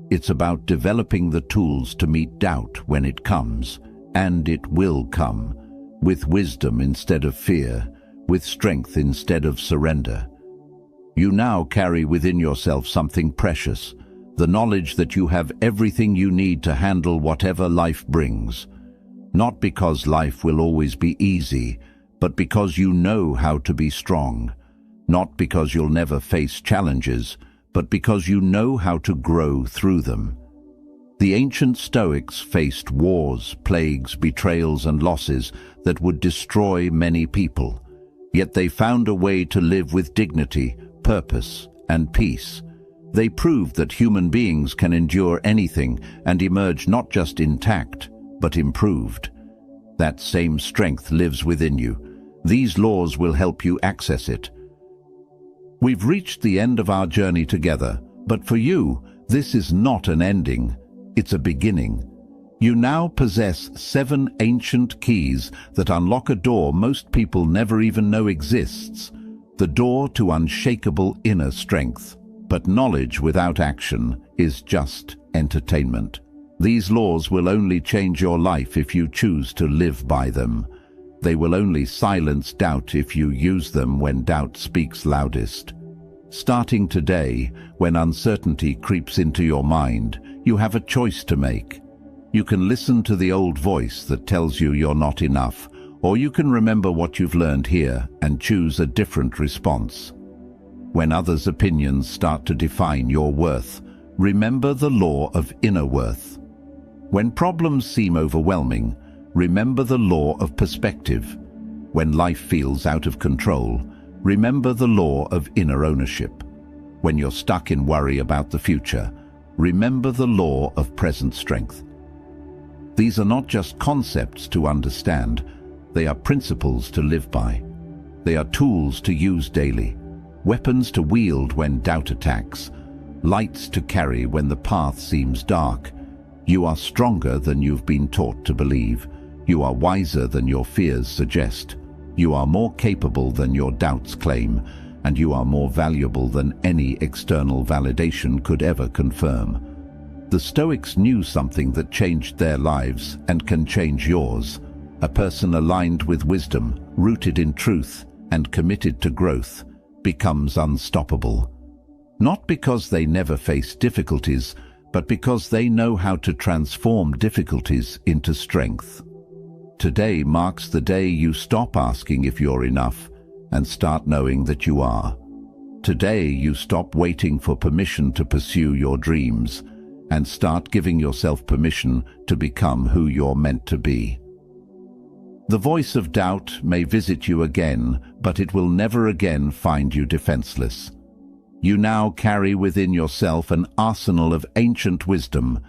It's about developing the tools to meet doubt when it comes, and it will come, with wisdom instead of fear, with strength instead of surrender. You now carry within yourself something precious, the knowledge that you have everything you need to handle whatever life brings. Not because life will always be easy, but because you know how to be strong. Not because you'll never face challenges, but because you know how to grow through them. The ancient Stoics faced wars, plagues, betrayals, and losses that would destroy many people. Yet they found a way to live with dignity, purpose, and peace. They proved that human beings can endure anything and emerge not just intact, but improved. That same strength lives within you. These laws will help you access it. We've reached the end of our journey together, but for you, this is not an ending. It's a beginning. You now possess 7 ancient keys that unlock a door most people never even know exists. The door to unshakable inner strength. But knowledge without action is just entertainment. These laws will only change your life if you choose to live by them. They will only silence doubt if you use them when doubt speaks loudest. Starting today, when uncertainty creeps into your mind, you have a choice to make. You can listen to the old voice that tells you you're not enough, or you can remember what you've learned here and choose a different response. When others' opinions start to define your worth, remember the law of inner worth. When problems seem overwhelming, remember the law of perspective. When life feels out of control, remember the law of inner ownership. When you're stuck in worry about the future, remember the law of present strength. These are not just concepts to understand, they are principles to live by. They are tools to use daily, weapons to wield when doubt attacks, lights to carry when the path seems dark. You are stronger than you've been taught to believe. You are wiser than your fears suggest. You are more capable than your doubts claim, and you are more valuable than any external validation could ever confirm. The Stoics knew something that changed their lives and can change yours. A person aligned with wisdom, rooted in truth, and committed to growth becomes unstoppable. Not because they never face difficulties, but because they know how to transform difficulties into strength. Today marks the day you stop asking if you're enough and start knowing that you are. Today you stop waiting for permission to pursue your dreams and start giving yourself permission to become who you're meant to be. The voice of doubt may visit you again, but it will never again find you defenseless. You now carry within yourself an arsenal of ancient wisdom,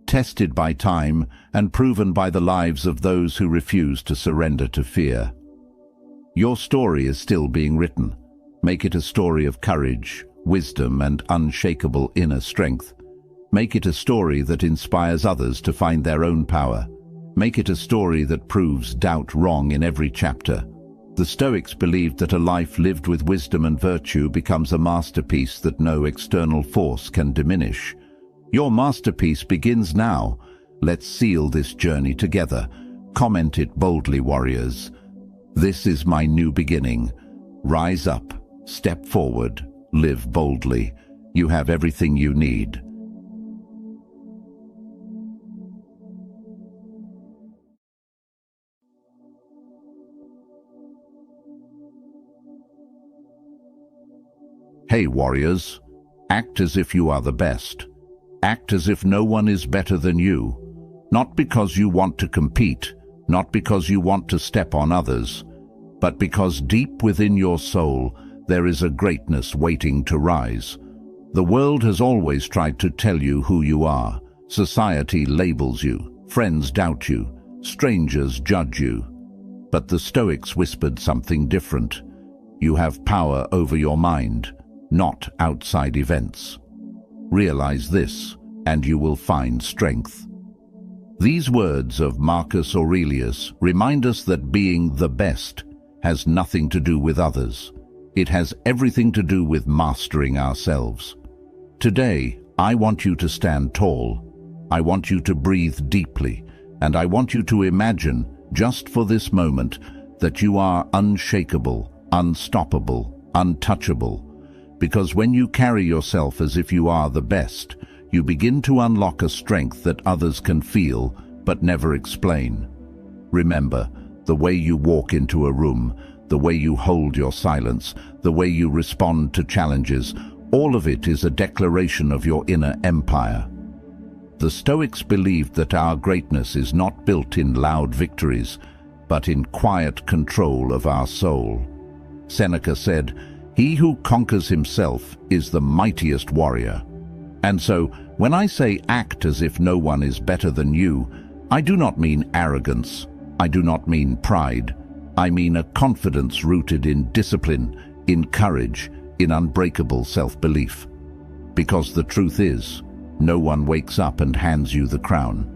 tested by time and proven by the lives of those who refuse to surrender to fear. Your story is still being written. Make it a story of courage, wisdom, and unshakable inner strength. Make it a story that inspires others to find their own power. Make it a story that proves doubt wrong in every chapter. The Stoics believed that a life lived with wisdom and virtue becomes a masterpiece that no external force can diminish. Your masterpiece begins now. Let's seal this journey together. Comment it boldly, warriors. This is my new beginning. Rise up, step forward, live boldly. You have everything you need. Hey, warriors, act as if you are the best. Act as if no one is better than you. Not because you want to compete, not because you want to step on others, but because deep within your soul there is a greatness waiting to rise. The world has always tried to tell you who you are. Society labels you, friends doubt you, strangers judge you. But the Stoics whispered something different. You have power over your mind, not outside events. Realize this, and you will find strength. These words of Marcus Aurelius remind us that being the best has nothing to do with others. It has everything to do with mastering ourselves. Today, I want you to stand tall. I want you to breathe deeply, and I want you to imagine, just for this moment, that you are unshakable, unstoppable, untouchable. Because when you carry yourself as if you are the best, you begin to unlock a strength that others can feel but never explain. Remember, the way you walk into a room, the way you hold your silence, the way you respond to challenges, all of it is a declaration of your inner empire. The Stoics believed that our greatness is not built in loud victories, but in quiet control of our soul. Seneca said, "He who conquers himself is the mightiest warrior." And so, when I say act as if no one is better than you, I do not mean arrogance, I do not mean pride, I mean a confidence rooted in discipline, in courage, in unbreakable self-belief. Because the truth is, no one wakes up and hands you the crown.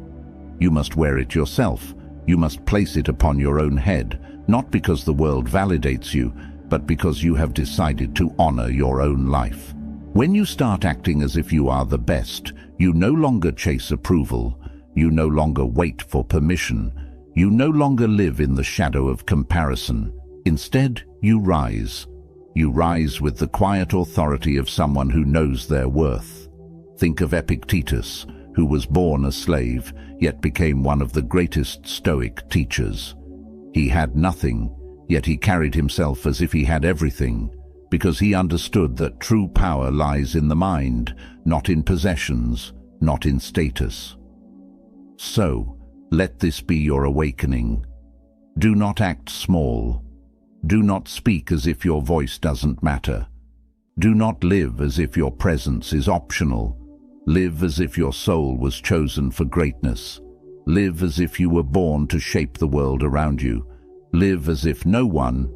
You must wear it yourself. You must place it upon your own head, not because the world validates you, but because you have decided to honor your own life. When you start acting as if you are the best, you no longer chase approval. You no longer wait for permission. You no longer live in the shadow of comparison. Instead, you rise. You rise with the quiet authority of someone who knows their worth. Think of Epictetus, who was born a slave, yet became one of the greatest Stoic teachers. He had nothing, yet he carried himself as if he had everything, because he understood that true power lies in the mind, not in possessions, not in status. So, let this be your awakening. Do not act small. Do not speak as if your voice doesn't matter. Do not live as if your presence is optional. Live as if your soul was chosen for greatness. Live as if you were born to shape the world around you. Live as if no one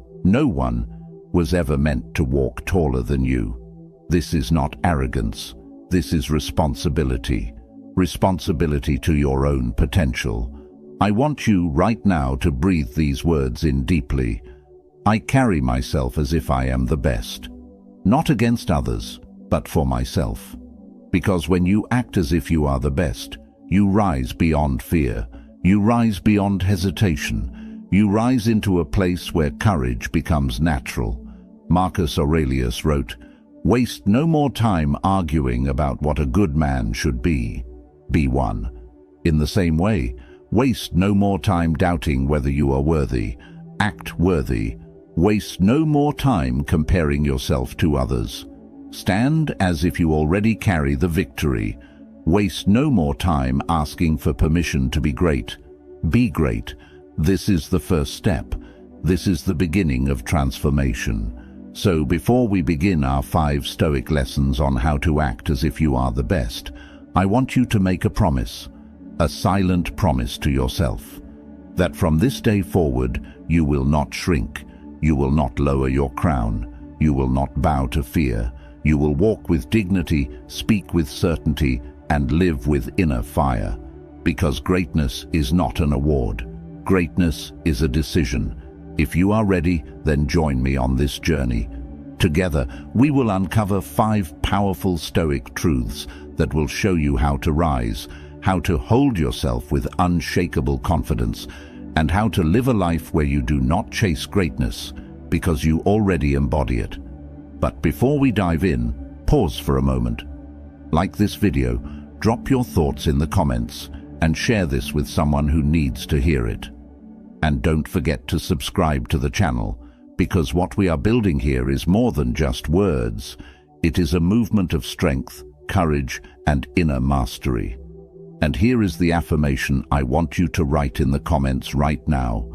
was ever meant to walk taller than you. This is not arrogance. This is responsibility. Responsibility to your own potential. I want you right now to breathe these words in deeply. I carry myself as if I am the best. Not against others, but for myself. Because when you act as if you are the best, you rise beyond fear. You rise beyond hesitation. You rise into a place where courage becomes natural. Marcus Aurelius wrote, "Waste no more time arguing about what a good man should be. Be one." In the same way, waste no more time doubting whether you are worthy. Act worthy. Waste no more time comparing yourself to others. Stand as if you already carry the victory. Waste no more time asking for permission to be great. Be great. This is the first step. This is the beginning of transformation. So before we begin our 5 Stoic lessons on how to act as if you are the best, I want you to make a promise, a silent promise to yourself, that from this day forward you will not shrink, you will not lower your crown, you will not bow to fear, you will walk with dignity, speak with certainty, and live with inner fire. Because greatness is not an award. Greatness is a decision. If you are ready, then join me on this journey. Together, we will uncover 5 powerful Stoic truths that will show you how to rise, how to hold yourself with unshakable confidence, and how to live a life where you do not chase greatness, because you already embody it. But before we dive in, pause for a moment. Like this video, drop your thoughts in the comments and share this with someone who needs to hear it. And don't forget to subscribe to the channel, because what we are building here is more than just words. It is a movement of strength, courage, and inner mastery. And here is the affirmation I want you to write in the comments right now.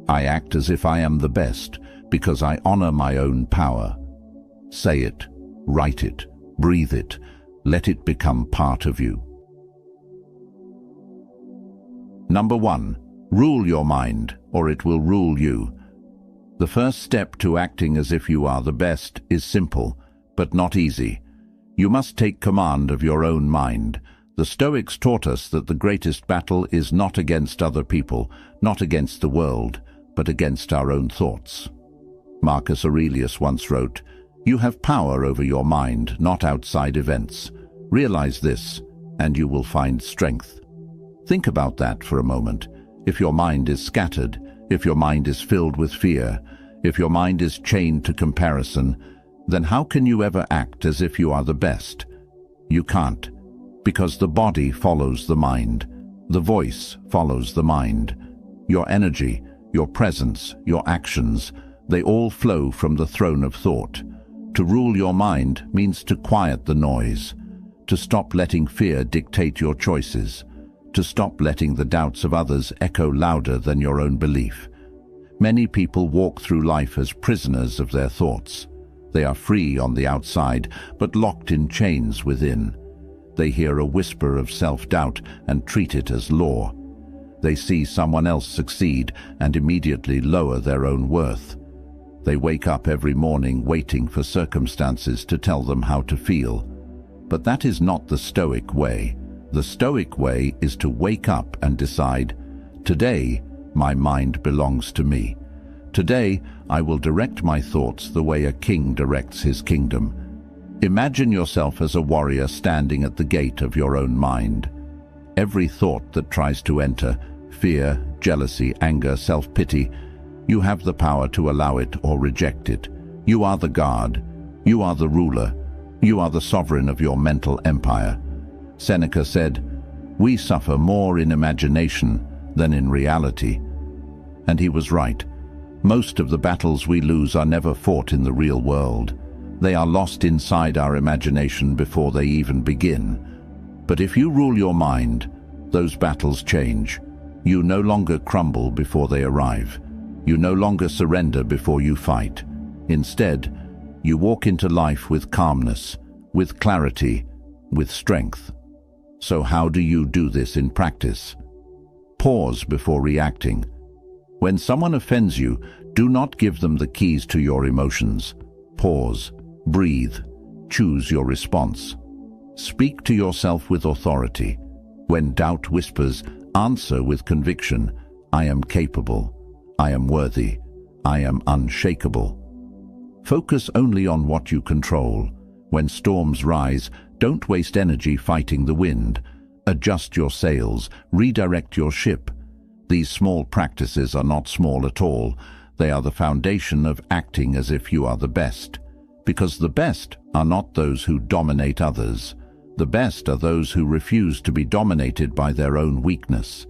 I act as if I am the best because I honor my own power. Say it, write it, breathe it, let it become part of you. Number 1. Rule your mind, or it will rule you. The first step to acting as if you are the best is simple, but not easy. You must take command of your own mind. The Stoics taught us that the greatest battle is not against other people, not against the world, but against our own thoughts. Marcus Aurelius once wrote, "You have power over your mind, not outside events. Realize this, and you will find strength." Think about that for a moment. If your mind is scattered, if your mind is filled with fear, If your mind is chained to comparison, then how can you ever act as if you are the best? You can't, because the body follows the mind. The voice follows the mind. Your energy, your presence, your actions, they all flow from the throne of thought. To rule your mind means to quiet the noise, to stop letting fear dictate your choices, to stop letting the doubts of others echo louder than your own belief. Many people walk through life as prisoners of their thoughts. They are free on the outside, but locked in chains within. They hear a whisper of self-doubt and treat it as law. They see someone else succeed and immediately lower their own worth. They wake up every morning waiting for circumstances to tell them how to feel. But that is not the Stoic way. The Stoic way is to wake up and decide, today, my mind belongs to me. Today, I will direct my thoughts the way a king directs his kingdom. Imagine yourself as a warrior standing at the gate of your own mind. Every thought that tries to enter, fear, jealousy, anger, self-pity, you have the power to allow it or reject it. You are the guard. You are the ruler. You are the sovereign of your mental empire. Seneca said, "We suffer more in imagination than in reality." And he was right. Most of the battles we lose are never fought in the real world. They are lost inside our imagination before they even begin. But if you rule your mind, those battles change. You no longer crumble before they arrive. You no longer surrender before you fight. Instead, you walk into life with calmness, with clarity, with strength. So how do you do this in practice? Pause before reacting. When someone offends you, do not give them the keys to your emotions. Pause, breathe, choose your response. Speak to yourself with authority. When doubt whispers, answer with conviction. I am capable. I am worthy. I am unshakable. Focus only on what you control. When storms rise, don't waste energy fighting the wind. Adjust your sails, redirect your ship. These small practices are not small at all. They are the foundation of acting as if you are the best. Because the best are not those who dominate others. The best are those who refuse to be dominated by their own weakness.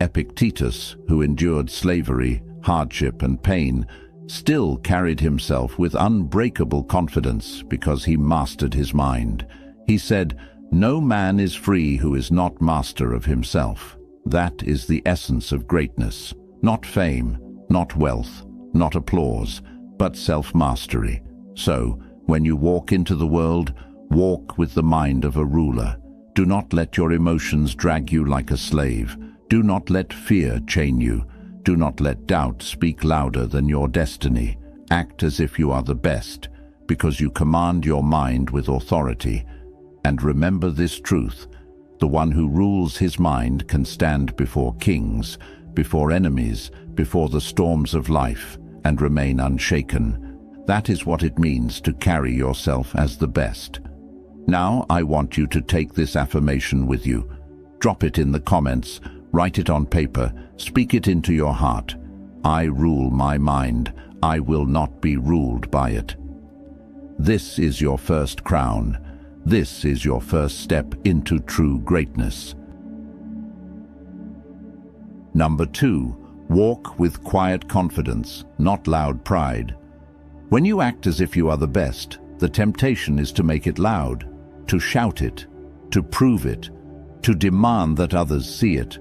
Epictetus, who endured slavery, hardship, and pain, still carried himself with unbreakable confidence because he mastered his mind. He said, "No man is free who is not master of himself." That is the essence of greatness. Not fame, not wealth, not applause, but self-mastery. So, when you walk into the world, walk with the mind of a ruler. Do not let your emotions drag you like a slave. Do not let fear chain you. Do not let doubt speak louder than your destiny. Act as if you are the best, because you command your mind with authority. And remember this truth: the one who rules his mind can stand before kings, before enemies, before the storms of life, and remain unshaken. That is what it means to carry yourself as the best. Now I want you to take this affirmation with you. Drop it in the comments, write it on paper, speak it into your heart. I rule my mind. I will not be ruled by it. This is your first crown. This is your first step into true greatness. Number 2, walk with quiet confidence, not loud pride. When you act as if you are the best, the temptation is to make it loud, to shout it, to prove it, to demand that others see it.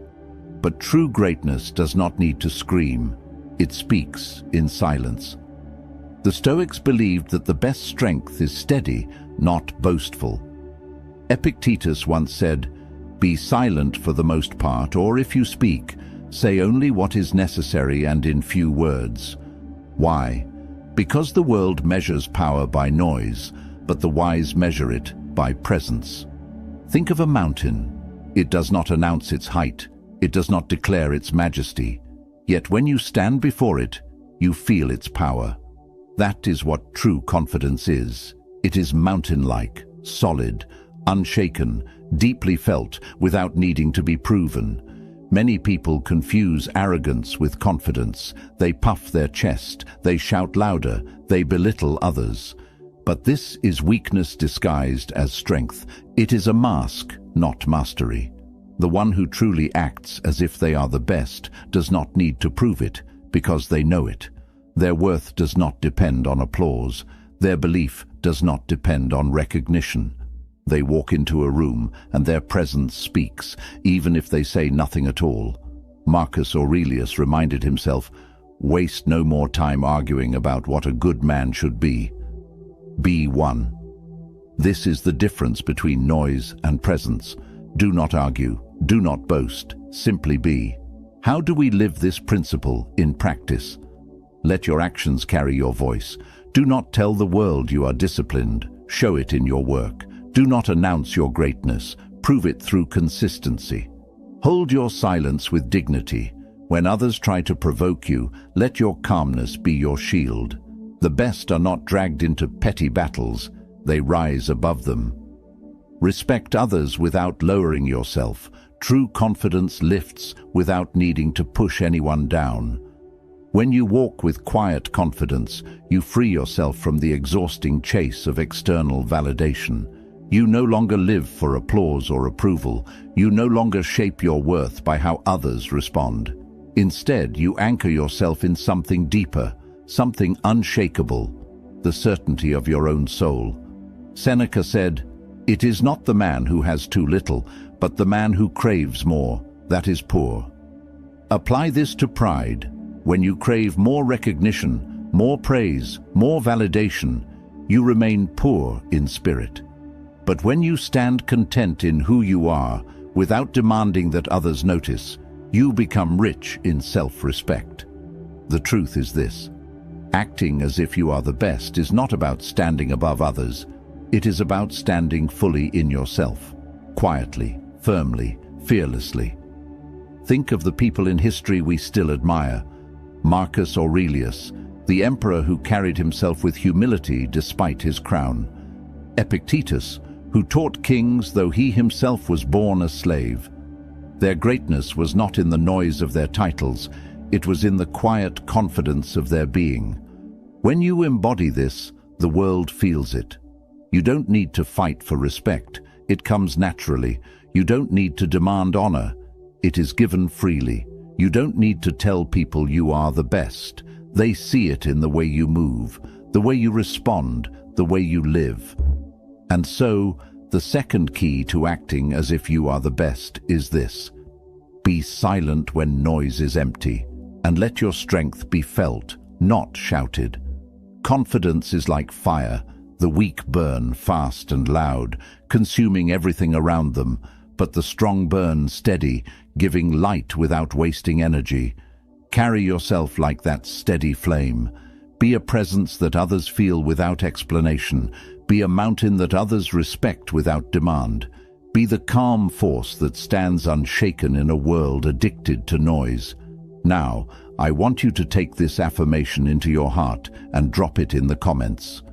But true greatness does not need to scream. It speaks in silence. The Stoics believed that the best strength is steady, not boastful. Epictetus once said, "Be silent for the most part, or if you speak, say only what is necessary and in few words." Why? Because the world measures power by noise, but the wise measure it by presence. Think of a mountain. It does not announce its height. It does not declare its majesty. Yet when you stand before it, you feel its power. That is what true confidence is. It is mountain-like, solid, unshaken, deeply felt, without needing to be proven. Many people confuse arrogance with confidence. They puff their chest, they shout louder, they belittle others. But this is weakness disguised as strength. It is a mask, not mastery. The one who truly acts as if they are the best does not need to prove it, because they know it. Their worth does not depend on applause. Their belief does not depend on recognition. They walk into a room and their presence speaks, even if they say nothing at all. Marcus Aurelius reminded himself, "Waste no more time arguing about what a good man should be. Be one." This is the difference between noise and presence. Do not argue, do not boast, simply be. How do we live this principle in practice? Let your actions carry your voice. Do not tell the world you are disciplined, show it in your work. Do not announce your greatness, prove it through consistency. Hold your silence with dignity. When others try to provoke you, let your calmness be your shield. The best are not dragged into petty battles, they rise above them. Respect others without lowering yourself. True confidence lifts without needing to push anyone down. When you walk with quiet confidence, you free yourself from the exhausting chase of external validation. You no longer live for applause or approval. You no longer shape your worth by how others respond. Instead, you anchor yourself in something deeper, something unshakable, the certainty of your own soul. Seneca said, "It is not the man who has too little, but the man who craves more, that is poor." Apply this to pride. When you crave more recognition, more praise, more validation, you remain poor in spirit. But when you stand content in who you are, without demanding that others notice, you become rich in self-respect. The truth is this: acting as if you are the best is not about standing above others. It is about standing fully in yourself, quietly, firmly, fearlessly. Think of the people in history we still admire. Marcus Aurelius, the emperor who carried himself with humility despite his crown. Epictetus, who taught kings though he himself was born a slave. Their greatness was not in the noise of their titles, it was in the quiet confidence of their being. When you embody this, the world feels it. You don't need to fight for respect, it comes naturally. You don't need to demand honor, it is given freely. You don't need to tell people you are the best. They see it in the way you move, the way you respond, the way you live. And so, the second key to acting as if you are the best is this: be silent when noise is empty, and let your strength be felt, not shouted. Confidence is like fire. The weak burn fast and loud, consuming everything around them, but the strong burn steady, giving light without wasting energy. Carry yourself like that steady flame. Be a presence that others feel without explanation. Be a mountain that others respect without demand. Be the calm force that stands unshaken in a world addicted to noise. Now, I want you to take this affirmation into your heart and drop it in the comments.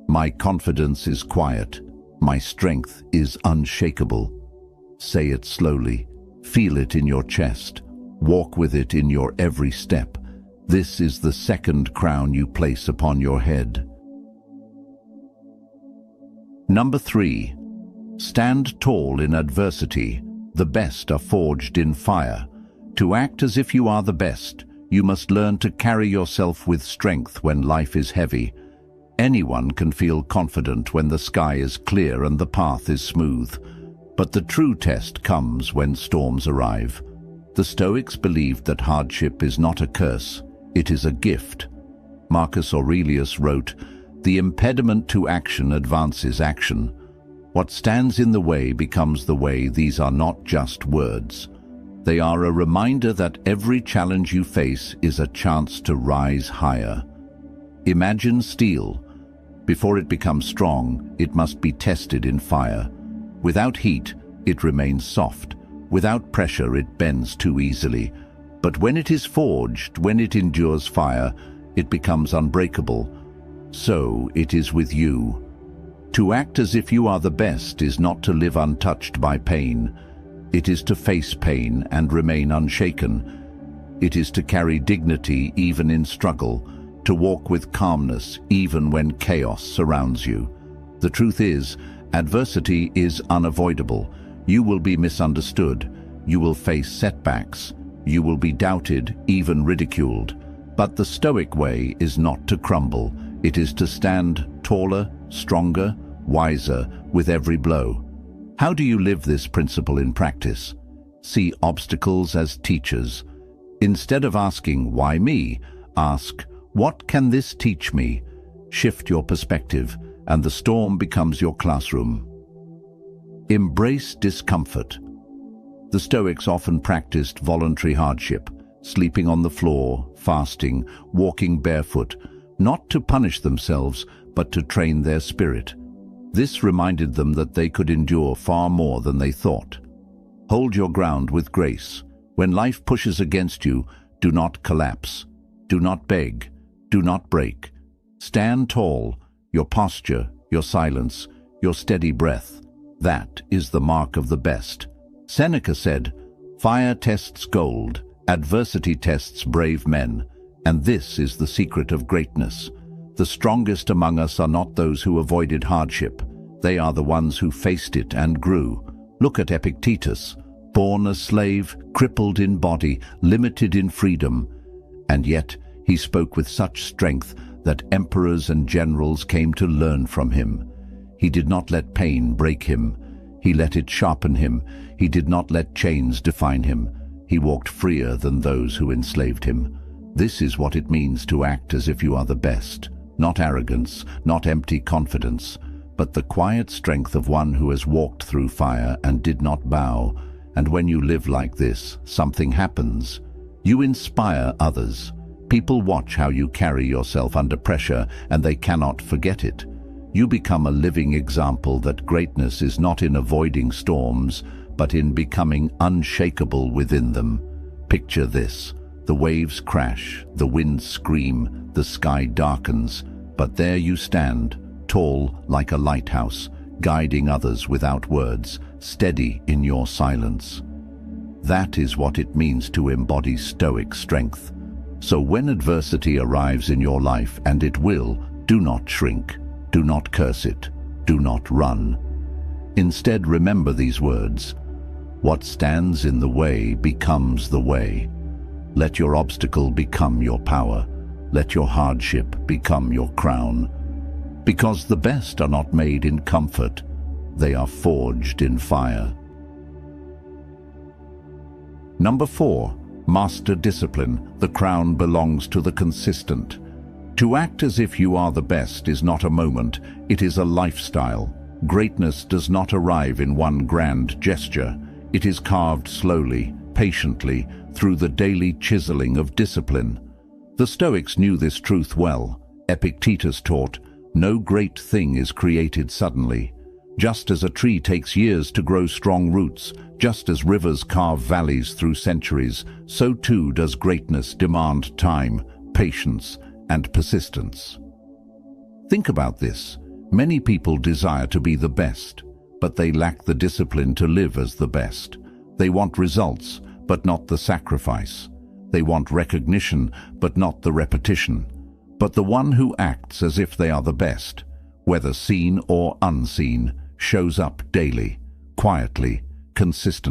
My confidence is quiet. My strength is unshakable. Say it slowly. Feel it in your chest. Walk with it in your every step. This is the second crown you place upon your head. Number 3. Stand tall in adversity. The best are forged in fire. To act as if you are the best, you must learn to carry yourself with strength when life is heavy. Anyone can feel confident when the sky is clear and the path is smooth. But the true test comes when storms arrive. The Stoics believed that hardship is not a curse, it is a gift. Marcus Aurelius wrote, "The impediment to action advances action. What stands in the way becomes the way." These are not just words. They are a reminder that every challenge you face is a chance to rise higher. Imagine steel. Before it becomes strong, it must be tested in fire. Without heat, it remains soft. Without pressure, it bends too easily. But when it is forged, when it endures fire, it becomes unbreakable. So it is with you. To act as if you are the best is not to live untouched by pain. It is to face pain and remain unshaken. It is to carry dignity even in struggle, to walk with calmness even when chaos surrounds you. The truth is, adversity is unavoidable. You will be misunderstood. You will face setbacks. You will be doubted, even ridiculed. But the Stoic way is not to crumble. It is to stand taller, stronger, wiser with every blow. How do you live this principle in practice? See obstacles as teachers. Instead of asking, "Why me?" ask, "What can this teach me?" Shift your perspective, and the storm becomes your classroom. Embrace discomfort. The Stoics often practiced voluntary hardship, sleeping on the floor, fasting, walking barefoot, not to punish themselves, but to train their spirit. This reminded them that they could endure far more than they thought. Hold your ground with grace. When life pushes against you, do not collapse. Do not beg. Do not break. Stand tall. Your posture, your silence, your steady breath. That is the mark of the best. Seneca said, "Fire tests gold, adversity tests brave men, and this is the secret of greatness." The strongest among us are not those who avoided hardship. They are the ones who faced it and grew. Look at Epictetus, born a slave, crippled in body, limited in freedom. And yet he spoke with such strength that emperors and generals came to learn from him. He did not let pain break him. He let it sharpen him. He did not let chains define him. He walked freer than those who enslaved him. This is what it means to act as if you are the best. Not arrogance, not empty confidence, but the quiet strength of one who has walked through fire and did not bow. And when you live like this, something happens. You inspire others. People watch how you carry yourself under pressure, and they cannot forget it. You become a living example that greatness is not in avoiding storms, but in becoming unshakable within them. Picture this. The waves crash, the winds scream, the sky darkens, but there you stand, tall like a lighthouse, guiding others without words, steady in your silence. That is what it means to embody Stoic strength. So when adversity arrives in your life, and it will, do not shrink, do not curse it, do not run. Instead, remember these words: what stands in the way becomes the way. Let your obstacle become your power. Let your hardship become your crown. Because the best are not made in comfort, they are forged in fire. Number 4. Master discipline. The crown belongs to the consistent. To act as if you are the best is not a moment, it is a lifestyle. Greatness does not arrive in one grand gesture. It is carved slowly, patiently, through the daily chiseling of discipline. The Stoics knew this truth well. Epictetus taught, "No great thing is created suddenly." Just as a tree takes years to grow strong roots, just as rivers carve valleys through centuries, so too does greatness demand time, patience, and persistence. Think about this. Many people desire to be the best, but they lack the discipline to live as the best. They want results, but not the sacrifice. They want recognition, but not the repetition. But the one who acts as if they are the best, whether seen or unseen, shows up daily, quietly, consistently.